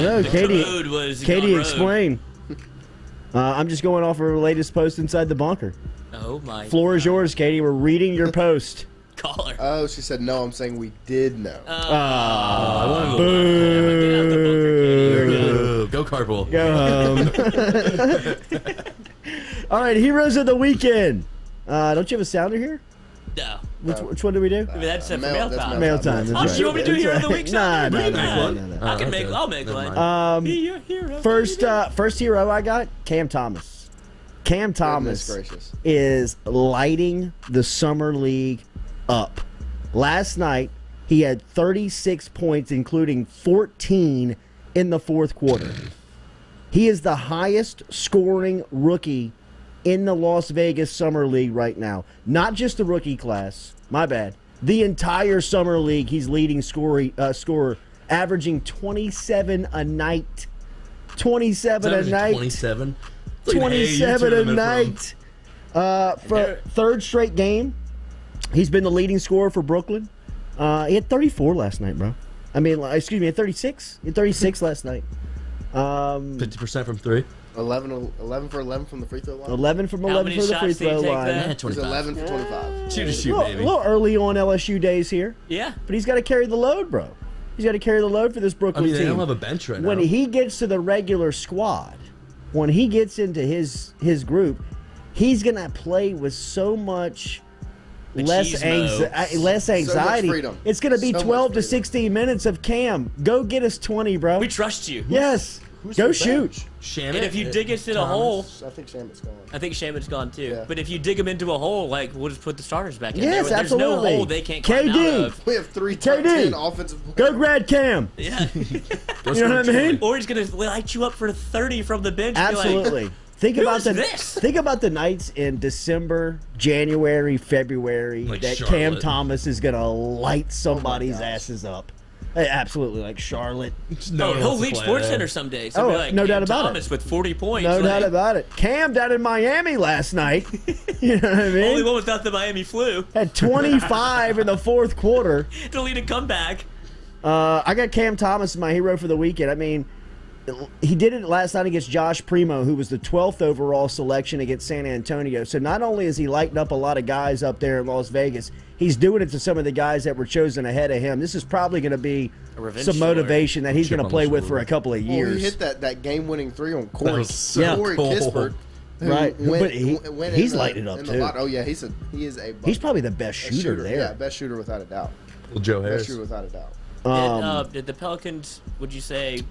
know. the Katie, code was Katie, gone rogue? explain. I'm just going off of her latest post inside the bunker. Oh my! Floor is yours, Katie. We're reading your post. Call her. Oh, she said no. I'm saying we did know. Ah, Get out the bunker, Katie. You're done. Go carpool. Go home. All right, heroes of the weekend. Don't you have a sounder here? No. Which one do we do? I mean, that's it for Mail- mail that's time. Mail time. Oh, That's you want me to do That's hero of the right. week? Nah, Bring no, that. no. I can Oh, make. okay. I'll make Never one. mind. Be your hero. First hero I got, Cam Thomas. Cam Thomas Goodness gracious. is lighting the summer league up. Last night, he had 36 points, including 14 in the fourth quarter. He is the highest scoring rookie in the Las Vegas Summer League right now. Not just the rookie class. My bad. The entire Summer League, he's leading scorer, averaging 27 a night. 27 a night. 27. 27 a night. For third straight game, he's been the leading scorer for Brooklyn. He had 34 last night, bro. I mean, excuse me, he had 36. He had 36 last night. 50% from three. 11 for 11 from the free throw line. 11 from How 11 many for the free shots did he throw take line. there? It was 11 for 25. Shoot a A shoot, little, baby. little early on LSU days here, Yeah. but he's got to carry the load, bro. He's got to carry the load for this I Brooklyn mean, they team. don't have a bench right When now. he gets to the regular squad, when he gets into his group, he's going to play with so much less anxiety. freedom. It's going to be So much 12 to freedom. 16 minutes of Cam. Go get us 20, bro. We trust you. Yes. Who's Go the shoot. bench? Shamit, And if you dig us in a hole, I think Shamit's gone. I think Shaman's gone too. Yeah. But if you dig them into a hole, like we'll just put the starters back in Yes, there. There's no absolutely. hole they can't climb KD. out of. We have 3 top KD. 10 offensive Go grad Cam. Yeah. You know what I mean? Or he's gonna light you up for 30 from the bench. And be like, Absolutely. Think Who about is the this? think about the nights in December, January, February Like that Cam Charlotte. Thomas is gonna light somebody's gosh. asses up. Absolutely, like Charlotte. No Oh, one he'll wants to lead play Sports there. Center someday. So Oh, like, no Cam doubt about it. Thomas with 40 points. No like, doubt about it. Cam down in Miami last night. You know what I Only mean? one without the Miami flu Had 25 in the fourth quarter. to lead a comeback. I got Cam Thomas as my hero for the weekend. I mean, he did it last night against Josh Primo, who was the 12th overall selection against San Antonio. So not only is he lighting up a lot of guys up there in Las Vegas, he's doing it to some of the guys that were chosen ahead of him. This is probably going to be A revenge some motivation that he's Chip going to on play the with for shoulder. a couple of Well, years. he hit that game-winning 3 on Corey. was so Corey cool. Kispert. who Right. went- But he- went he's in the- lighting it up, in the too. lot. Oh, yeah, he is a He's probably the best shooter there. Yeah, best shooter without a doubt. Well, Joe Best Harris. shooter without a doubt. Did the Pelicans? Would you say?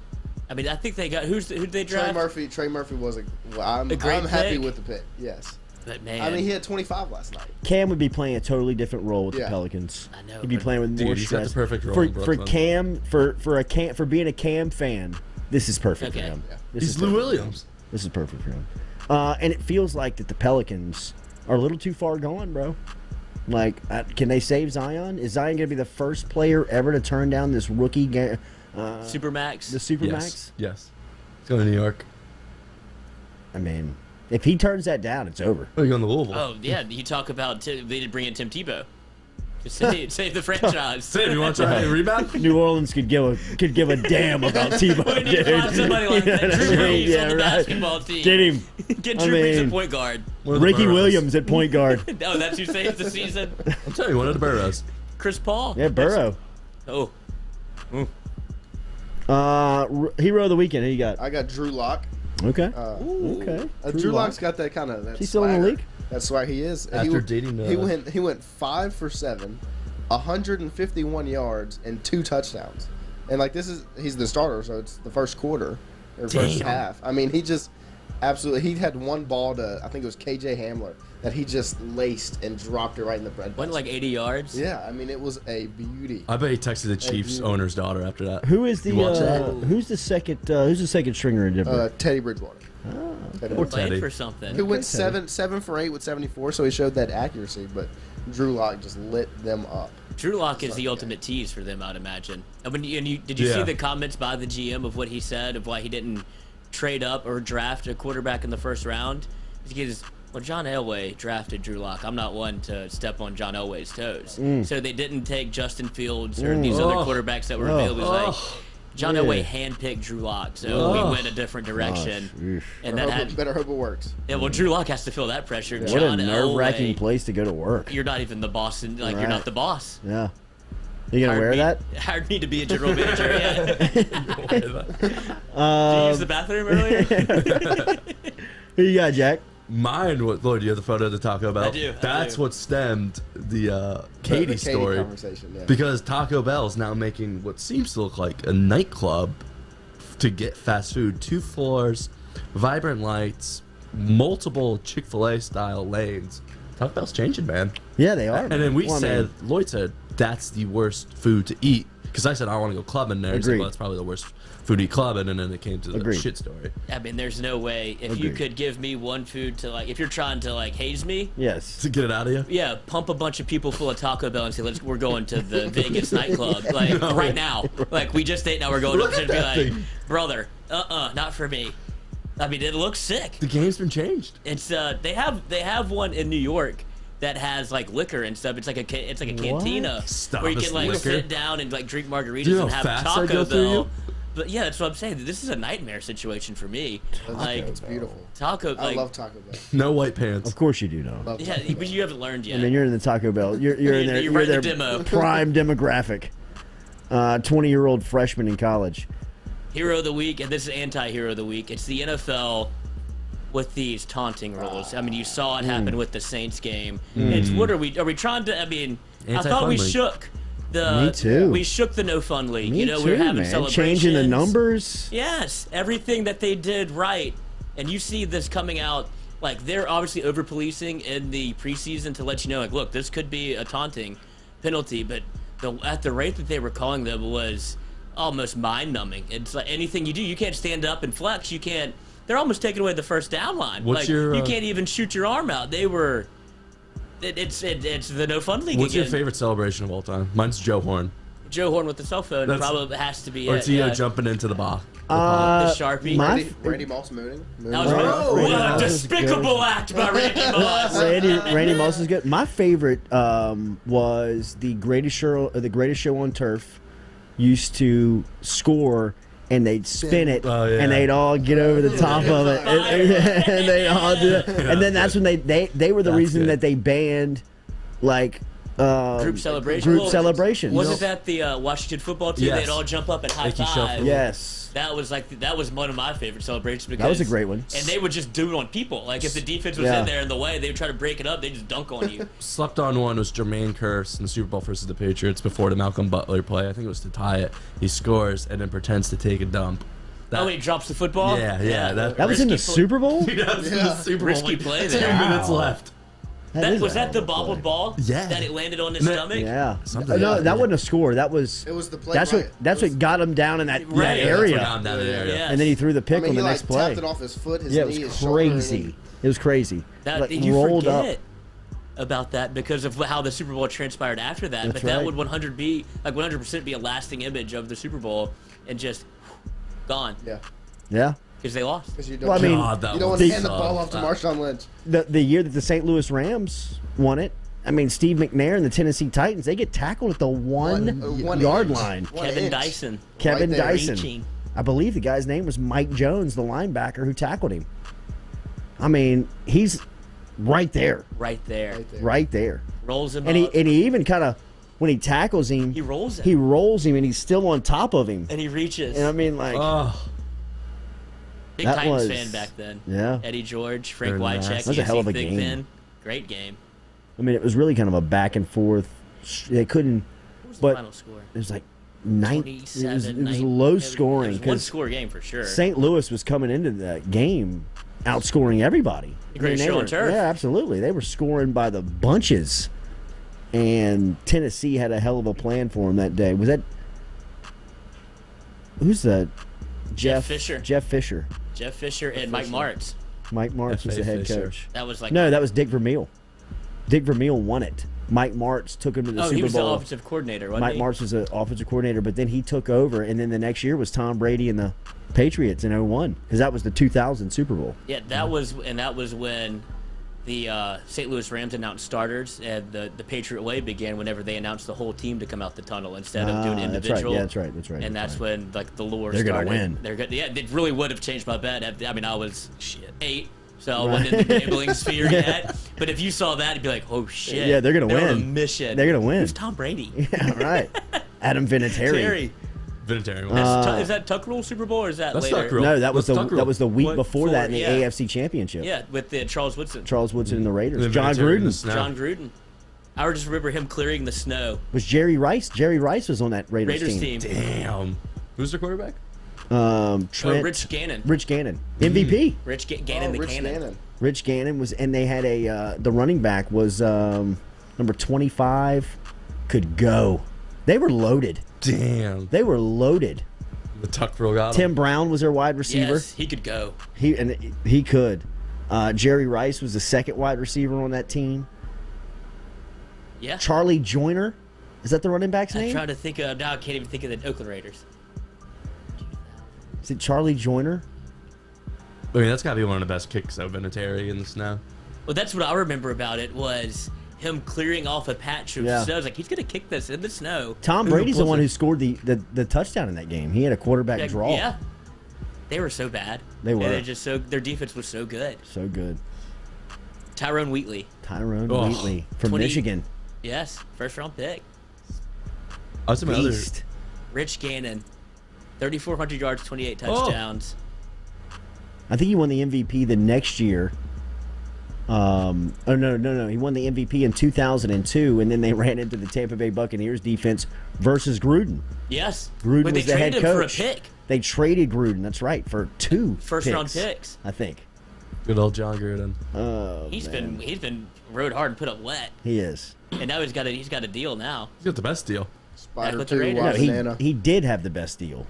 I mean, I think they got who did they Trey draft? Murphy was I'm A great happy pick. with the pick. Yes. But man, I mean, he had 25 last night. Cam would be playing a totally different role with the Yeah. Pelicans. I know, He'd be but- playing with Dude, more he's got the stress. perfect role for in Brooklyn. Cam for being a Cam fan. This is perfect for Okay. him. Yeah. This He's is Lou perfect. Williams. This is perfect for him. And it feels like that the Pelicans are a little too far gone, bro. Like, can they save Zion? Is Zion going to be the first player ever to turn down this rookie game? Supermax. The Supermax? Yes. Yes. He's going to New York. I mean, if he turns that down, it's over. Oh, you're going to Louisville. Oh yeah, you talk about they did bring in Tim Tebow. Just save the franchise. Say, you want to try a rebound? New Orleans could give a damn about Tebow. We need to find somebody like that. You know Drew what I mean? Brees Yeah, on the right. basketball team. Get him. Get I Drew Brees mean- at point guard. One of the Ricky Burrows. Williams at point guard. Oh, that's who saves the season. I'm telling you, one of the Burrows. Chris Paul. Yeah, Burrow. Oh, Hero of the weekend. Who you got? I got Drew Lock. Okay. Ooh. Okay. Drew Lock's got that kind of. He still in the league? That's why he is. After dating, he went 5 for 7, 151 yards and 2 touchdowns. And like he's the starter, so it's the first quarter or first Damn. half. I mean, he just absolutely. He had one ball to I think it was KJ Hamler that he just laced and dropped it right in the bread. went like 80 yards. Yeah, I mean it was a beauty. I bet he texted the Chiefs you- owner's daughter after that. Who is the You watch that? who's the second stringer in Denver? Teddy Bridgewater. Teddy Poor Bridgewater. Playing Teddy. for something. He went Teddy. 7 for 8 with 74, so he showed that accuracy. But Drew Lock just lit them up. Drew Lock is the ultimate tease for them, I'd imagine. And did you see Yeah. the comments by the GM of what he said of why he didn't trade up or draft a quarterback in the first round? Because John Elway drafted Drew Lock. I'm not one to step on John Elway's toes. So they didn't take Justin Fields or these other quarterbacks that were available. It was like John Yeah. Elway handpicked Drew Lock, so we went a different direction. And that had Better hope it works. yeah, well, Drew Lock has to feel that pressure. What John a nerve-wracking Elway, place to go to work. you're not even the boss, and like Right. you're not the boss. Yeah. You gonna wear me, that? Hired me to be a general manager. Yeah. Did you use the bathroom earlier? Who you got, Jack? Mine was, Lord, you have the photo of the Taco Bell? I do. That's what stemmed the Katie The story. conversation. Yeah. Because Taco Bell is now making what seems to look like a nightclub to get fast food. 2 floors, vibrant lights, multiple Chick-fil-A style lanes. Taco Bell's changing, man. Yeah, they are. And then we Well, I said, mean, Lloyd said, that's the worst food to eat. Because I said, I want to go clubbing there. He said, Agreed. well, that's probably the worst food to eat clubbing. And then it came to the Agreed. shit story. I mean, there's no way if you Agreed. could give me one food to like, if you're trying to like haze me, yes. To get it out of you? yeah, pump a bunch of people full of Taco Bell and say, we're going to the Vegas nightclub, like right now. Like we just ate, now we're going Look up there at and be that like, thing. brother, not for me. I mean, it looks sick. The game's been changed. It's they have one in New York that has like liquor and stuff. It's like a cantina Stop, where you it's can like liquor? sit down and like drink margaritas Do you know and how have fast I Taco go through Bell. you? But yeah, that's what I'm saying. This is a nightmare situation for me. Like, It's beautiful. Taco. I Like, love Taco Bell. No white pants. Of course you do know. Love yeah, Taco Bell. but you haven't learned yet. I mean, you're in the Taco Bell. You're in there. You're You're right in their the demo. prime demographic. 20-year-old freshman in college. Hero of the week, and this is anti-hero of the week. It's the NFL with these taunting rules. I mean, you saw it happen with the Saints game. It's what are we trying to? I mean, I thought we Anti-fun league. shook the. Me too. We shook the no fun league. Me you know, too, we're having man. celebrations. Changing the numbers. Yes, everything that they did right, and you see this coming out. Like, they're obviously over policing in the preseason to let you know, like, look, this could be a taunting penalty, but at the rate that they were calling them was almost mind-numbing. It's like anything you do, you can't stand up and flex. You can't. They're almost taking away the first down line. What's like, your, you can't even shoot your arm out. They were. It's the no fun league. What's your again. favorite celebration of all time? Mine's Joe Horn. Joe Horn with the cell phone That's- probably has to be Or it. Tio Yeah. jumping into the box. The Sharpie. my- Randy Moss mooning. That was Randy what a Moss is despicable act by Randy Moss. Randy Moss is good. My favorite was the greatest show on turf. Used to score and they'd spin it Oh, yeah. and they'd all get over the top of it and they all do it. And then that's when they were the That's reason good. that they banned like Group celebration. Group Well, celebrations. Wasn't that the Washington football team? Yes. They'd all jump up and high Icky five. shuffle. Yes. That was one of my favorite celebrations because That was a great one. And they would just do it on people. Like if the defense was Yeah. in there in the way, they would try to break it up. They just dunk on you. Slept on one was Jermaine Kearse in the Super Bowl versus the Patriots before the Malcolm Butler play. I think it was to tie it. He scores and then pretends to take a dump. That, Oh, when he drops the football. Yeah. That was in the Risky play. Super Bowl? That was in the Super Bowl. Risky like, play 2 there. minutes Wow. left. That is Was a that the hell of a bobbled play. ball? Yeah. That it landed on his No, stomach. Yeah. Something No, like that that. wasn't a score. That was. It was the play. That's right. what got him down in that Right. Yeah, area. that's what got him down in the area. Yeah. And then he threw the pick I mean, on he the like next play. tapped it off his foot, his Yeah, it knee, was his shoulder, and crazy. then- It was crazy. That Like, you rolled forget up. about that because of how the Super Bowl transpired after that. That's but that right. would 100% be a lasting image of the Super Bowl and just gone Yeah. Yeah. because they lost. Because you don't, Well, I mean, God, that you don't was want to hand the so ball off to tough. Marshawn Lynch. The year that the St. Louis Rams won it, I mean, Steve McNair and the Tennessee Titans, they get tackled at the one yard inch. line. One Kevin inch. Dyson. Kevin Right there. Dyson. Reaching. I believe the guy's name was Mike Jones, the linebacker who tackled him. I mean, he's right there. Right there. Right there. Right there. Rolls him And up. he even kind of, when he tackles him, He rolls him. he rolls him and he's still on top of him. and he reaches. And I mean, like, Oh, Big that Titans was- fan back then. yeah. Eddie George, Frank Very nice. Wycheck, That was a hell of a Thick game. Thin. Great game. I mean, it was really kind of a back and forth. They couldn't, What was the but final score? it was like it was 27. low scoring It was one because score game for sure. St. Louis was coming into that game outscoring everybody. The greatest they show on were- turf. Yeah, absolutely. They were scoring by the bunches. And Tennessee had a hell of a plan for him that day. Was that who's the Jeff Fisher. Jeff Fisher. Jeff Fisher and Mike Martz. Mike Martz was F.A. the head Fisher. coach. That was like No, that was Dick Vermeil. Dick Vermeil won it. Mike Martz took him to the oh, Super he was Bowl. the offensive coordinator. Wasn't Mike he? Martz was the offensive coordinator, but then he took over, and then the next year was Tom Brady and the Patriots in 01, because that was the 2000 Super Bowl. Yeah, that was when the St. Louis Rams announced starters, and the Patriot Way began whenever they announced the whole team to come out the tunnel instead of doing That's individual. right. Yeah, that's right. And that's when like the lure They're gonna started. win. They're good. Yeah, it really would have changed my bet. I mean, I was 8, so I wasn't in the gambling sphere yet. But if you saw that, you'd be like, "Oh shit!" Yeah, they're gonna They're on a win. mission. They're gonna win. Who's Tom Brady? Yeah, right. Adam Vinatieri. Terry. Vinatieri one. Is that Tuck Rule Super Bowl or is that That's later? Tuck Rule. No, that was What's Tuck Rule? the week What, before that in the yeah. AFC Championship. Yeah, with the Charles Woodson. Charles Woodson and the Raiders. And John Vinatieri in the Gruden. snow. John Gruden. I just remember him clearing the snow. Was Jerry Rice. Jerry Rice was on that Raiders, Raiders team. Damn. Who's their quarterback? Trent, Rich Gannon. Rich Gannon. MVP. Rich Gannon the Rich Cannon. Gannon. Rich Gannon was, and they had the running back was number 25, could go. They were loaded. Damn. They were loaded. The Tuck Rule got him. Tim Brown was their wide receiver. Yes, he could go. He could. Jerry Rice was the second wide receiver on that team. Yeah. Charlie Joyner, is that the running back's I'm name? trying to think of now. I can't even think of the Oakland Raiders. Is it Charlie Joyner? I mean, that's got to be one of the best kicks of Vinatieri in the snow. Well, that's what I remember about it was him clearing off a patch of snow. I was like, he's gonna kick this in the snow. Tom Brady's the one who scored the touchdown in that game. He had a quarterback draw. Yeah, they were so bad. They were. They're just their defense was so good. So good. Tyrone Wheatley from Michigan. Yes, first round pick. Beast. Rich Gannon, 3,400 yards, 28 touchdowns. I think he won the MVP the next year. No. He won the MVP in 2002, and then they ran into the Tampa Bay Buccaneers defense versus Gruden. Yes. Gruden was the head coach. For a pick. They traded Gruden, that's right, for 2 first-round picks. I think. Good old John Gruden. Oh, he's been rode hard and put up wet. He is. And now he's got a deal now. He's got the best deal. Spider he did have the best deal.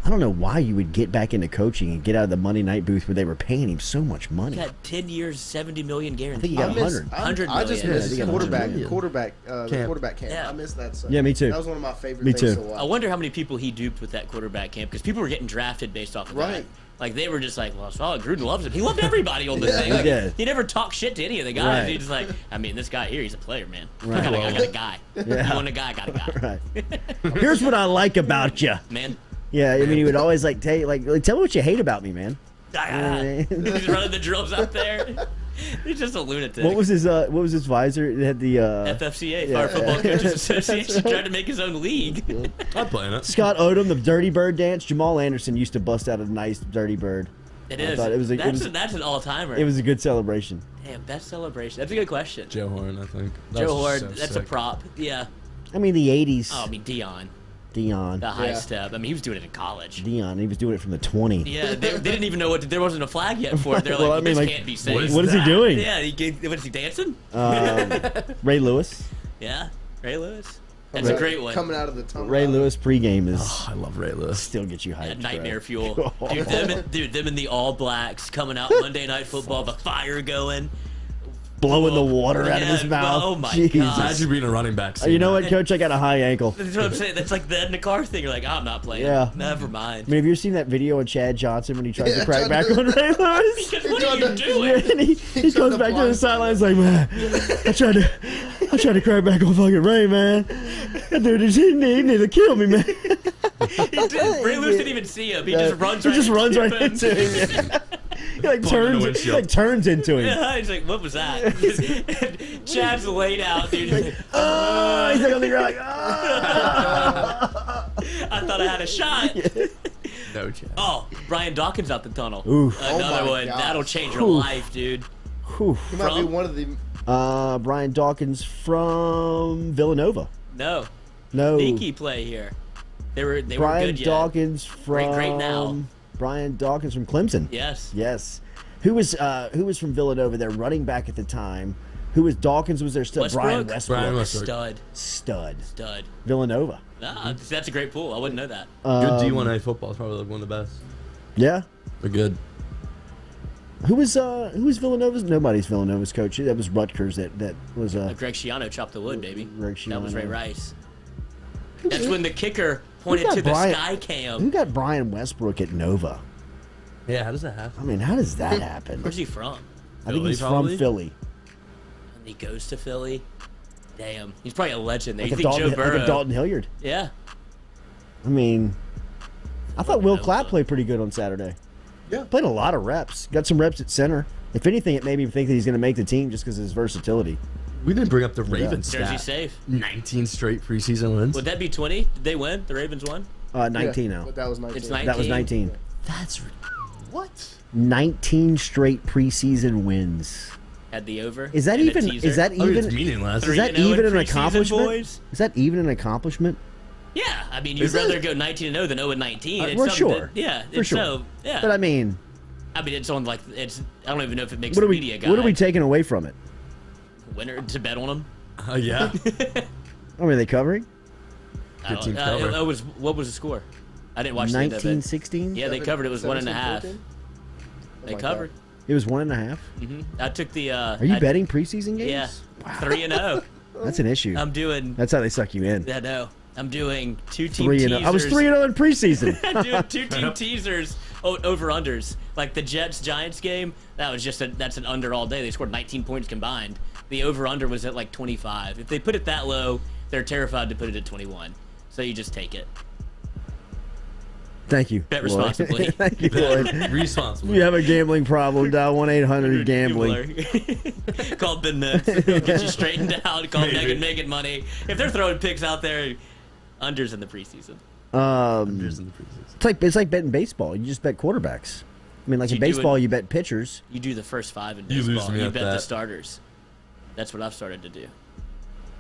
I don't know why you would get back into coaching and get out of the Monday night booth where they were paying him so much money. He got 10 years, $70 million guaranteed. I think he got 100. 100 I just million. missed Yeah, the quarterback camp. Yeah. I missed that. So Yeah, me too. That was one of my favorite Me things too. to watch. I wonder how many people he duped with that quarterback camp, because people were getting drafted based off of that. Right. Like, they were just like, well, Gruden loves him. He loved everybody on the thing. Like, Yeah. he never talked shit to any of the guys. Right. He's just like, I mean, this guy here, he's a player, man. Right. I got a guy. Yeah. You want a guy, I got a guy. Right. Here's what I like about you. Man. Yeah, I mean, he would always tell me what you hate about me, man. He's running the drills out there. He's just a lunatic. What was his visor? It had the FFCA, Fire Football Coaches Association, tried to make his own league. I'm playing it. Scott Odom, the Dirty Bird dance. Jamal Anderson used to bust out a nice Dirty Bird. It is. That's an all-timer. It was a good celebration. Damn, best celebration. That's a good question. Joe Horn, I think. Joe Horn, that's a prop. Yeah. I mean, the 80s. Oh, I mean, Dion. The high step. I mean, he was doing it in college. He was doing it from the 20. Yeah, they didn't even know there wasn't a flag yet for it. They're like, this can't be safe. What is he doing? Yeah, what is he dancing? Ray Lewis. Yeah, Ray Lewis. That's a great one. Coming out of the tunnel. Ray Lewis pregame is. Oh, I love Ray Lewis. Still gets you hyped. Nightmare fuel. Them and the All Blacks coming out Monday Night Football, the fire going. Blowing the water out of his mouth. Oh my Jesus. god! Imagine being a running back. You know what, Coach? I got a high ankle. That's what I'm saying. That's like the in the car thing. You're like, I'm not playing. Yeah. Never mind. I mean, have you seen that video of Chad Johnson when he tries to crack back on Ray Lewis? Because what are you doing? And he goes back to the sidelines like, man, I tried to crack back on fucking Ray, man. That dude he need to kill me, man. Ray Lewis didn't even see him. He just runs right into him. He turns into him. Yeah, he's like, what was that? Chad's laid out, dude. He's like, he's like on the ground like, I thought I had a shot. No chance. Oh, Brian Dawkins out the tunnel. Oof. Another one. gosh. That'll change your life, dude. Whew. He might be one of the. Brian Dawkins from Villanova. No. Sneaky play here. They were Brian good Dawkins from Great now. Brian Dawkins from Clemson. Yes. Who was from Villanova? Their running back at the time. Who was Dawkins? Was their stud? Brian Westbrook. Stud. Villanova. Nah, that's a great pool. I wouldn't know that. Good D1A football is probably one of the best. Yeah. They're good. Who was Villanova's? Nobody's Villanova's coach. That was Rutgers. That was Greg Schiano chopped the wood, baby. Greg Schiano. That was Ray Rice. That's when the kicker pointed to the sky cam. Who got Brian Westbrook at Nova? Yeah, how does that happen? I mean, how does that happen? Where's he from? I think he's probably? from Philly. And he goes to Philly. Damn, he's probably a legend. Like You a think Joe Burrow? like a Dalton Hilliard. Yeah. I mean, I thought Will Clapp played pretty good on Saturday. Yeah. Played a lot of reps. Got some reps at center. If anything, it made me think that he's going to make the team just because of his versatility. We didn't bring up the Ravens Jersey stat. safe. 19 straight preseason wins. Would that be 20? Did they win? The Ravens won? 19 now. But that was 19. It's 19. That was 19. That's what? 19 straight preseason wins. Had the over. Is that and a even? teaser. Is that I mean, even? it's meaningless. Is that 3-0 in even an preseason, accomplishment? boys? Is that even an accomplishment? Yeah, I mean, you'd rather go 19-0 than 0-19. It's Well, something sure. that- yeah, For it's sure. so yeah. But I mean, it's on like it's. I don't even know if it makes what the are we? media guide. What are we taking away from it? Winner to bet on them. Yeah. I mean, are they covering? Good team cover. What was the score? I didn't watch the end of it. 19-16. Yeah, they covered. It was 1.5. They covered. It was 1.5. I took the. Are you betting preseason games? Yeah, 3-0 That's an issue. I'm doing. That's how they suck you in. Yeah, no. I'm doing 2 team 3-0. teasers. I was 3-0 in preseason. I'm doing 2 team teasers over unders. Like the Jets Giants game, that's an under all day. They scored 19 points combined. The over-under was at like 25. If they put it that low, they're terrified to put it at 21. So you just take it. Thank you. Bet Lloyd. responsibly. Thank you, Lloyd. Responsible. If you have a gambling problem, dial 1-800-GAMBLING. Call Ben Nuts. He'll get you straightened out. Call Megan Money. If they're throwing picks out there, unders in the preseason. Unders in the preseason. It's like betting baseball. You just bet quarterbacks. I mean, like You in do baseball, it- you bet pitchers. You do the first 5 in You lose baseball. me You at bet the that. starters. That's what I've started to do.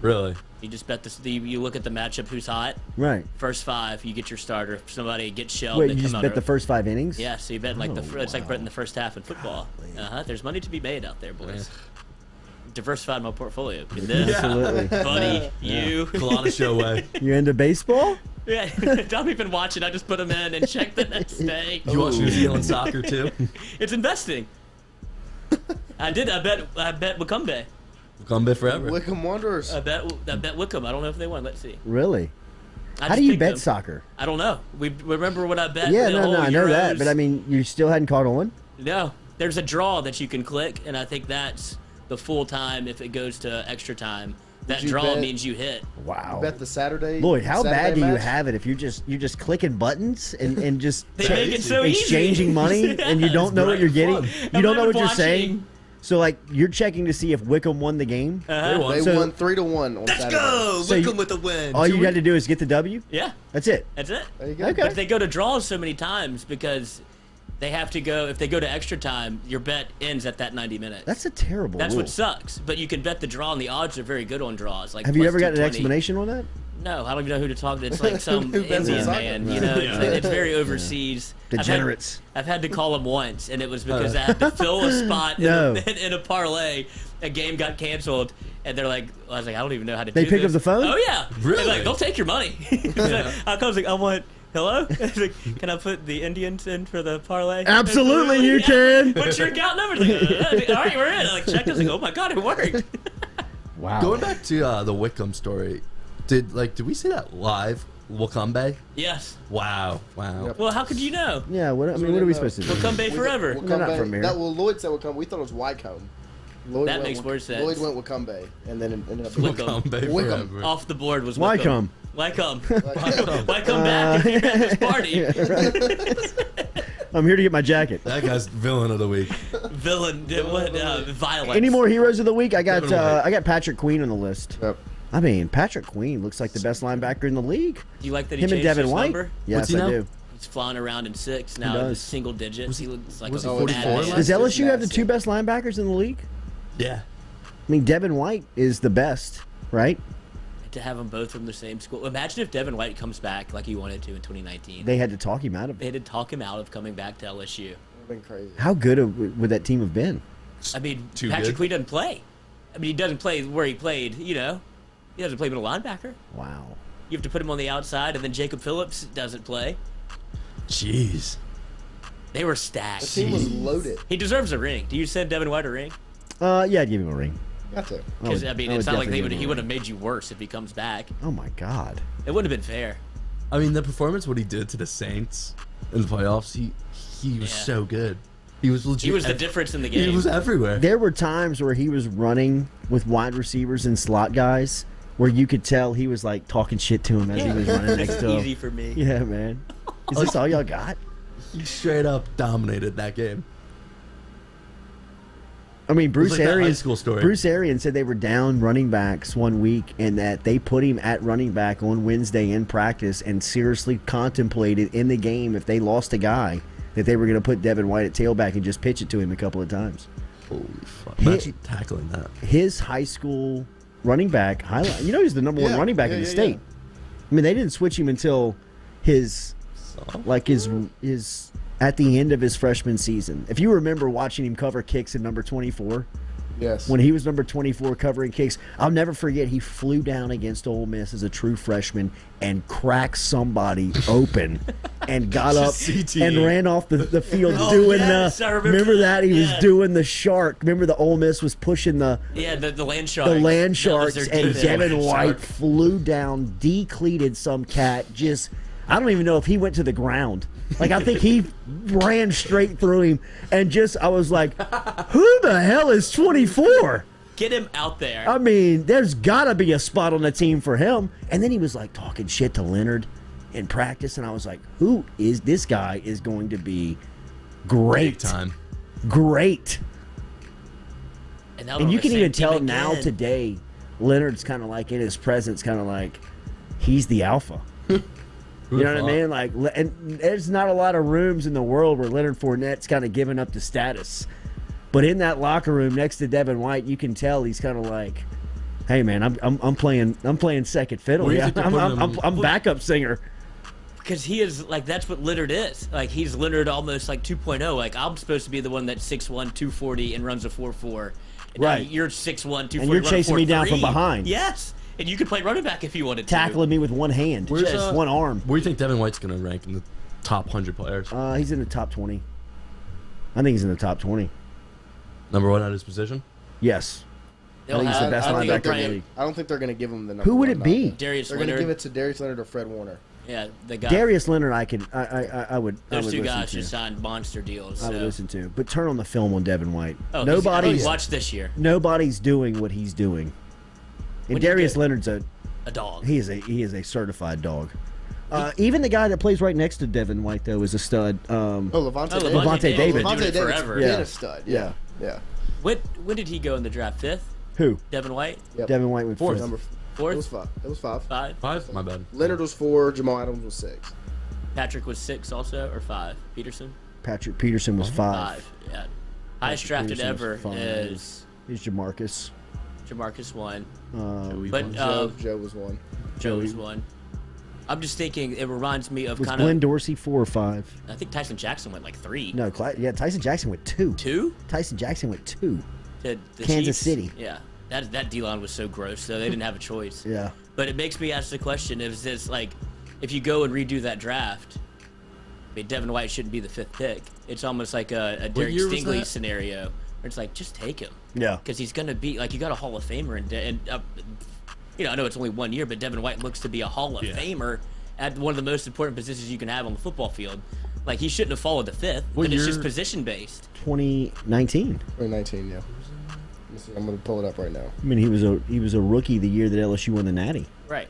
Really? You just bet you look at the matchup, who's hot. Right. First 5, you get your starter. If somebody gets shelled, Wait, they you come just out bet the first 5 innings? Yeah, so you bet like it's like wow. betting the first half in football. There's money to be made out there, boys. Diversified my portfolio. Get this, Absolutely. buddy, you. Culotta Show way. You into baseball? Yeah, don't even watch it. I just put them in and check the next day. You watch New Zealand soccer too? It's investing. I bet Wakumbe. Come bit forever. Wickham Wanderers. I bet Wickham. I don't know if they won. Let's see. Really? I How just do you picked bet them. soccer? I don't know. We remember what I bet. Yeah, the no, whole I know that. Euros? But I mean, you still hadn't caught on? No, there's a draw that you can click, and I think that's the full time. If it goes to extra time, that you draw bet- means you hit. Wow. Bet the Saturday. Lloyd, how Saturday bad do you match? have it if you're just clicking buttons and just They make it so easy. exchanging money and you don't know what you're getting? fun. You don't know I've what been you're saying? watching. So like you're checking to see if Wickham won the game? They won. They So- won 3-1 on Saturday. So Wickham you- with the win. All you got to do is get the W? Yeah, That's it. that's it. There you go. Okay. But they go to draws so many times because they have to go. If they go to extra time, your bet ends at that 90 minutes. That's a terrible That's rule. what sucks. But you can bet the draw, and the odds are very good on draws. Like Have you plus ever gotten an 220. explanation on that? No, I don't even know who to talk to. It's like some Who bets Indian on soccer? man. You know, it's very overseas. Degenerates. I've had to call him once, and it was because I had to fill a spot No. in a parlay. A game got canceled, and they're like, I was like, I don't even know how to They do pick this. up the phone? Oh yeah, Really? They're like, they'll take your money. I was like, I want. Hello? I was like, can I put the Indians in for the parlay? Absolutely, you can. What's your account number? Like, all right, we're in. I like checked. I was like, oh my god, it worked. Wow. Going back to the Wickham story, did we see that live? Wakumbe? Yes. Wow. Yep. Well, how could you know? Yeah, what are we supposed to do? Wakumbe forever. They're not from here. Lloyd said Wickham. We thought it was Wycombe. Lloyd That went makes more sense. Lloyd went Wakumbe, and then it ended up being Wickham. Wakumbe Wickham. forever. Off the board was Why Wickham. come? Why come? Why come back if you're at this party? I'm here to get my jacket. That guy's villain of the week. Villain, violence. Any more heroes of the week? I got Give it away. I got Patrick Queen on the list. Yep. I mean, Patrick Queen looks like the best linebacker in the league. Do you like that he Him and changed Devin his White. number? Yes, What's he I now? do. He's flying around in 6 now. does. In single digits. He looks like was a he mad 44 man. last Does year? LSU have the Massive. two best linebackers in the league? Yeah. I mean, Devin White is the best, right? To have them both from the same school. Imagine if Devin White comes back like he wanted to in 2019. They had to talk him out of They it. had to talk him out of coming back to LSU. Been crazy. How good would that team have been? I mean, Too Patrick good. Queen doesn't play. I mean, he doesn't play where he played, you know. He doesn't play middle linebacker. Wow. You have to put him on the outside, and then Jacob Phillips doesn't play. Jeez. They were The stacked. team was loaded. He deserves a ring. Do you send Devin White a ring? Yeah, I'd give him a ring. Got to. Because, I mean, would it's not like definitely give him he a would have ring. made you worse if he comes back. Oh my God. It wouldn't have been fair. I mean, the performance, what he did to the Saints in the playoffs, he was Yeah. so good. He was legit. He was the difference in the game. He was everywhere. There were times where he was running with wide receivers and slot guys where you could tell he was like talking shit to him as he was running next to Easy him. for me. Yeah, man. Is this all y'all got? He straight up dominated that game. I mean, Bruce like that high Arians. school story. Bruce Arians said they were down running backs one week, and that they put him at running back on Wednesday in practice, and seriously contemplated in the game if they lost a guy that they were going to put Devin White at tailback and just pitch it to him a couple of times. Holy fuck. Imagine tackling that. His high school running back highlight. You know, he's the number one Yeah, running back in yeah, the yeah, state. I mean, they didn't switch him until his at the end of his freshman season. If you remember watching him cover kicks in number 24, Yes. when he was number 24 covering kicks, I'll never forget he flew down against Ole Miss as a true freshman and cracked somebody open and got up Just CTE. and ran off the field Oh, doing yes, I remember that? He was yeah. doing the shark. Remember the Ole Miss was pushing the Yeah, the land shark. land That was sharks, their and defense. Devin White Shark. flew down, decleated some cat. Just, I don't even know if he went to the ground. Like, I think he ran straight through him, and just, I was like, who the hell is 24? Get him out there. I mean, there's got to be a spot on the team for him. And then he was like talking shit to Leonard in practice, and I was like, who is this guy? Is going to be great. Big time. Great. now And you can even tell again. now today, Leonard's kind of like in his presence, kind of like he's the alpha. You know what I mean? Like, and there's not a lot of rooms in the world where Leonard Fournette's kind of giving up the status. But in that locker room next to Devin White, you can tell he's kind of like, "Hey, man, I'm playing second fiddle. Yeah, I'm backup singer." Because he is like, that's what Leonard is. Like, he's Leonard almost like 2.0. Like, I'm supposed to be the one that's 6'1", 240 and runs a 4.4. And now Right. You're 6'1", 240. And you're chasing me down from behind. Yes. And you could play running back if you wanted to. Tackling me with one hand, just one arm. Where do you think Devin White's going to rank in the top 100 players? He's in the top 20. I think he's in the top 20. Number one at his position? Yes. I think he's the best I don't think linebacker in the they're- league. I don't think they're going to give him the number Who would one it be? nod. Darius They're going to Leonard. give it to Darius Leonard or Fred Warner. Yeah, the guy. Darius Leonard, I would Those listen two guys to. just signed monster deals. I would so. listen to. But turn on the film on Devin White. Oh, nobody's watch this year. nobody's doing what he's doing. And What'd you Darius get? Leonard's A dog. he is a certified dog. Even the guy that plays right next to Devin White though is a stud. Levante David. Levante David. Doing it David's forever. been Yeah. a stud. Yeah. Yeah. When did he go in the draft? Fifth? Who? Devin White? Yep. Devin White went Fourth. fourth. Fourth? It was five. It was five. Five? 5? My bad. Leonard was 4. Jamal Adams was 6. Patrick was 6 also, or 5? Peterson? Patrick Peterson was 5. 5. Yeah. Highest drafted Peterson was ever 5. is He's Jamarcus. Jamarcus 1. Um, But Joe was 1. Joe was 1. I'm just thinking, it reminds me of was kind Glenn of. Dorsey 4 or 5? I think Tyson Jackson went like 3. No, Tyson Jackson went 2. 2? Tyson Jackson went 2. The Kansas Chiefs? City. Yeah. That D-line was so gross, so they didn't have a choice. Yeah. But it makes me ask the question: is this like, if you go and redo that draft, I mean, Devin White shouldn't be the 5th pick. It's almost like a Derek year was Stingley that? scenario, where it's like, just take him. Yeah. Because he's gonna be like, you got a Hall of Famer, I know it's only 1 year, but Devin White looks to be a Hall of Famer at one of the most important positions you can have on the football field. Like, he shouldn't have followed the 5th, but it's just position based. 2019. 2019, yeah. Let me see. I'm going to pull it up right now. I mean, he was a rookie the year that LSU won the Natty. Right.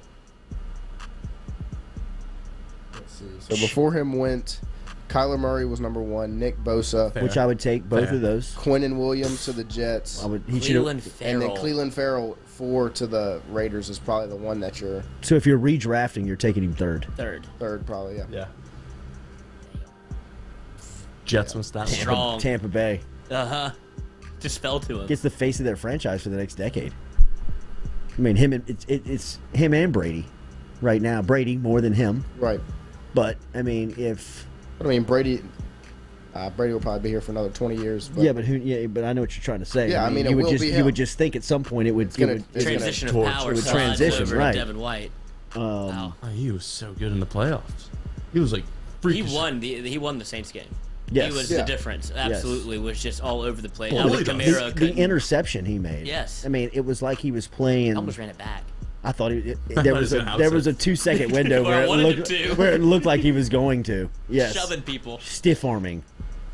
Let's see. So before him went Kyler Murray was number 1, Nick Bosa, Fair. Which I would take both Fair. of those. Quinnen Williams to the Jets, He should Cleveland have. and then Farrell. Cleveland Farrell 4 to the Raiders is probably the one that you're So if you're redrafting, you're taking him third. Third. third, probably, yeah. Yeah. Jets missed that one. Strong. Tampa Bay Uh-huh. Just fell to him. gets the face of their franchise for the next decade. I mean, it's him and Brady right now. Brady more than him, Right. but I mean, if But I mean, Brady will probably be here for another 20 years. But but I know what you're trying to say. Yeah, I mean, it you would will just be you him. would just think at some point it would gonna- it's Transition of torch. power It would slides transition, over right. to Devin White. Wow. Oh, he was so good in the playoffs. He was like He freakish. won the Saints game. Yes. He was Yeah. the difference. Absolutely, was just all over the place. Well, Alvin really does. Kamara the couldn't. interception he made. Yes. I mean, it was like he was playing. Almost ran it back. I thought there was an there was a outside. 2-second window Where I wanted him looked to. where it looked like he was going to. Yes. Shoving people. Stiff arming.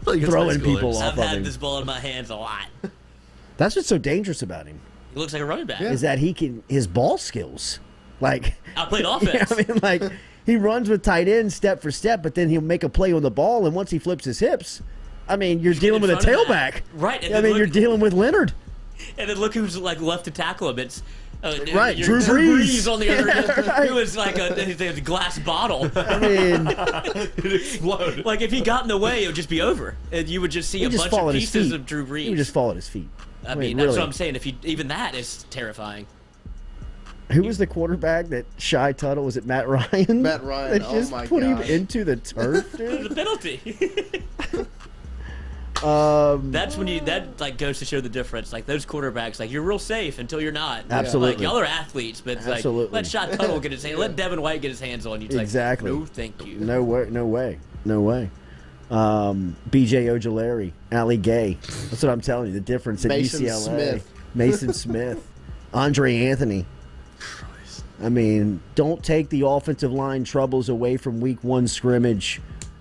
Like against throwing high schoolers. people off. I've of had him. this ball in my hands a lot. That's what's so dangerous about him He looks like a running back. is that his ball skills. Like I played offense. I mean, like he runs with tight end step for step, but then he'll make a play on the ball, and once he flips his hips, I mean, you're dealing with a front of tailback. that. Right, and I then mean, look- you're dealing with Leonard. And then look who's like left to tackle him. It's Right, you're Drew Brees. on the other end. Right. Who was like a glass bottle. I mean, It exploded. Like if he got in the way, it would just be over, and you would just see he a just bunch fall of at his pieces feet. of Drew Brees. He would just fall at his feet. I mean, that's really. what I'm saying. If even that is terrifying. Who was the quarterback that Shy Tuttle? Was it Matt Ryan? Matt Ryan, That oh just my put him gosh. into the turf, The dude. penalty. Um, That's when that like goes to show the difference. Like those quarterbacks, like you're real safe until you're not. Absolutely. Like y'all are athletes, but it's like Absolutely. let Shot Tuttle get his hand, let Devin White get his hands on you. It's Exactly. Like, no, thank you. no way, no way, no way. B.J. Ojulari, Ali Gay. That's what I'm telling you. The difference at Mason UCLA. Smith. Mason Smith, Andre Anthony. I mean, don't take the offensive line troubles away from Week 1 scrimmage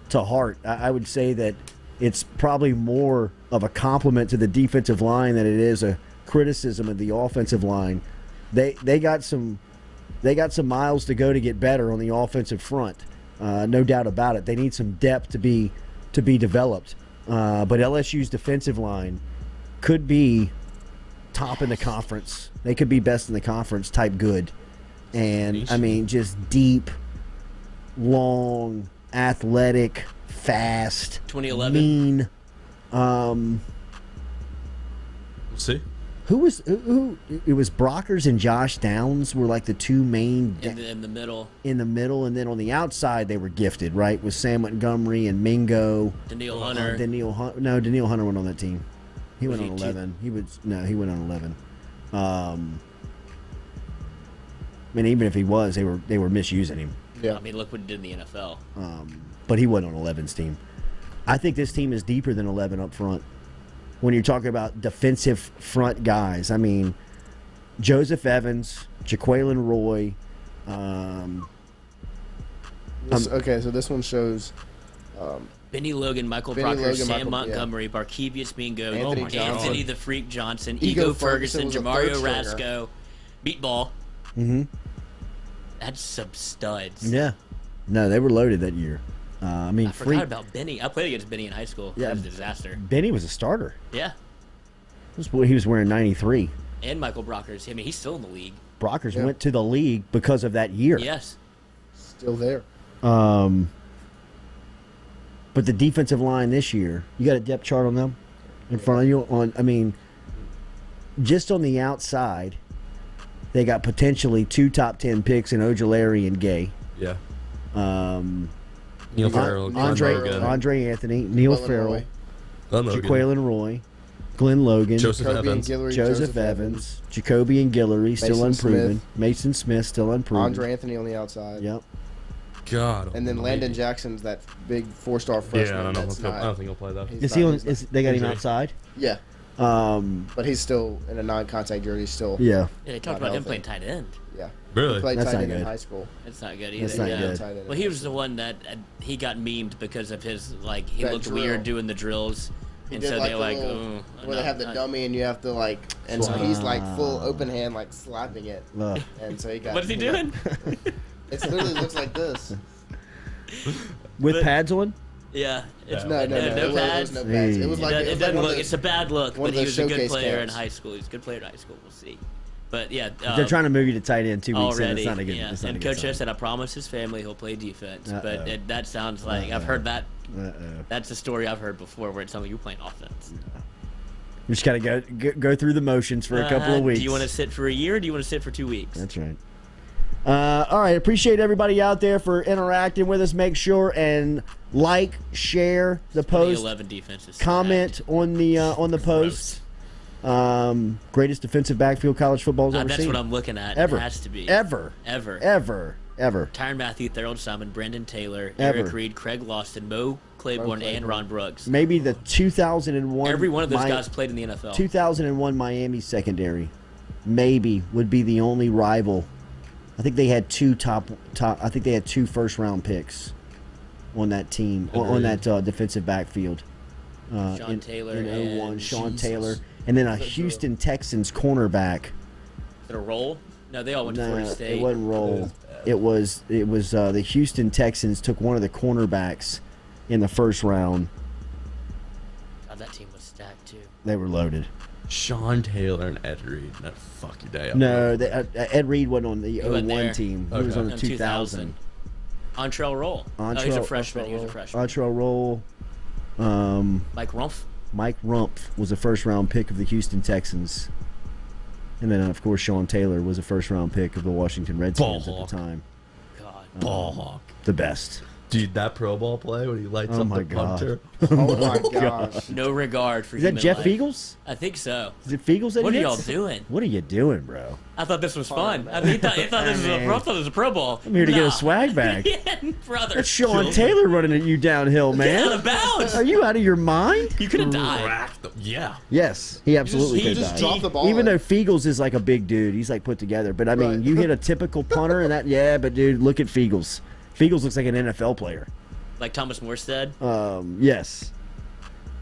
to heart. I would say that it's probably more of a compliment to the defensive line than it is a criticism of the offensive line. They got some miles to go to get better on the offensive front. No doubt about it. They need some depth to be developed. But LSU's defensive line could be top in the conference. They could be best in the conference type good. And, I mean, just deep, long, athletic, fast, 2011. mean. We'll see. Who it was Brockers and Josh Downs were like the two main In the middle. in the middle, and then on the outside they were gifted, right, with Sam Montgomery and Mingo. Daniil Hunter. Daniil Hunter went on that team. He Was went on he 11. He went on 11. I mean, even if he was, they were misusing him. Yeah. I mean, look what he did in the NFL. But he wasn't on 11's team. I think this team is deeper than 11 up front. When you're talking about defensive front guys, I mean, Joseph Evans, Jaquelin Roy. Okay, so this one shows Benny Logan, Michael Benny Brockers, Logan, Sam Michael- Montgomery, Barkevius Mingo, Anthony Johnson. Anthony the Freak Johnson, Ego Ego Ferguson Ferguson, was a Jamario third Rasco, Beatball. Mm-hmm. That's some studs. Yeah. No, they were loaded that year. I mean, I forgot about Benny. I played against Benny in high school. Yeah. That was a disaster. Benny was a starter. Yeah. He was wearing 93. And Michael Brockers. I mean, he's still in the league. Brockers Yeah. went to the league because of that year. Yes. still there. But the defensive line this year, you got a depth chart on them in front of you. I mean, just on the outside, they got potentially 2 top 10 picks in Ojulari and Gay. Yeah. Neil Farrell, Glenn Logan. Andre Anthony, Neil Glenn Farrell, Roy. Glenn Logan. Jaquelin Roy, Glenn Logan, Joseph Jacoby and Evans. Guillory, Joseph Evans, Jacoby and Guillory, still Mason unproven. Smith. Mason Smith, still unproven. Andre Anthony on the outside. Yep. God. And then almighty. Landon Jackson's that big 4-star freshman. Yeah, I don't know. that's I don't not- think he'll play that. he's Is not- he on? he's not- Is they got him Injury. outside? Yeah, but he's still in a non-contact jersey. Still, Yeah. Yeah, they talked Not about him healthy. playing tight end. yeah. Really? He played That's tight not end in good. high school. It's not good That's either. not Yeah. good. Tight end. Well, he was the one that he got memed because of his he That looked drill. weird doing the drills, He and did so like they the like, little- "Ooh, where they have the not- dummy and you have to like, and so he's like full open hand, like slapping it, Ugh. and so he got. What is he doing? It literally looks like this. With But- pads on? Yeah. It's, No, no it was pads. no pads. It was like it it was doesn't like look. It's a bad look, one but of he those was a good showcase player in camps. high school. He's a good player in high school. We'll see. But yeah, They're trying to move you to tight end 2 weeks in. already. It's not a good. Yeah. It's not And a good Coach sign. S said, "I promise his family he'll play defense." But Uh-oh. that sounds like I've heard that. Uh-oh. That's a story I've heard before where it sounds like you're playing offense. You just got to go through the motions for a couple of weeks. Do you want to sit for a year or do you want to sit for 2 weeks? That's right. All right. Appreciate everybody out there for interacting with us. Make sure and like, share the post, 2011 defense is comment on the post. Greatest defensive backfield college football's ever That's seen. what I'm looking at. Ever. It has to be. Ever. Ever. Tyron Matthew, Thurl Simon, Brendan Taylor, Ever. Eric Reed, Craig Lawson, Mo Claiborne, and Ron Brooks. Maybe the 2001. Every one of those guys played in the NFL. 2001 Miami secondary, maybe would be the only rival. I think they had two top. I think they had 2 first-round picks on that team, on that defensive backfield. Sean Taylor in 01, and Sean Jesus. Taylor, and then a Houston Texans cornerback. Is it a roll? No, they all went to Florida State. It wasn't roll. It was the Houston Texans took one of the cornerbacks in the first round. God, that team was stacked too. They were loaded. Sean Taylor and Ed Reed. That fucking day. up. No, Ed Reed wasn't on the wasn't 01 there. team. He was Okay. on the In 2000. Entrell Roll. Oh, he's a freshman. He was a freshman. Entrell Roll. Mike Rumpf. Mike Rumpf was a first-round pick of the Houston Texans. And then, of course, Sean Taylor was a first-round pick of the Washington Redskins at Ball the time. God. Ball hawk. The best. Dude, that Pro Bowl play when he lights Oh up my the God. punter. Oh my gosh. No regard for Is that human Jeff life. Eagles? I think so. Is it Feagles that What are he y'all hits? doing? What are you doing, bro? I thought this was fun. I mean, he thought this was Man. I thought this was a Pro Bowl. I'm here to get Nah. a swag bag. Yeah, brother. That's Sean Taylor running at you downhill, Get out man. of bounds. Are you out of your mind? You could have died. Rack them. Yeah. Yes, he absolutely he could just have dropped the ball. Even though Feagles is like a big dude, he's like put together. But I mean, Right. you hit a typical punter and that, yeah. But dude, look at Feagles. Feagles looks like an NFL player. Like Thomas Morstead. Yes.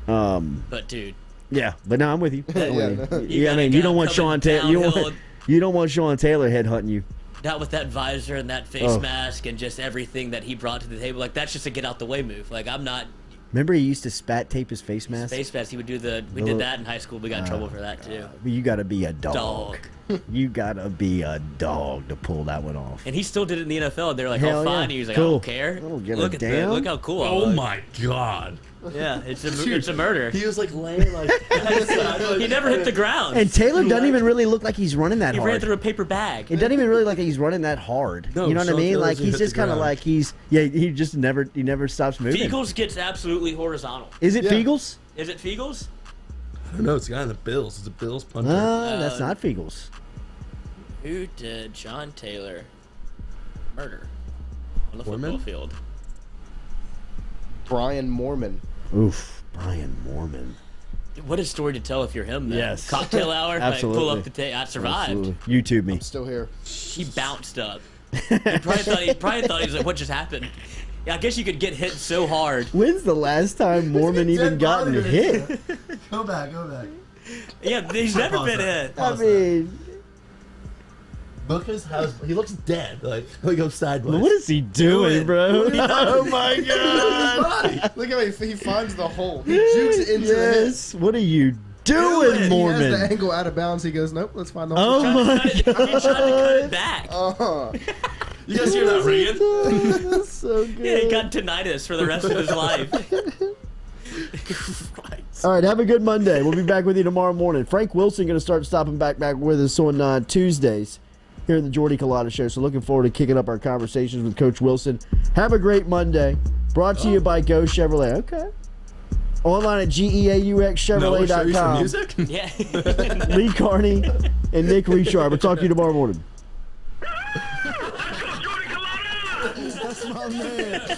But dude, Yeah, but no, I'm with you. I'm with you. You I mean, you don't want coming Sean Taylor. downhill. You don't want Sean Taylor headhunting you. Not with that visor and that face mask and just everything that he brought to the table. Like, that's just a get out the way move. Like, I'm not. Remember, he used to spat tape his face mask. Face mask. He would do the. We did that in high school. We got in trouble for that too. You got to be a dog. You got to be a dog to pull that one off. And he still did it in the NFL. They're like, Hell "Oh, fine." yeah. He was like, Cool. "I don't care. I don't give look a at damn." Look how cool I Oh was." my god. Yeah, it's a murder. He was like laying like. He never hit the ground. And Taylor doesn't even really look like he's running that he hard. ran through a paper bag. It doesn't even really look like he's running that hard. No, you know what I Sean mean? Taylor Like doesn't he's hit the just kind of ground. like he never stops moving. Fiegels gets absolutely horizontal. Is it Yeah. Fiegels? Is it Fiegels? I don't know. It's a guy in the Bills. It's a Bills punter. That's not Fiegels. Who did John Taylor murder on the Foreman? football field? Brian Mormon. Oof, Brian Mormon. What a story to tell if you're him, then. Yes. Cocktail hour? Absolutely. Like, pull up the tape. I survived. Absolutely. YouTube me. Still here. He bounced up. He probably thought he was like, what just happened? Yeah, I guess you could get hit so hard. When's the last time Mormon even gotten hit? Go back. Yeah, he's never been hit. I mean, Booker's house. He looks dead. Like he goes sideways. what is he doing, bro? Oh my His god! body. Look how he finds the hole. He jukes it into the hit. Yes. What are you doing, He has the Mormon? angle out of bounds. He goes, nope, let's find the hole. Oh my He tried to cut it god! back. Uh-huh. You guys hear that ringing? That's so good. Yeah, he got tinnitus for the rest of his life. All right, have a good Monday. We'll be back with you tomorrow morning. Frank Wilson going to start stopping back with us on Tuesdays here in the Jordy Culotta Show. So looking forward to kicking up our conversations with Coach Wilson. Have a great Monday. Brought to you by Geaux Chevrolet. Okay. Online at No, we'll show you some GEAUXchevrolet.com. music. Yeah. Lee Carney and Nick Richard. We'll talk to you tomorrow morning. Jordy Culotta! That's my man.